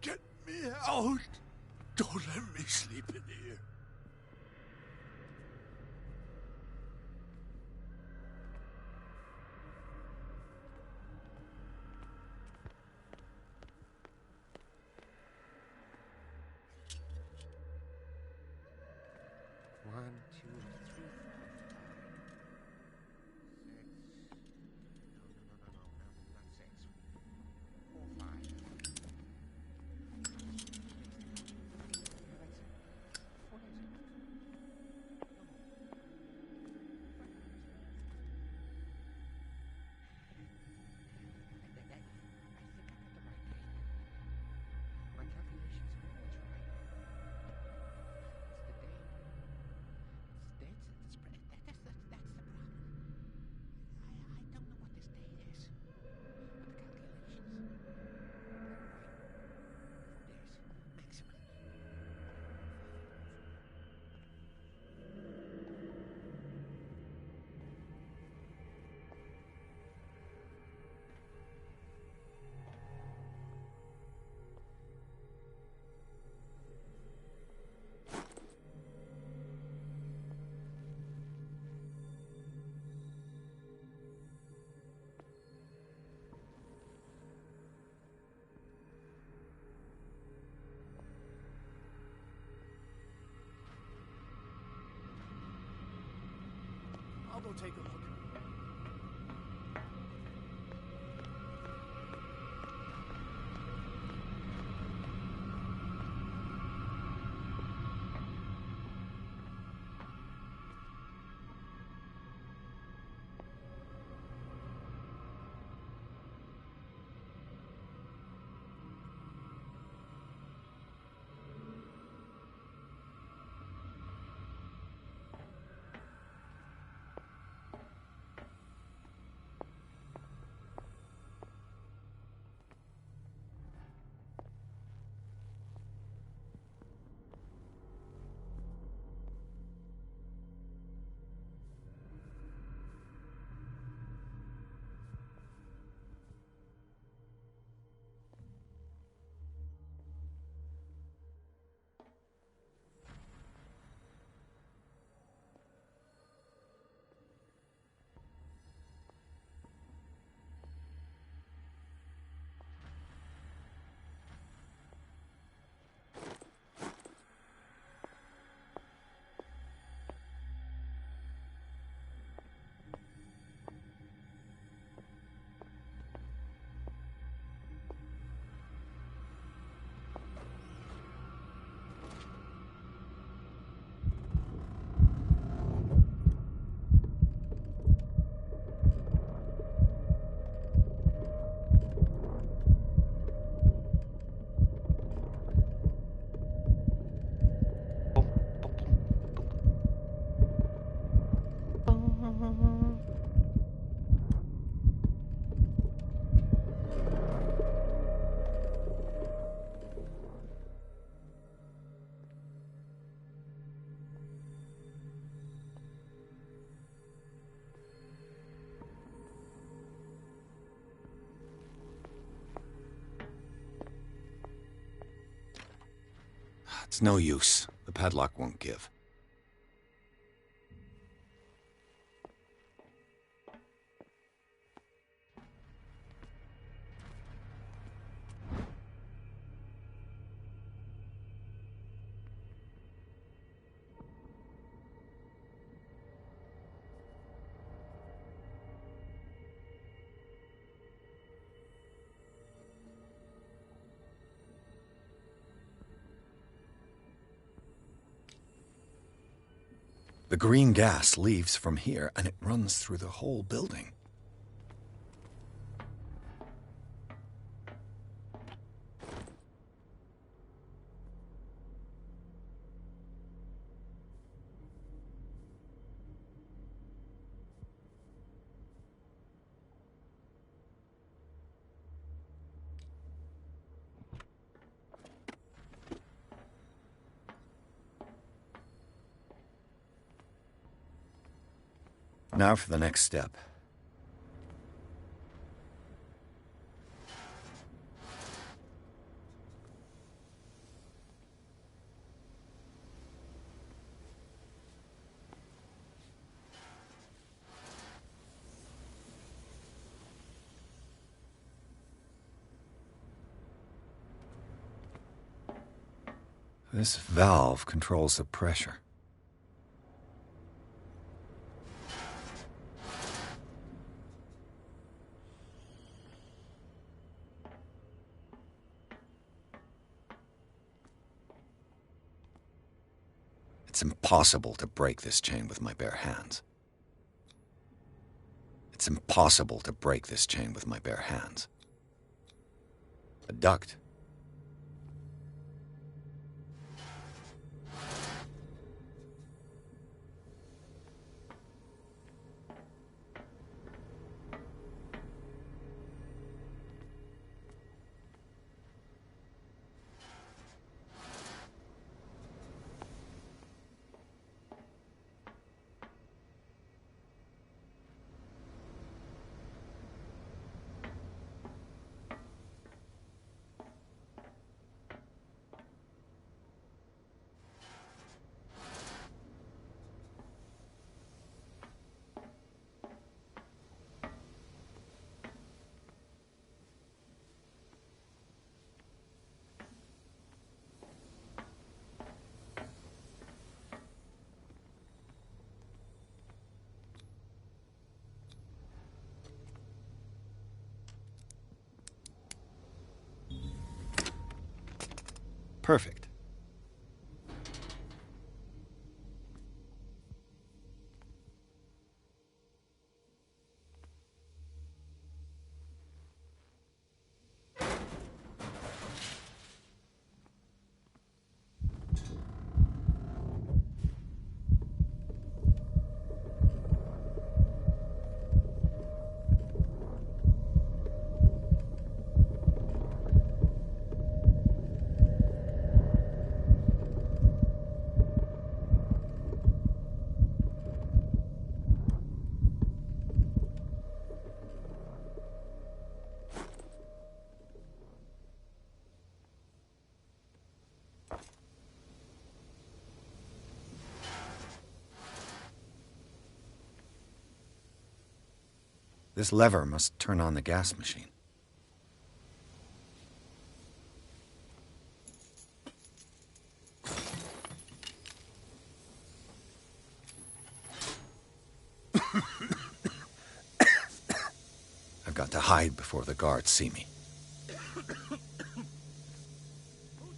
Get me out! Don't let me sleep in here. One, two, three, 4, 5. I'll go take a look. It's no use. The padlock won't give. The green gas leaves from here, and it runs through the whole building. Now for the next step. This valve controls the pressure. It's impossible to break this chain with my bare hands. It's impossible to break this chain with my bare hands. A duct. Perfect. This lever must turn on the gas machine. I've got to hide before the guards see me. Who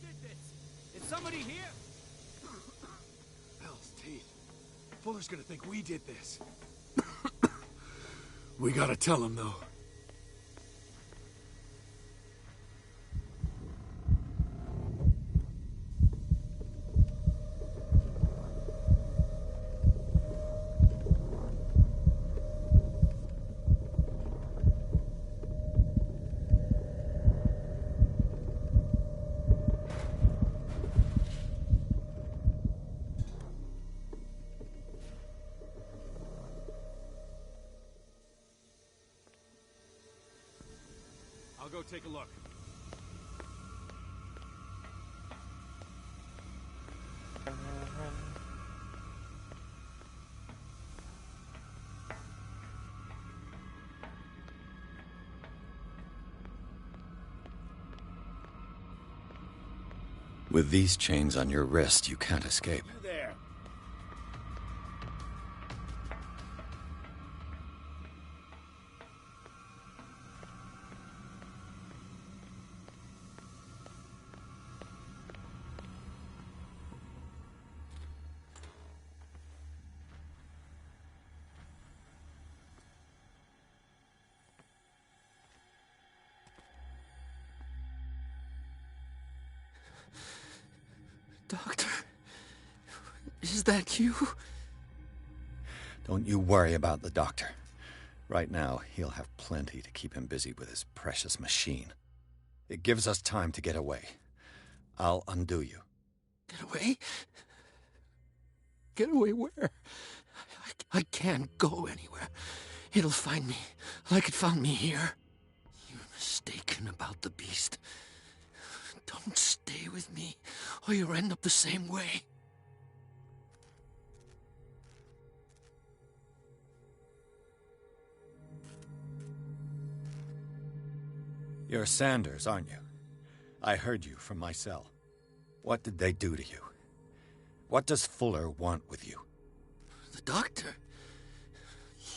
did this? Is somebody here? Hell's teeth. Fuller's gonna think we did this. We gotta tell him, though. I'll go take a look. With these chains on your wrist, you can't escape. You there. Doctor, is that you? Don't you worry about the doctor. Right now, he'll have plenty to keep him busy with his precious machine. It gives us time to get away. I'll undo you. Get away? Get away where? I can't go anywhere. It'll find me, like it found me here. You're mistaken about the beast. Don't stay with me, or you'll end up the same way. You're Sanders, aren't you? I heard you from my cell. What did they do to you? What does Fuller want with you? The doctor?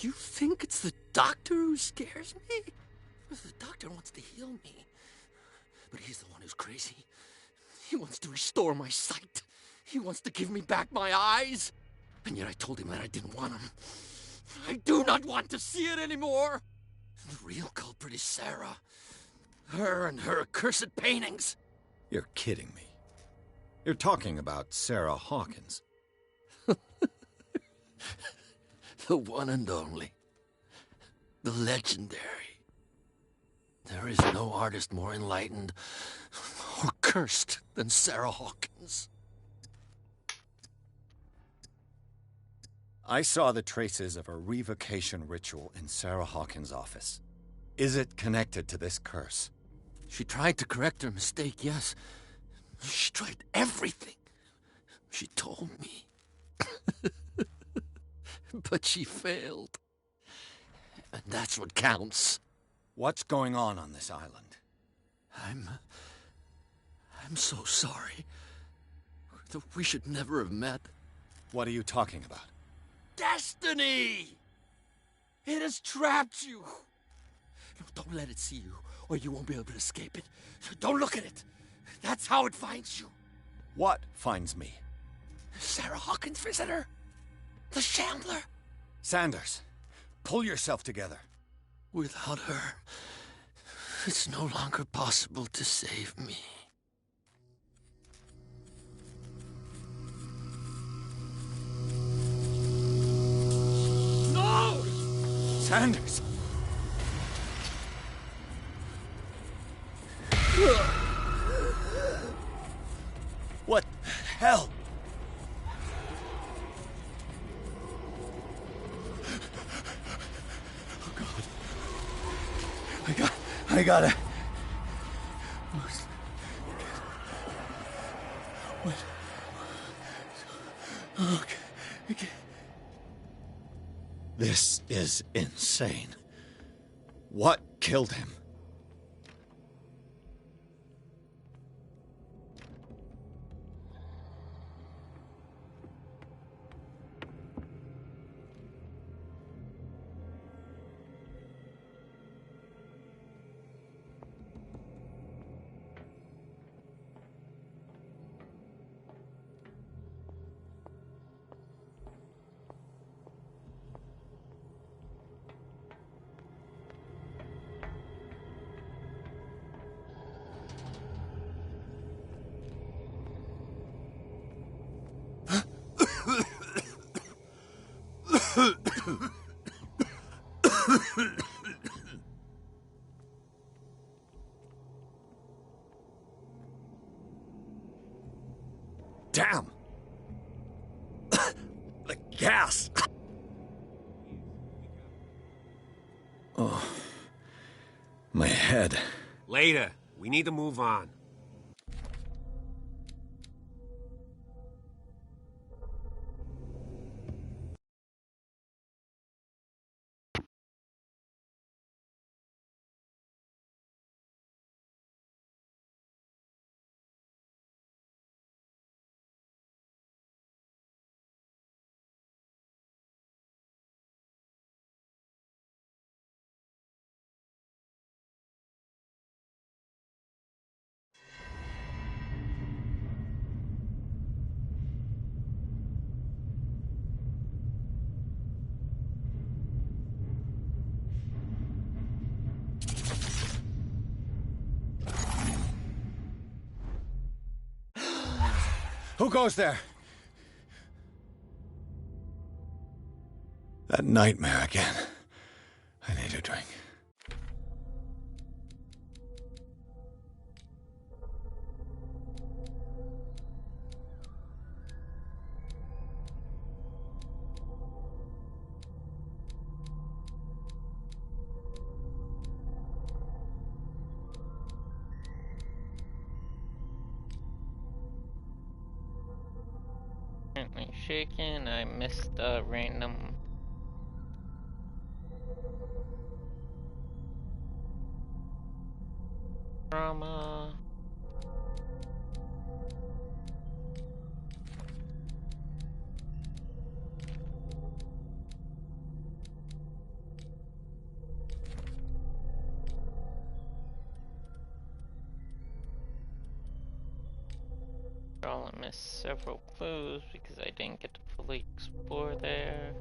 You think it's the doctor who scares me? The doctor wants to heal me. But he's the one who's crazy. He wants to restore my sight. He wants to give me back my eyes. And yet I told him that I didn't want him. I do not want to see it anymore. The real culprit is Sarah. Her and her accursed paintings. You're kidding me. You're talking about Sarah Hawkins. The one and only. The legendary. There is no artist more enlightened or cursed than Sarah Hawkins. I saw the traces of a revocation ritual in Sarah Hawkins' office. Is it connected to this curse? She tried to correct her mistake, yes. She tried everything. She told me. But she failed. And that's what counts. What's going on this island? I'm so sorry. We should never have met. What are you talking about? Destiny! It has trapped you. No, don't let it see you, or you won't be able to escape it. Don't look at it. That's how it finds you. What finds me? Sarah Hawkins' visitor. The Shambler. Sanders, pull yourself together. Without her, it's no longer possible to save me. No! Sanders! What the hell? Oh, God. I gotta... What? Okay. This is insane. What killed him? Damn! The gas! Oh, my head. Later. We need to move on. Who goes there? That nightmare again. I need a drink. Apparently shaken. I missed a random drama. I missed several clues because I didn't get to fully explore there.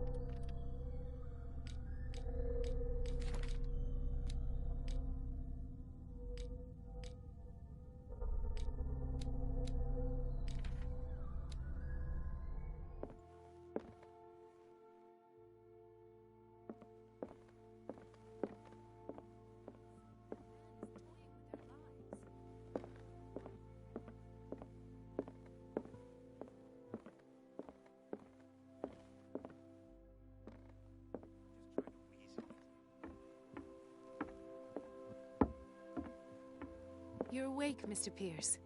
You're awake, Mr. Pierce.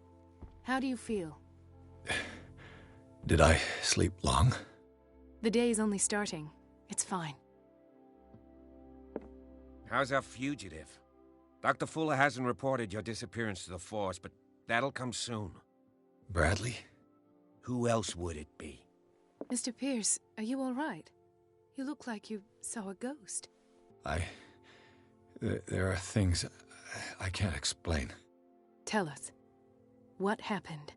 How do you feel? Did I sleep long? The day is only starting. It's fine. How's our fugitive? Dr. Fuller hasn't reported your disappearance to the force, but that'll come soon. Bradley? Who else would it be? Mr. Pierce, are you all right? You look like you saw a ghost. There are things I can't explain. Tell us. What happened?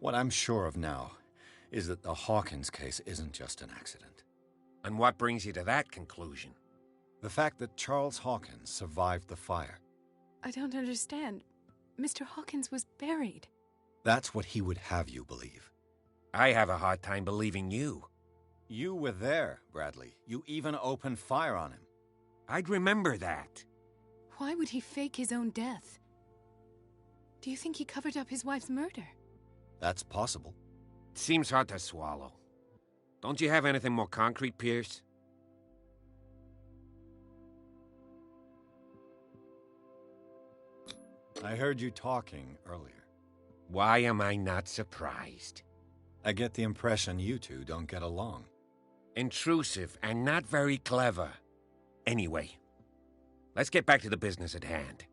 What I'm sure of now is that the Hawkins case isn't just an accident. And what brings you to that conclusion? The fact that Charles Hawkins survived the fire. I don't understand. Mr. Hawkins was buried. That's what he would have you believe. I have a hard time believing you. You were there, Bradley. You even opened fire on him. I'd remember that. Why would he fake his own death? Do you think he covered up his wife's murder? That's possible. It seems hard to swallow. Don't you have anything more concrete, Pierce? I heard you talking earlier. Why am I not surprised? I get the impression you two don't get along. Intrusive and not very clever. Anyway, let's get back to the business at hand.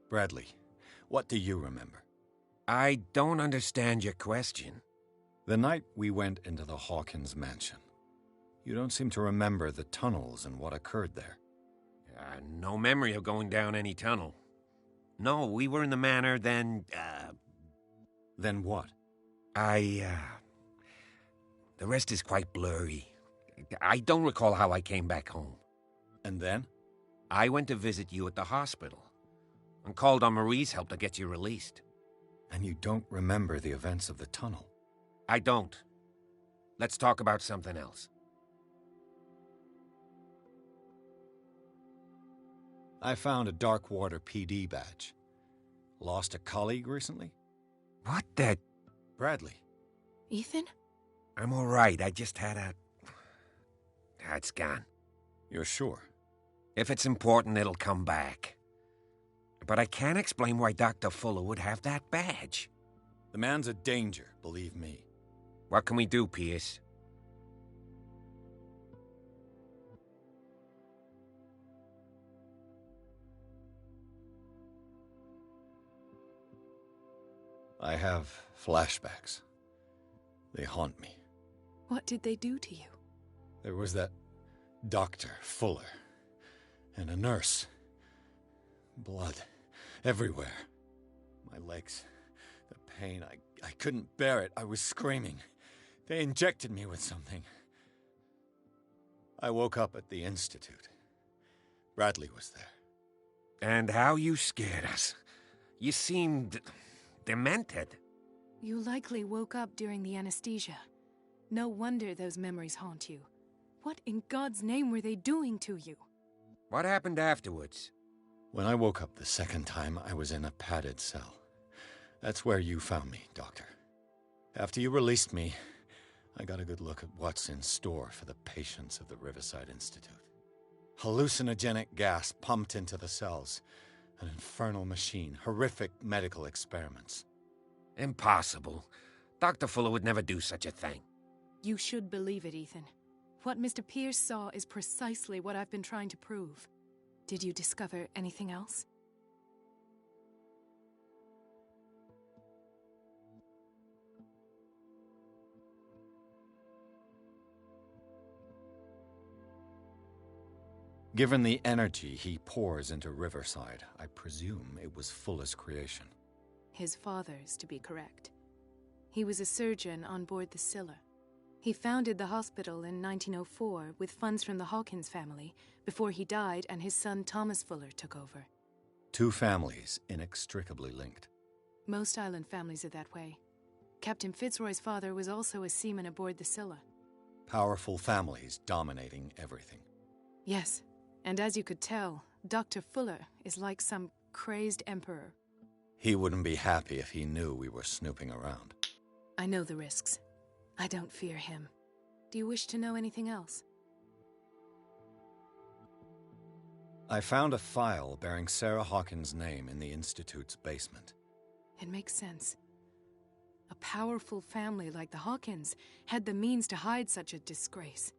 Bradley, what do you remember? I don't understand your question. The night we went into the Hawkins mansion. You don't seem to remember the tunnels and what occurred there. No memory of going down any tunnel. No, we were in the manor, then, Then what? The rest is quite blurry. I don't recall how I came back home. And then? I went to visit you at the hospital, and called on Marie's help to get you released. And you don't remember the events of the tunnel? I don't. Let's talk about something else. I found a Darkwater PD badge. Lost a colleague recently? What the... Bradley. Ethan? I'm all right. I just had a... It's gone. You're sure? If it's important, it'll come back. But I can't explain why Dr. Fuller would have that badge. The man's a danger, believe me. What can we do, Pierce? I have flashbacks. They haunt me. What did they do to you? There was that Dr. Fuller and a nurse. Blood everywhere. My legs, the pain, I couldn't bear it. I was screaming. They injected me with something. I woke up at the Institute. Bradley was there. And how you scared us. You seemed... demented. You likely woke up during the anesthesia. No wonder those memories haunt you. What in God's name were they doing to you? What happened afterwards? When I woke up the second time, I was in a padded cell. That's where you found me, Doctor. After you released me, I got a good look at what's in store for the patients of the Riverside Institute. Hallucinogenic gas pumped into the cells. An infernal machine. Horrific medical experiments. Impossible. Dr. Fuller would never do such a thing. You should believe it, Ethan. What Mr. Pierce saw is precisely what I've been trying to prove. Did you discover anything else? Given the energy he pours into Riverside, I presume it was Fuller's creation. His father's, to be correct. He was a surgeon on board the Scylla. He founded the hospital in 1904 with funds from the Hawkins family before he died and his son Thomas Fuller took over. Two families inextricably linked. Most island families are that way. Captain Fitzroy's father was also a seaman aboard the Scylla. Powerful families dominating everything. Yes, and as you could tell, Dr. Fuller is like some crazed emperor. He wouldn't be happy if he knew we were snooping around. I know the risks. I don't fear him. Do you wish to know anything else? I found a file bearing Sarah Hawkins' name in the Institute's basement. It makes sense. A powerful family like the Hawkins had the means to hide such a disgrace.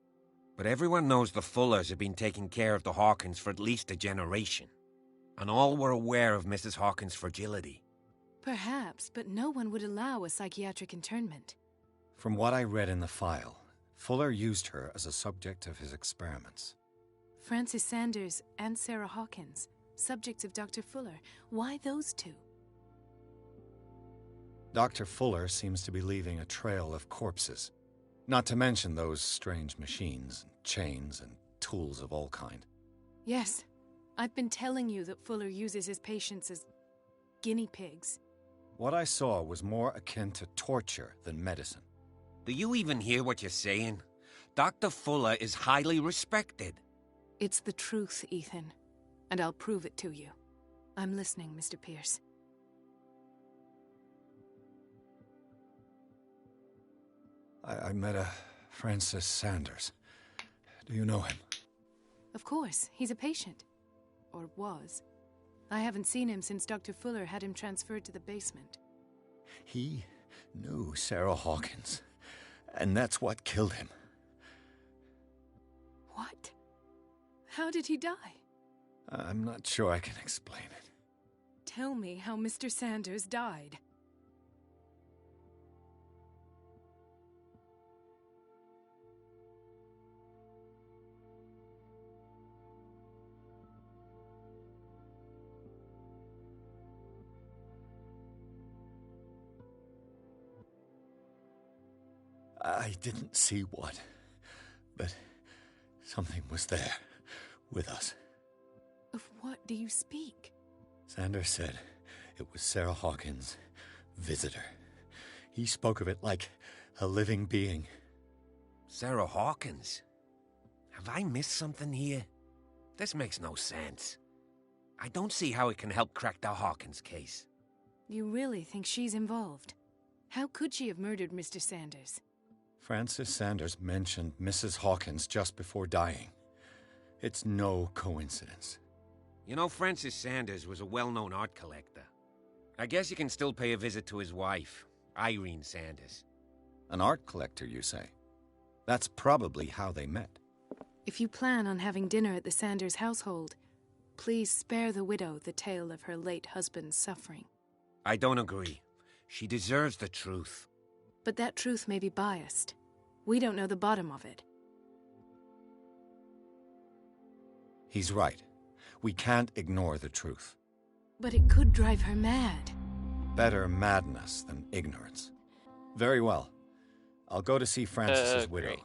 But everyone knows the Fullers have been taking care of the Hawkins for at least a generation. And all were aware of Mrs. Hawkins' fragility. Perhaps, but no one would allow a psychiatric internment. From what I read in the file, Fuller used her as a subject of his experiments. Francis Sanders and Sarah Hawkins, subjects of Dr. Fuller. Why those two? Dr. Fuller seems to be leaving a trail of corpses. Not to mention those strange machines, chains, and tools of all kind. Yes. I've been telling you that Fuller uses his patients as guinea pigs. What I saw was more akin to torture than medicine. Do you even hear what you're saying? Dr. Fuller is highly respected. It's the truth, Ethan. And I'll prove it to you. I'm listening, Mr. Pierce. I met a Francis Sanders. Do you know him? Of course. He's a patient. Or was. I haven't seen him since Dr. Fuller had him transferred to the basement. He knew Sarah Hawkins, and that's what killed him. What? How did he die? I'm not sure I can explain it. Tell me how Mr. Sanders died. I didn't see what, but something was there, with us. Of what do you speak? Sanders said it was Sarah Hawkins' visitor. He spoke of it like a living being. Sarah Hawkins? Have I missed something here? This makes no sense. I don't see how it can help crack the Hawkins case. You really think she's involved? How could she have murdered Mr. Sanders? Francis Sanders mentioned Mrs. Hawkins just before dying. It's no coincidence. You know, Francis Sanders was a well-known art collector. I guess you can still pay a visit to his wife, Irene Sanders. An art collector, you say? That's probably how they met. If you plan on having dinner at the Sanders household, please spare the widow the tale of her late husband's suffering. I don't agree. She deserves the truth. But that truth may be biased. We don't know the bottom of it. He's right. We can't ignore the truth. But it could drive her mad. Better madness than ignorance. Very well. I'll go to see Francis's widow. Great.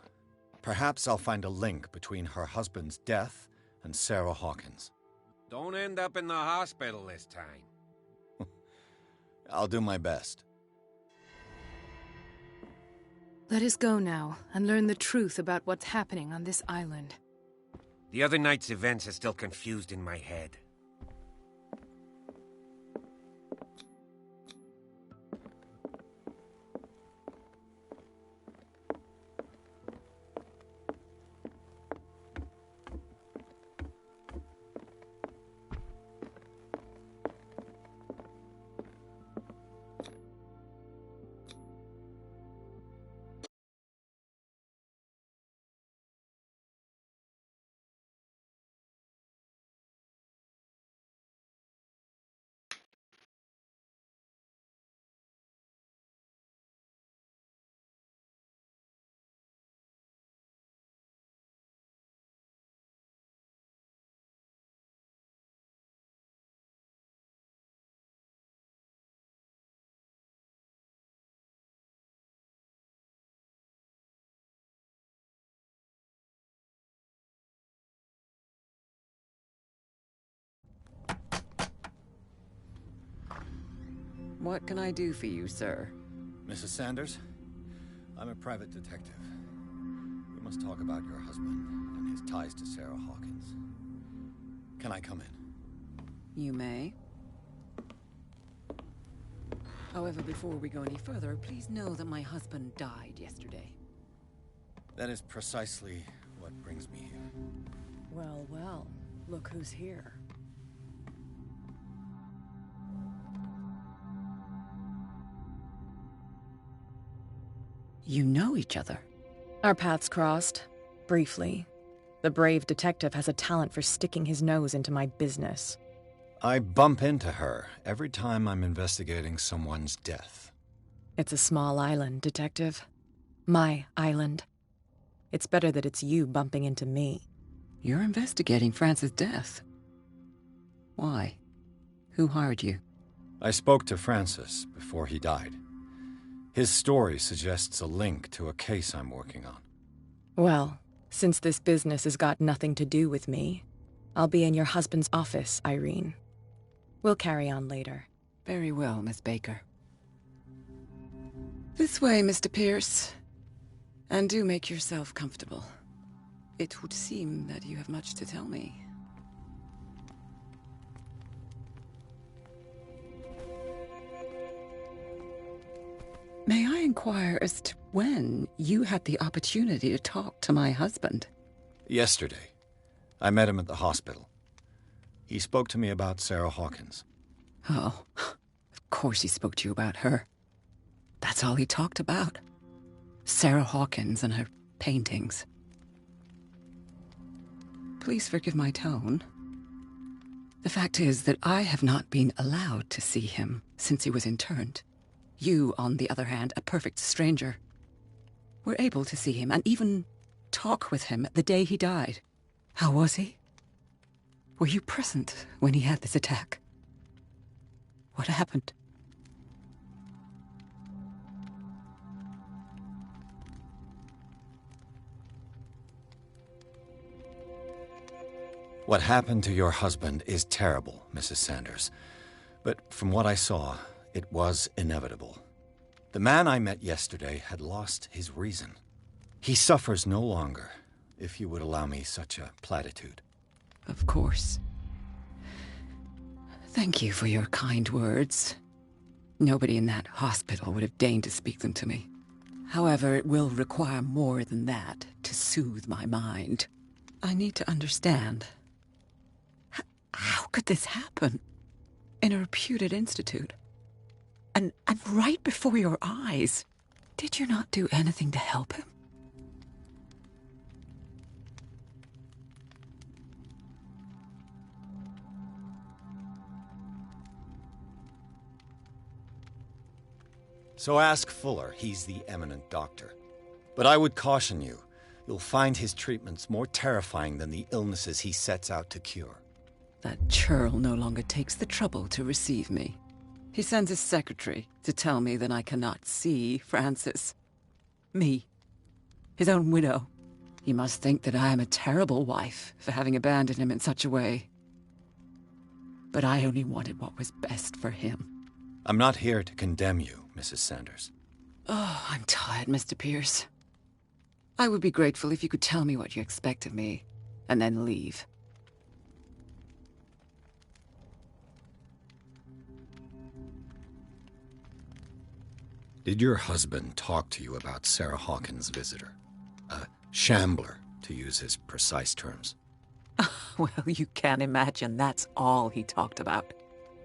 Perhaps I'll find a link between her husband's death and Sarah Hawkins. Don't end up in the hospital this time. I'll do my best. Let us go now and learn the truth about what's happening on this island. The other night's events are still confused in my head. What can I do for you, sir? Mrs. Sanders, I'm a private detective. We must talk about your husband and his ties to Sarah Hawkins. Can I come in? You may. However, before we go any further, please know that my husband died yesterday. That is precisely what brings me here. Well, well, look who's here. You know each other. Our paths crossed, briefly. The brave detective has a talent for sticking his nose into my business. I bump into her every time I'm investigating someone's death. It's a small island, Detective. My island. It's better that it's you bumping into me. You're investigating Francis' death. Why? Who hired you? I spoke to Francis before he died. His story suggests a link to a case I'm working on. Well, since this business has got nothing to do with me, I'll be in your husband's office, Irene. We'll carry on later. Very well, Miss Baker. This way, Mr. Pierce. And do make yourself comfortable. It would seem that you have much to tell me. May I inquire as to when you had the opportunity to talk to my husband? Yesterday. I met him at the hospital. He spoke to me about Sarah Hawkins. Oh, of course he spoke to you about her. That's all he talked about. Sarah Hawkins and her paintings. Please forgive my tone. The fact is that I have not been allowed to see him since he was interned. You, on the other hand, a perfect stranger, were able to see him and even talk with him the day he died. How was he? Were you present when he had this attack? What happened? What happened to your husband is terrible, Mrs. Sanders. But from what I saw, it was inevitable. The man I met yesterday had lost his reason. He suffers no longer, if you would allow me such a platitude. Of course. Thank you for your kind words. Nobody in that hospital would have deigned to speak them to me. However, it will require more than that to soothe my mind. I need to understand. How could this happen? In a reputed institute? And right before your eyes. Did you not do anything to help him? So ask Fuller. He's the eminent doctor. But I would caution you, you'll find his treatments more terrifying than the illnesses he sets out to cure. That churl no longer takes the trouble to receive me. He sends his secretary to tell me that I cannot see Francis. Me. His own widow. He must think that I am a terrible wife for having abandoned him in such a way. But I only wanted what was best for him. I'm not here to condemn you, Mrs. Sanders. Oh, I'm tired, Mr. Pierce. I would be grateful if you could tell me what you expect of me, and then leave. Did your husband talk to you about Sarah Hawkins' visitor? A shambler, to use his precise terms. Well, you can imagine that's all he talked about.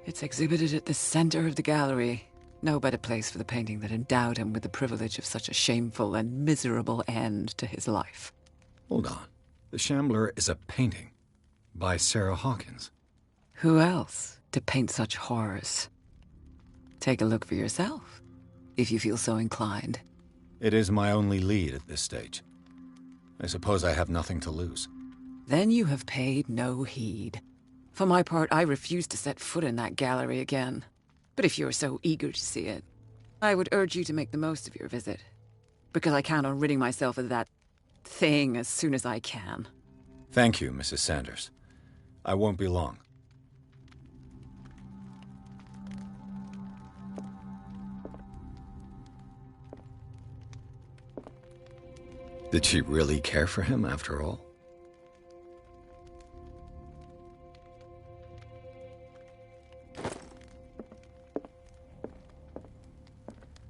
It's exhibited at the center of the gallery. No better place for the painting that endowed him with the privilege of such a shameful and miserable end to his life. Hold on. The Shambler is a painting by Sarah Hawkins. Who else to paint such horrors? Take a look for yourself, if you feel so inclined. It is my only lead at this stage. I suppose I have nothing to lose. Then you have paid no heed. For my part, I refuse to set foot in that gallery again. But if you're so eager to see it, I would urge you to make the most of your visit. Because I count on ridding myself of that thing as soon as I can. Thank you, Mrs. Sanders. I won't be long. Did she really care for him after all?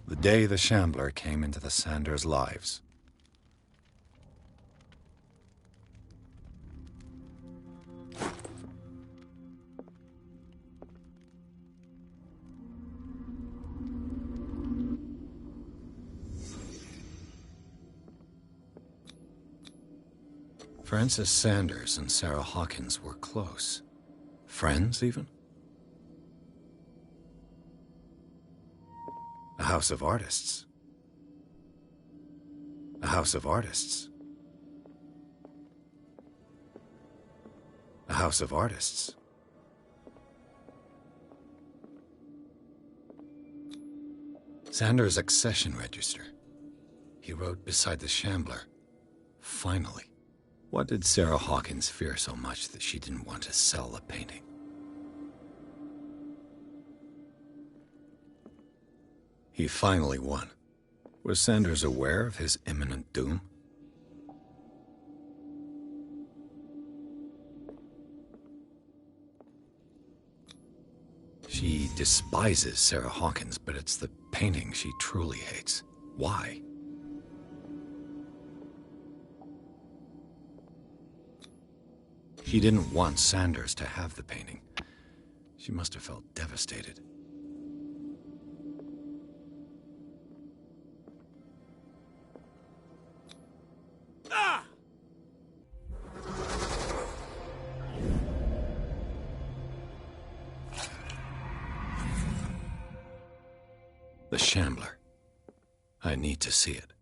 The day the Shambler came into the Sanders' lives. Francis Sanders and Sarah Hawkins were close. Friends, even? A house of artists. A house of artists. A house of artists. Xander's accession register. He wrote beside the Shambler, "Finally." What did Sarah Hawkins fear so much that she didn't want to sell the painting? He finally won. Was Sanders aware of his imminent doom? She despises Sarah Hawkins, but it's the painting she truly hates. Why? She didn't want Sanders to have the painting. She must have felt devastated. The Shambler. I need to see it.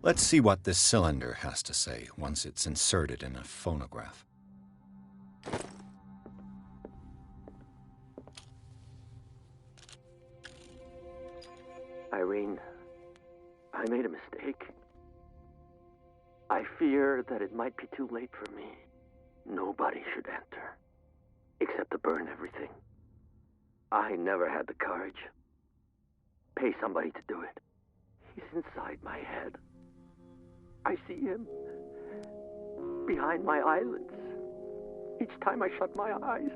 Let's see what this cylinder has to say once it's inserted in a phonograph. Irene, I made a mistake. I fear that it might be too late for me. Nobody should enter, except to burn everything. I never had the courage. Pay somebody to do it. He's inside my head. I see him behind my eyelids each time I shut my eyes.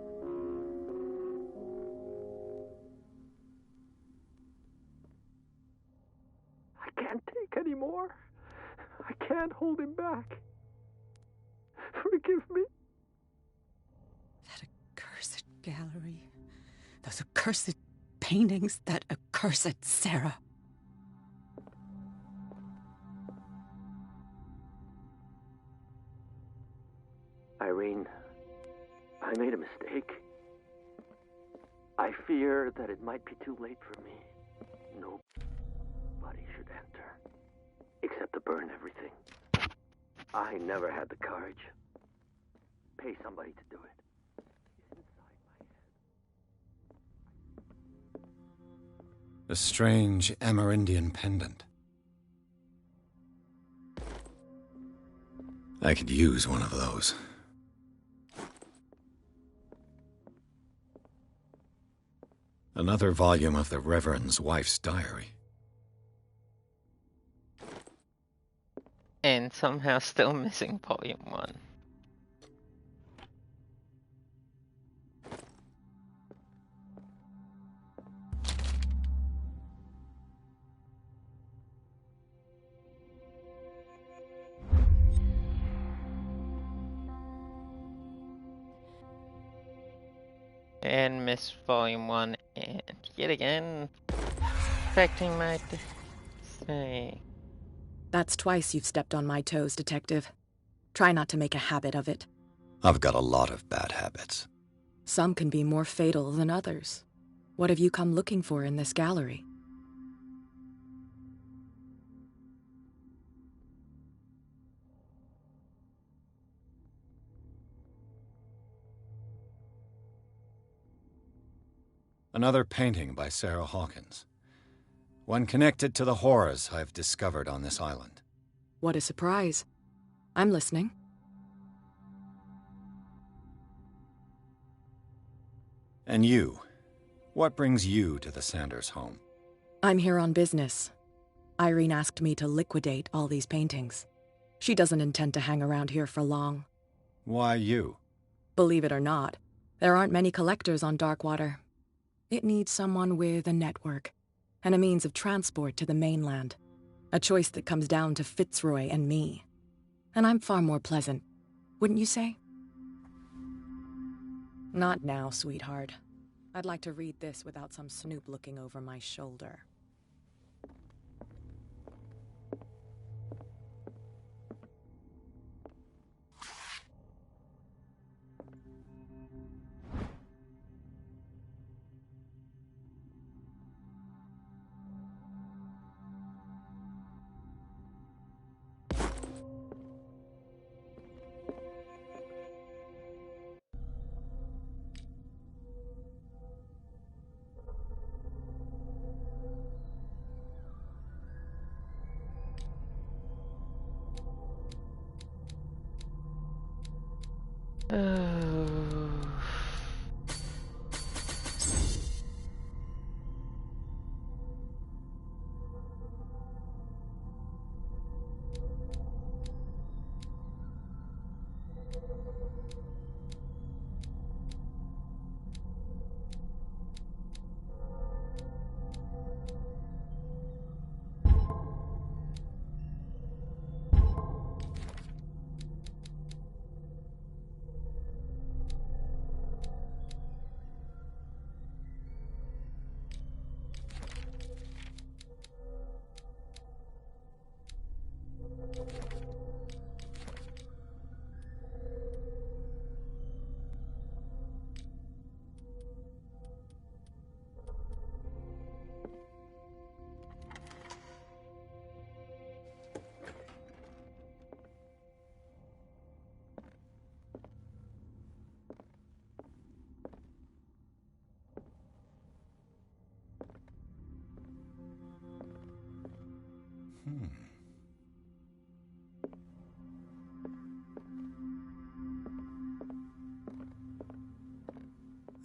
I can't take any more. I can't hold him back. Forgive me. That accursed gallery. Those accursed paintings. That accursed Sarah. Irene, I made a mistake. I fear that it might be too late for me. Nobody should enter, except to burn everything. I never had the courage. Pay somebody to do it. He's inside my head. A strange Amerindian pendant. I could use one of those. Another volume of the Reverend's wife's diary. And somehow still missing volume 1. And miss volume 1, and yet again, affecting my destiny. That's twice you've stepped on my toes, Detective. Try not to make a habit of it. I've got a lot of bad habits. Some can be more fatal than others. What have you come looking for in this gallery? Another painting by Sarah Hawkins. One connected to the horrors I've discovered on this island. What a surprise. I'm listening. And you? What brings you to the Sanders home? I'm here on business. Irene asked me to liquidate all these paintings. She doesn't intend to hang around here for long. Why you? Believe it or not, there aren't many collectors on Darkwater. It needs someone with a network and a means of transport to the mainland. A choice that comes down to Fitzroy and me. And I'm far more pleasant, wouldn't you say? Not now, sweetheart. I'd like to read this without some snoop looking over my shoulder.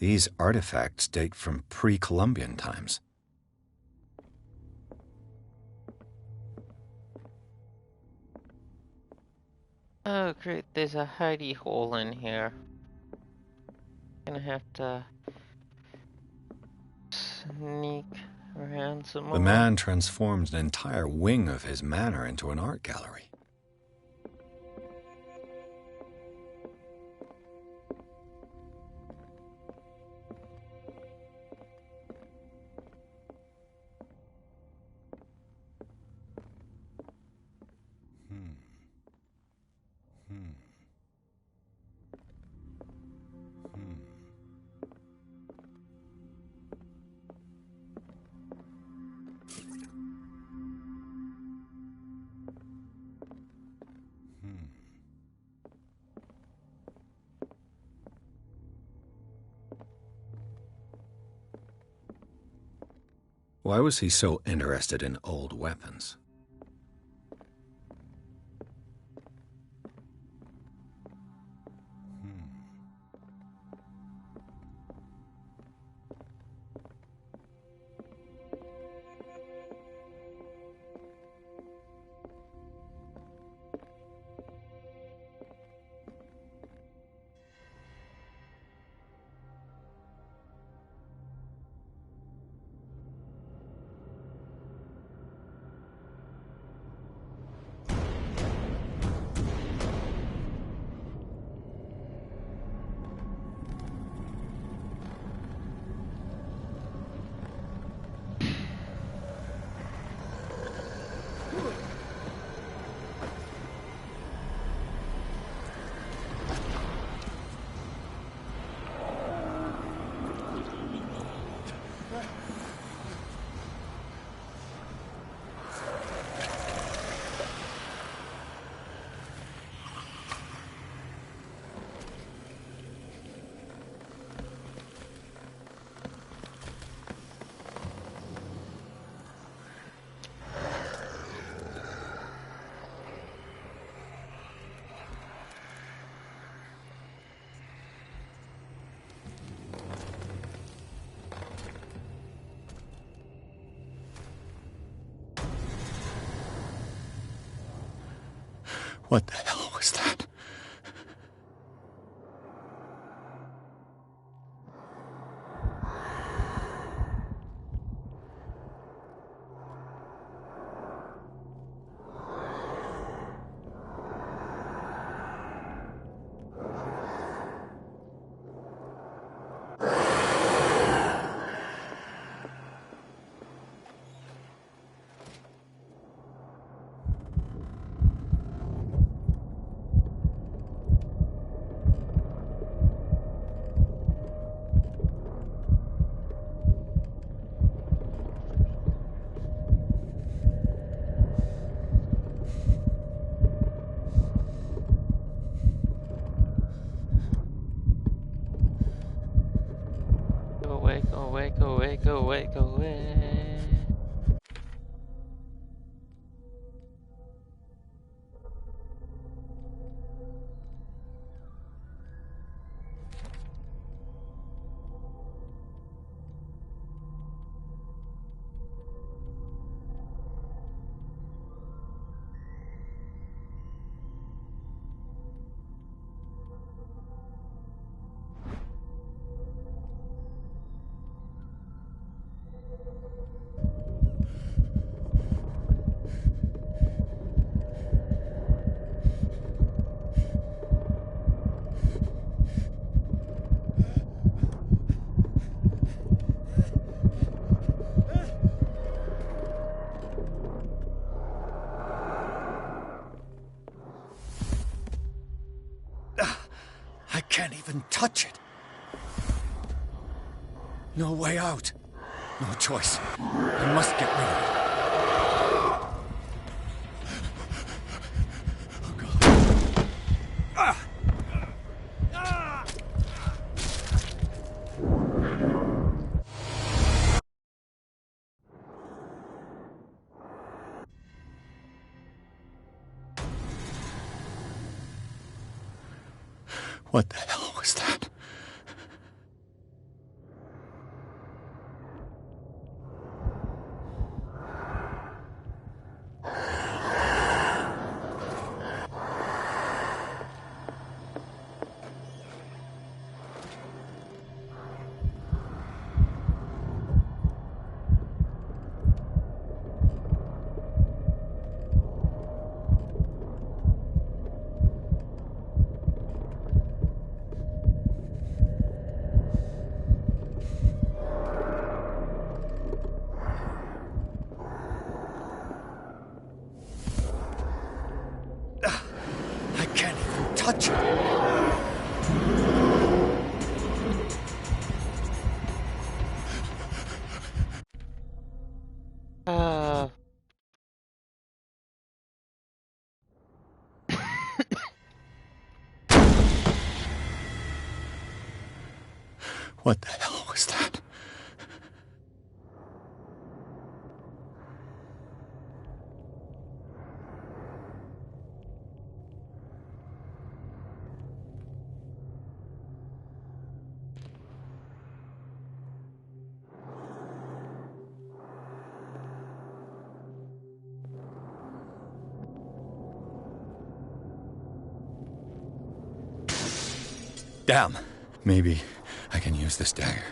These artifacts date from pre-Columbian times. Oh great, there's a hidey hole in here. Gonna have to sneak around some more. The man transformed an entire wing of his manor into an art gallery. Why was he so interested in old weapons? What the hell was that? Go away, go away, go away, go away, go away. I can't even touch it. No way out. No choice. I must get rid of it. What the hell was that? I can't even touch it. What the hell was that? Damn. Maybe I can use this dagger.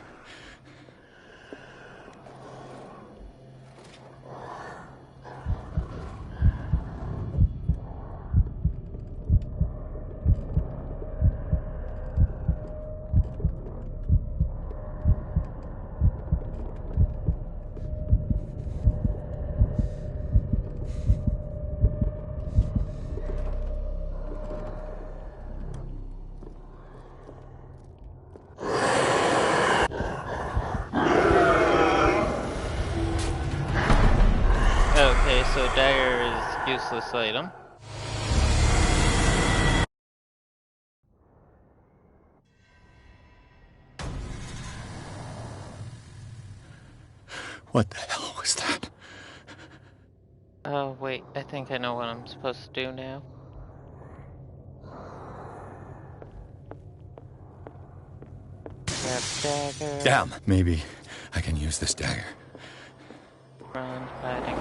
Okay, so dagger is useless item. What the hell was that? Oh, wait, I think I know what I'm supposed to do now. Grab dagger. Damn. Maybe I can use this dagger. Run, fighting.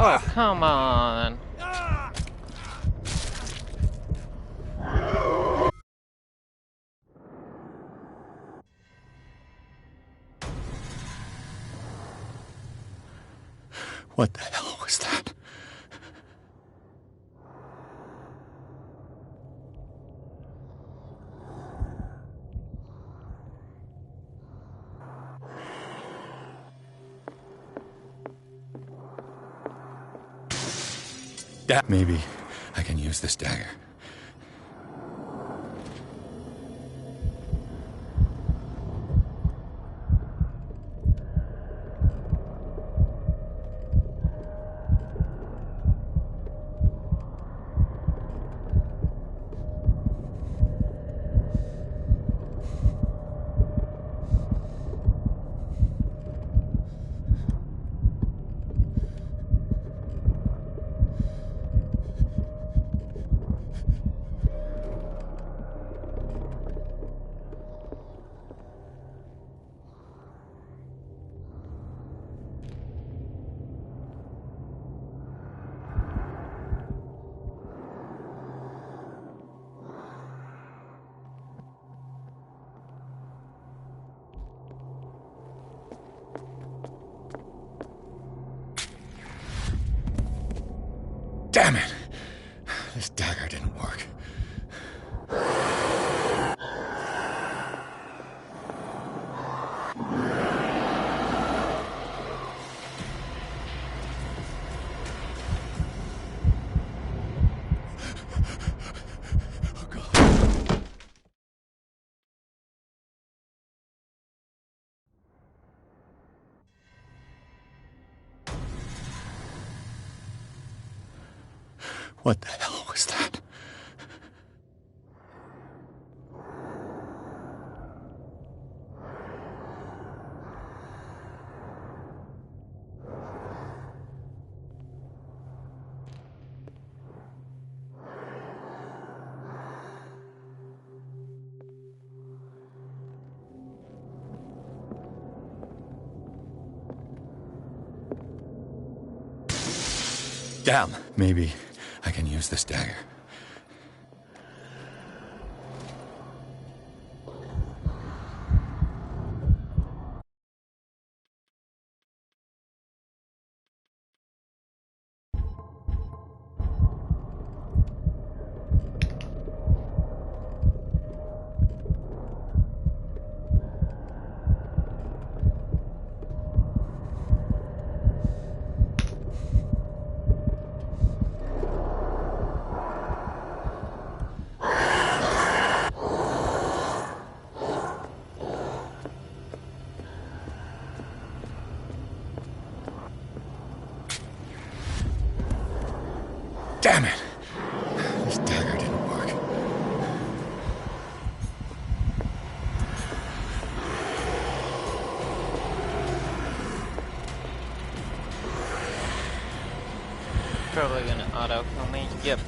Oh, come on. What the hell was that? Maybe I can use this dagger. Damn it! This dagger didn't work. What the hell was that? Damn, maybe I can use this dagger. Damn it! This dagger didn't work. Probably gonna auto kill me. Yep.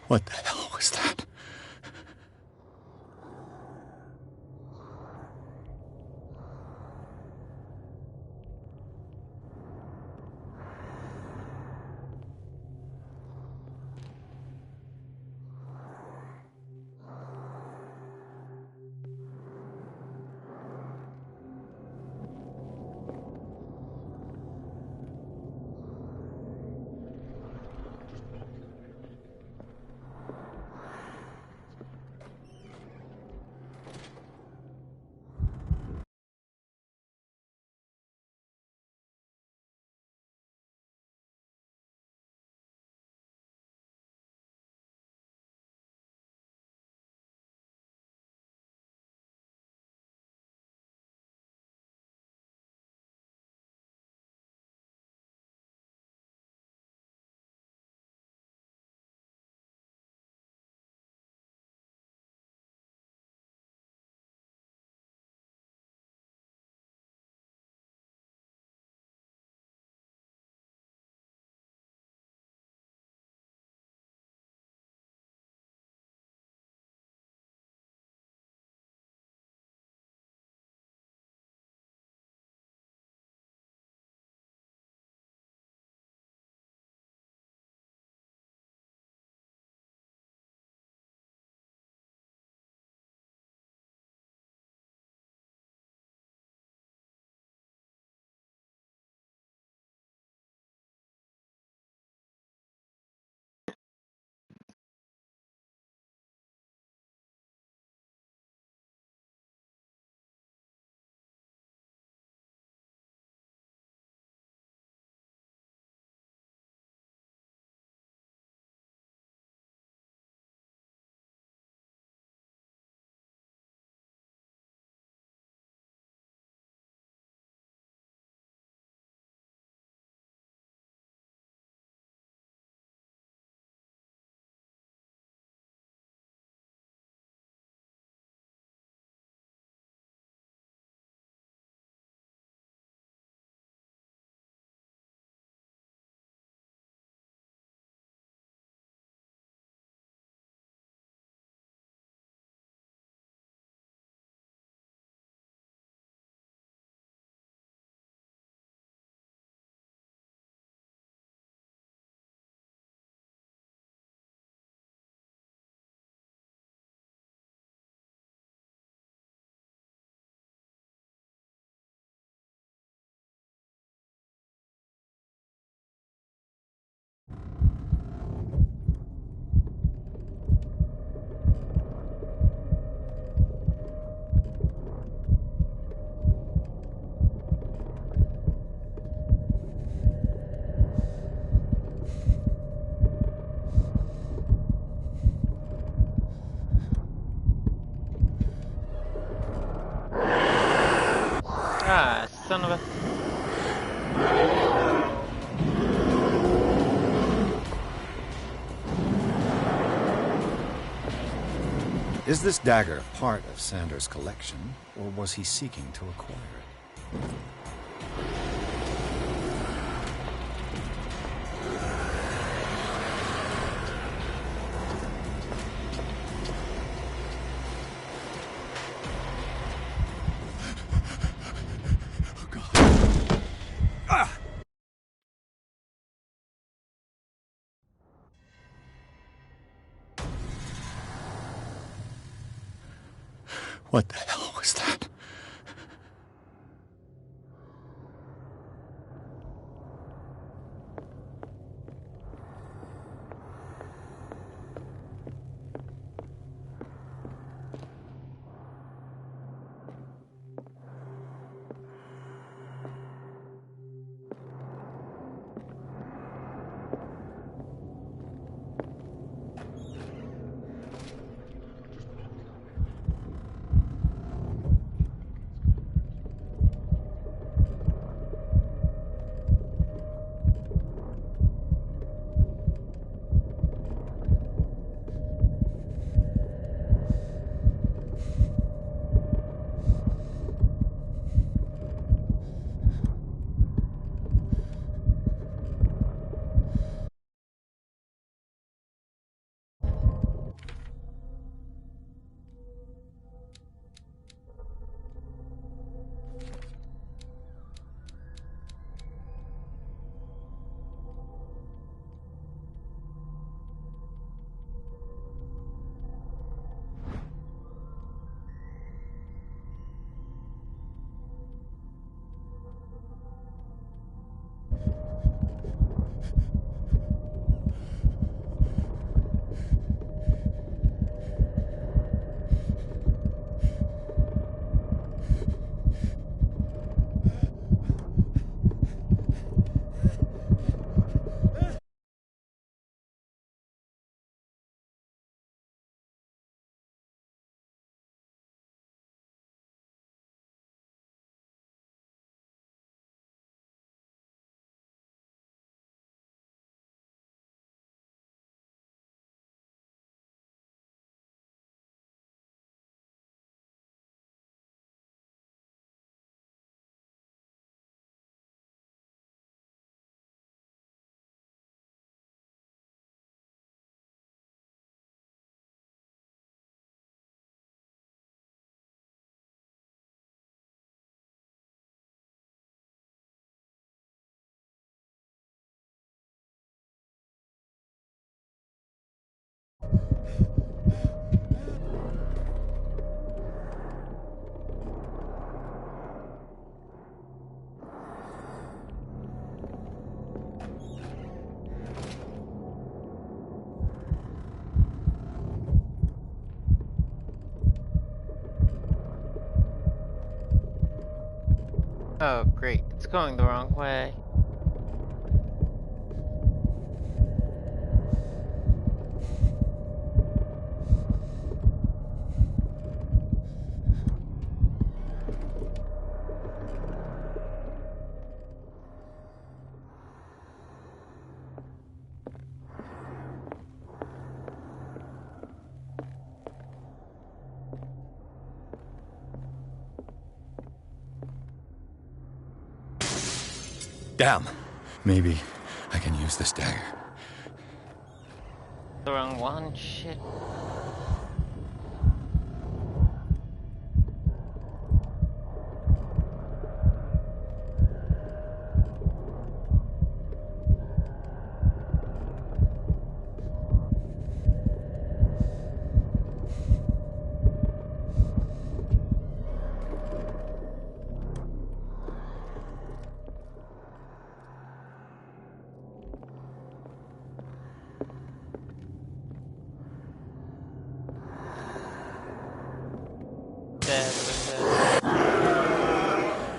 What the hell was that? Is this dagger part of Sanders' collection, or was he seeking to acquire it? What the hell was that? Oh, great. It's going the wrong way. Damn. Maybe I can use this dagger. The wrong one? Shit.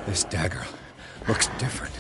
This dagger looks different.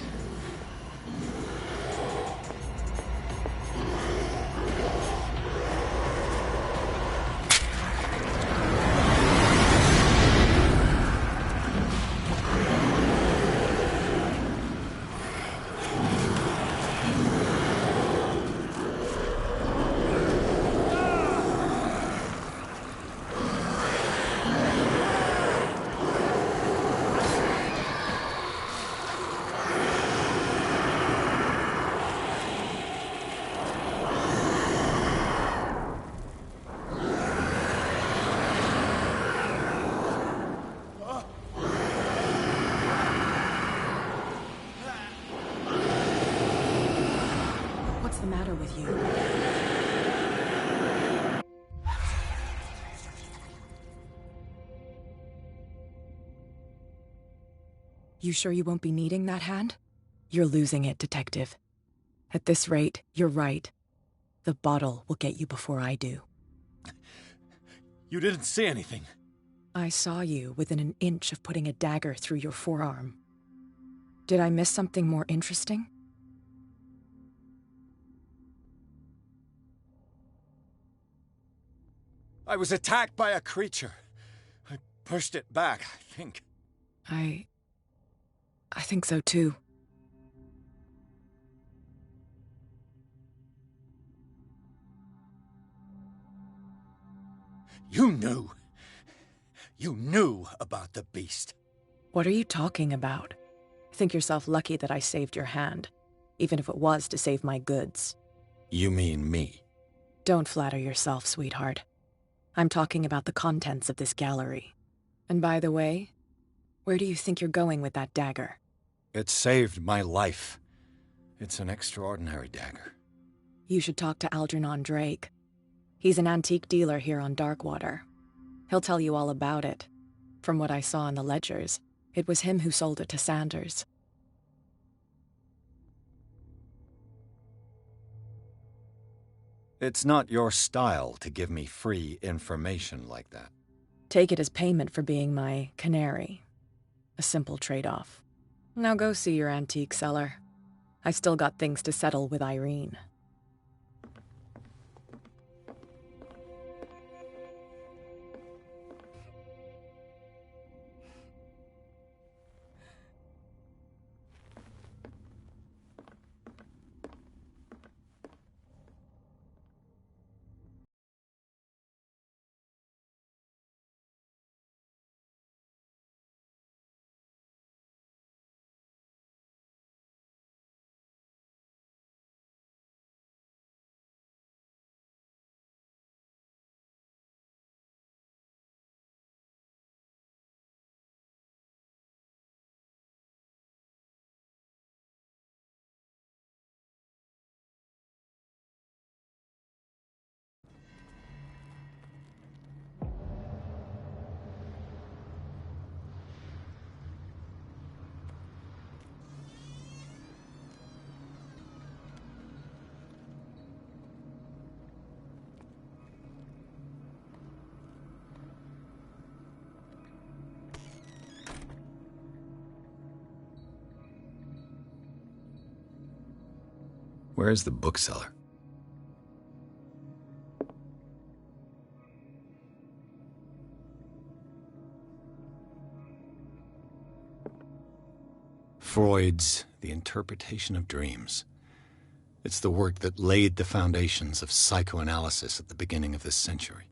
the matter with you? You sure you won't be needing that hand? You're losing it, Detective. At this rate, you're right. The bottle will get you before I do. You didn't see anything. I saw you within an inch of putting a dagger through your forearm. Did I miss something more interesting? I was attacked by a creature. I pushed it back, I think. I think so too. You knew. You knew about the beast. What are you talking about? Think yourself lucky that I saved your hand, even if it was to save my goods. You mean me? Don't flatter yourself, sweetheart. I'm talking about the contents of this gallery. And by the way, where do you think you're going with that dagger? It saved my life. It's an extraordinary dagger. You should talk to Algernon Drake. He's an antique dealer here on Darkwater. He'll tell you all about it. From what I saw in the ledgers, it was him who sold it to Sanders. It's not your style to give me free information like that. Take it as payment for being my canary. A simple trade-off. Now go see your antique seller. I still got things to settle with Irene. Where's the bookseller? Freud's The Interpretation of Dreams. It's the work that laid the foundations of psychoanalysis at the beginning of this century.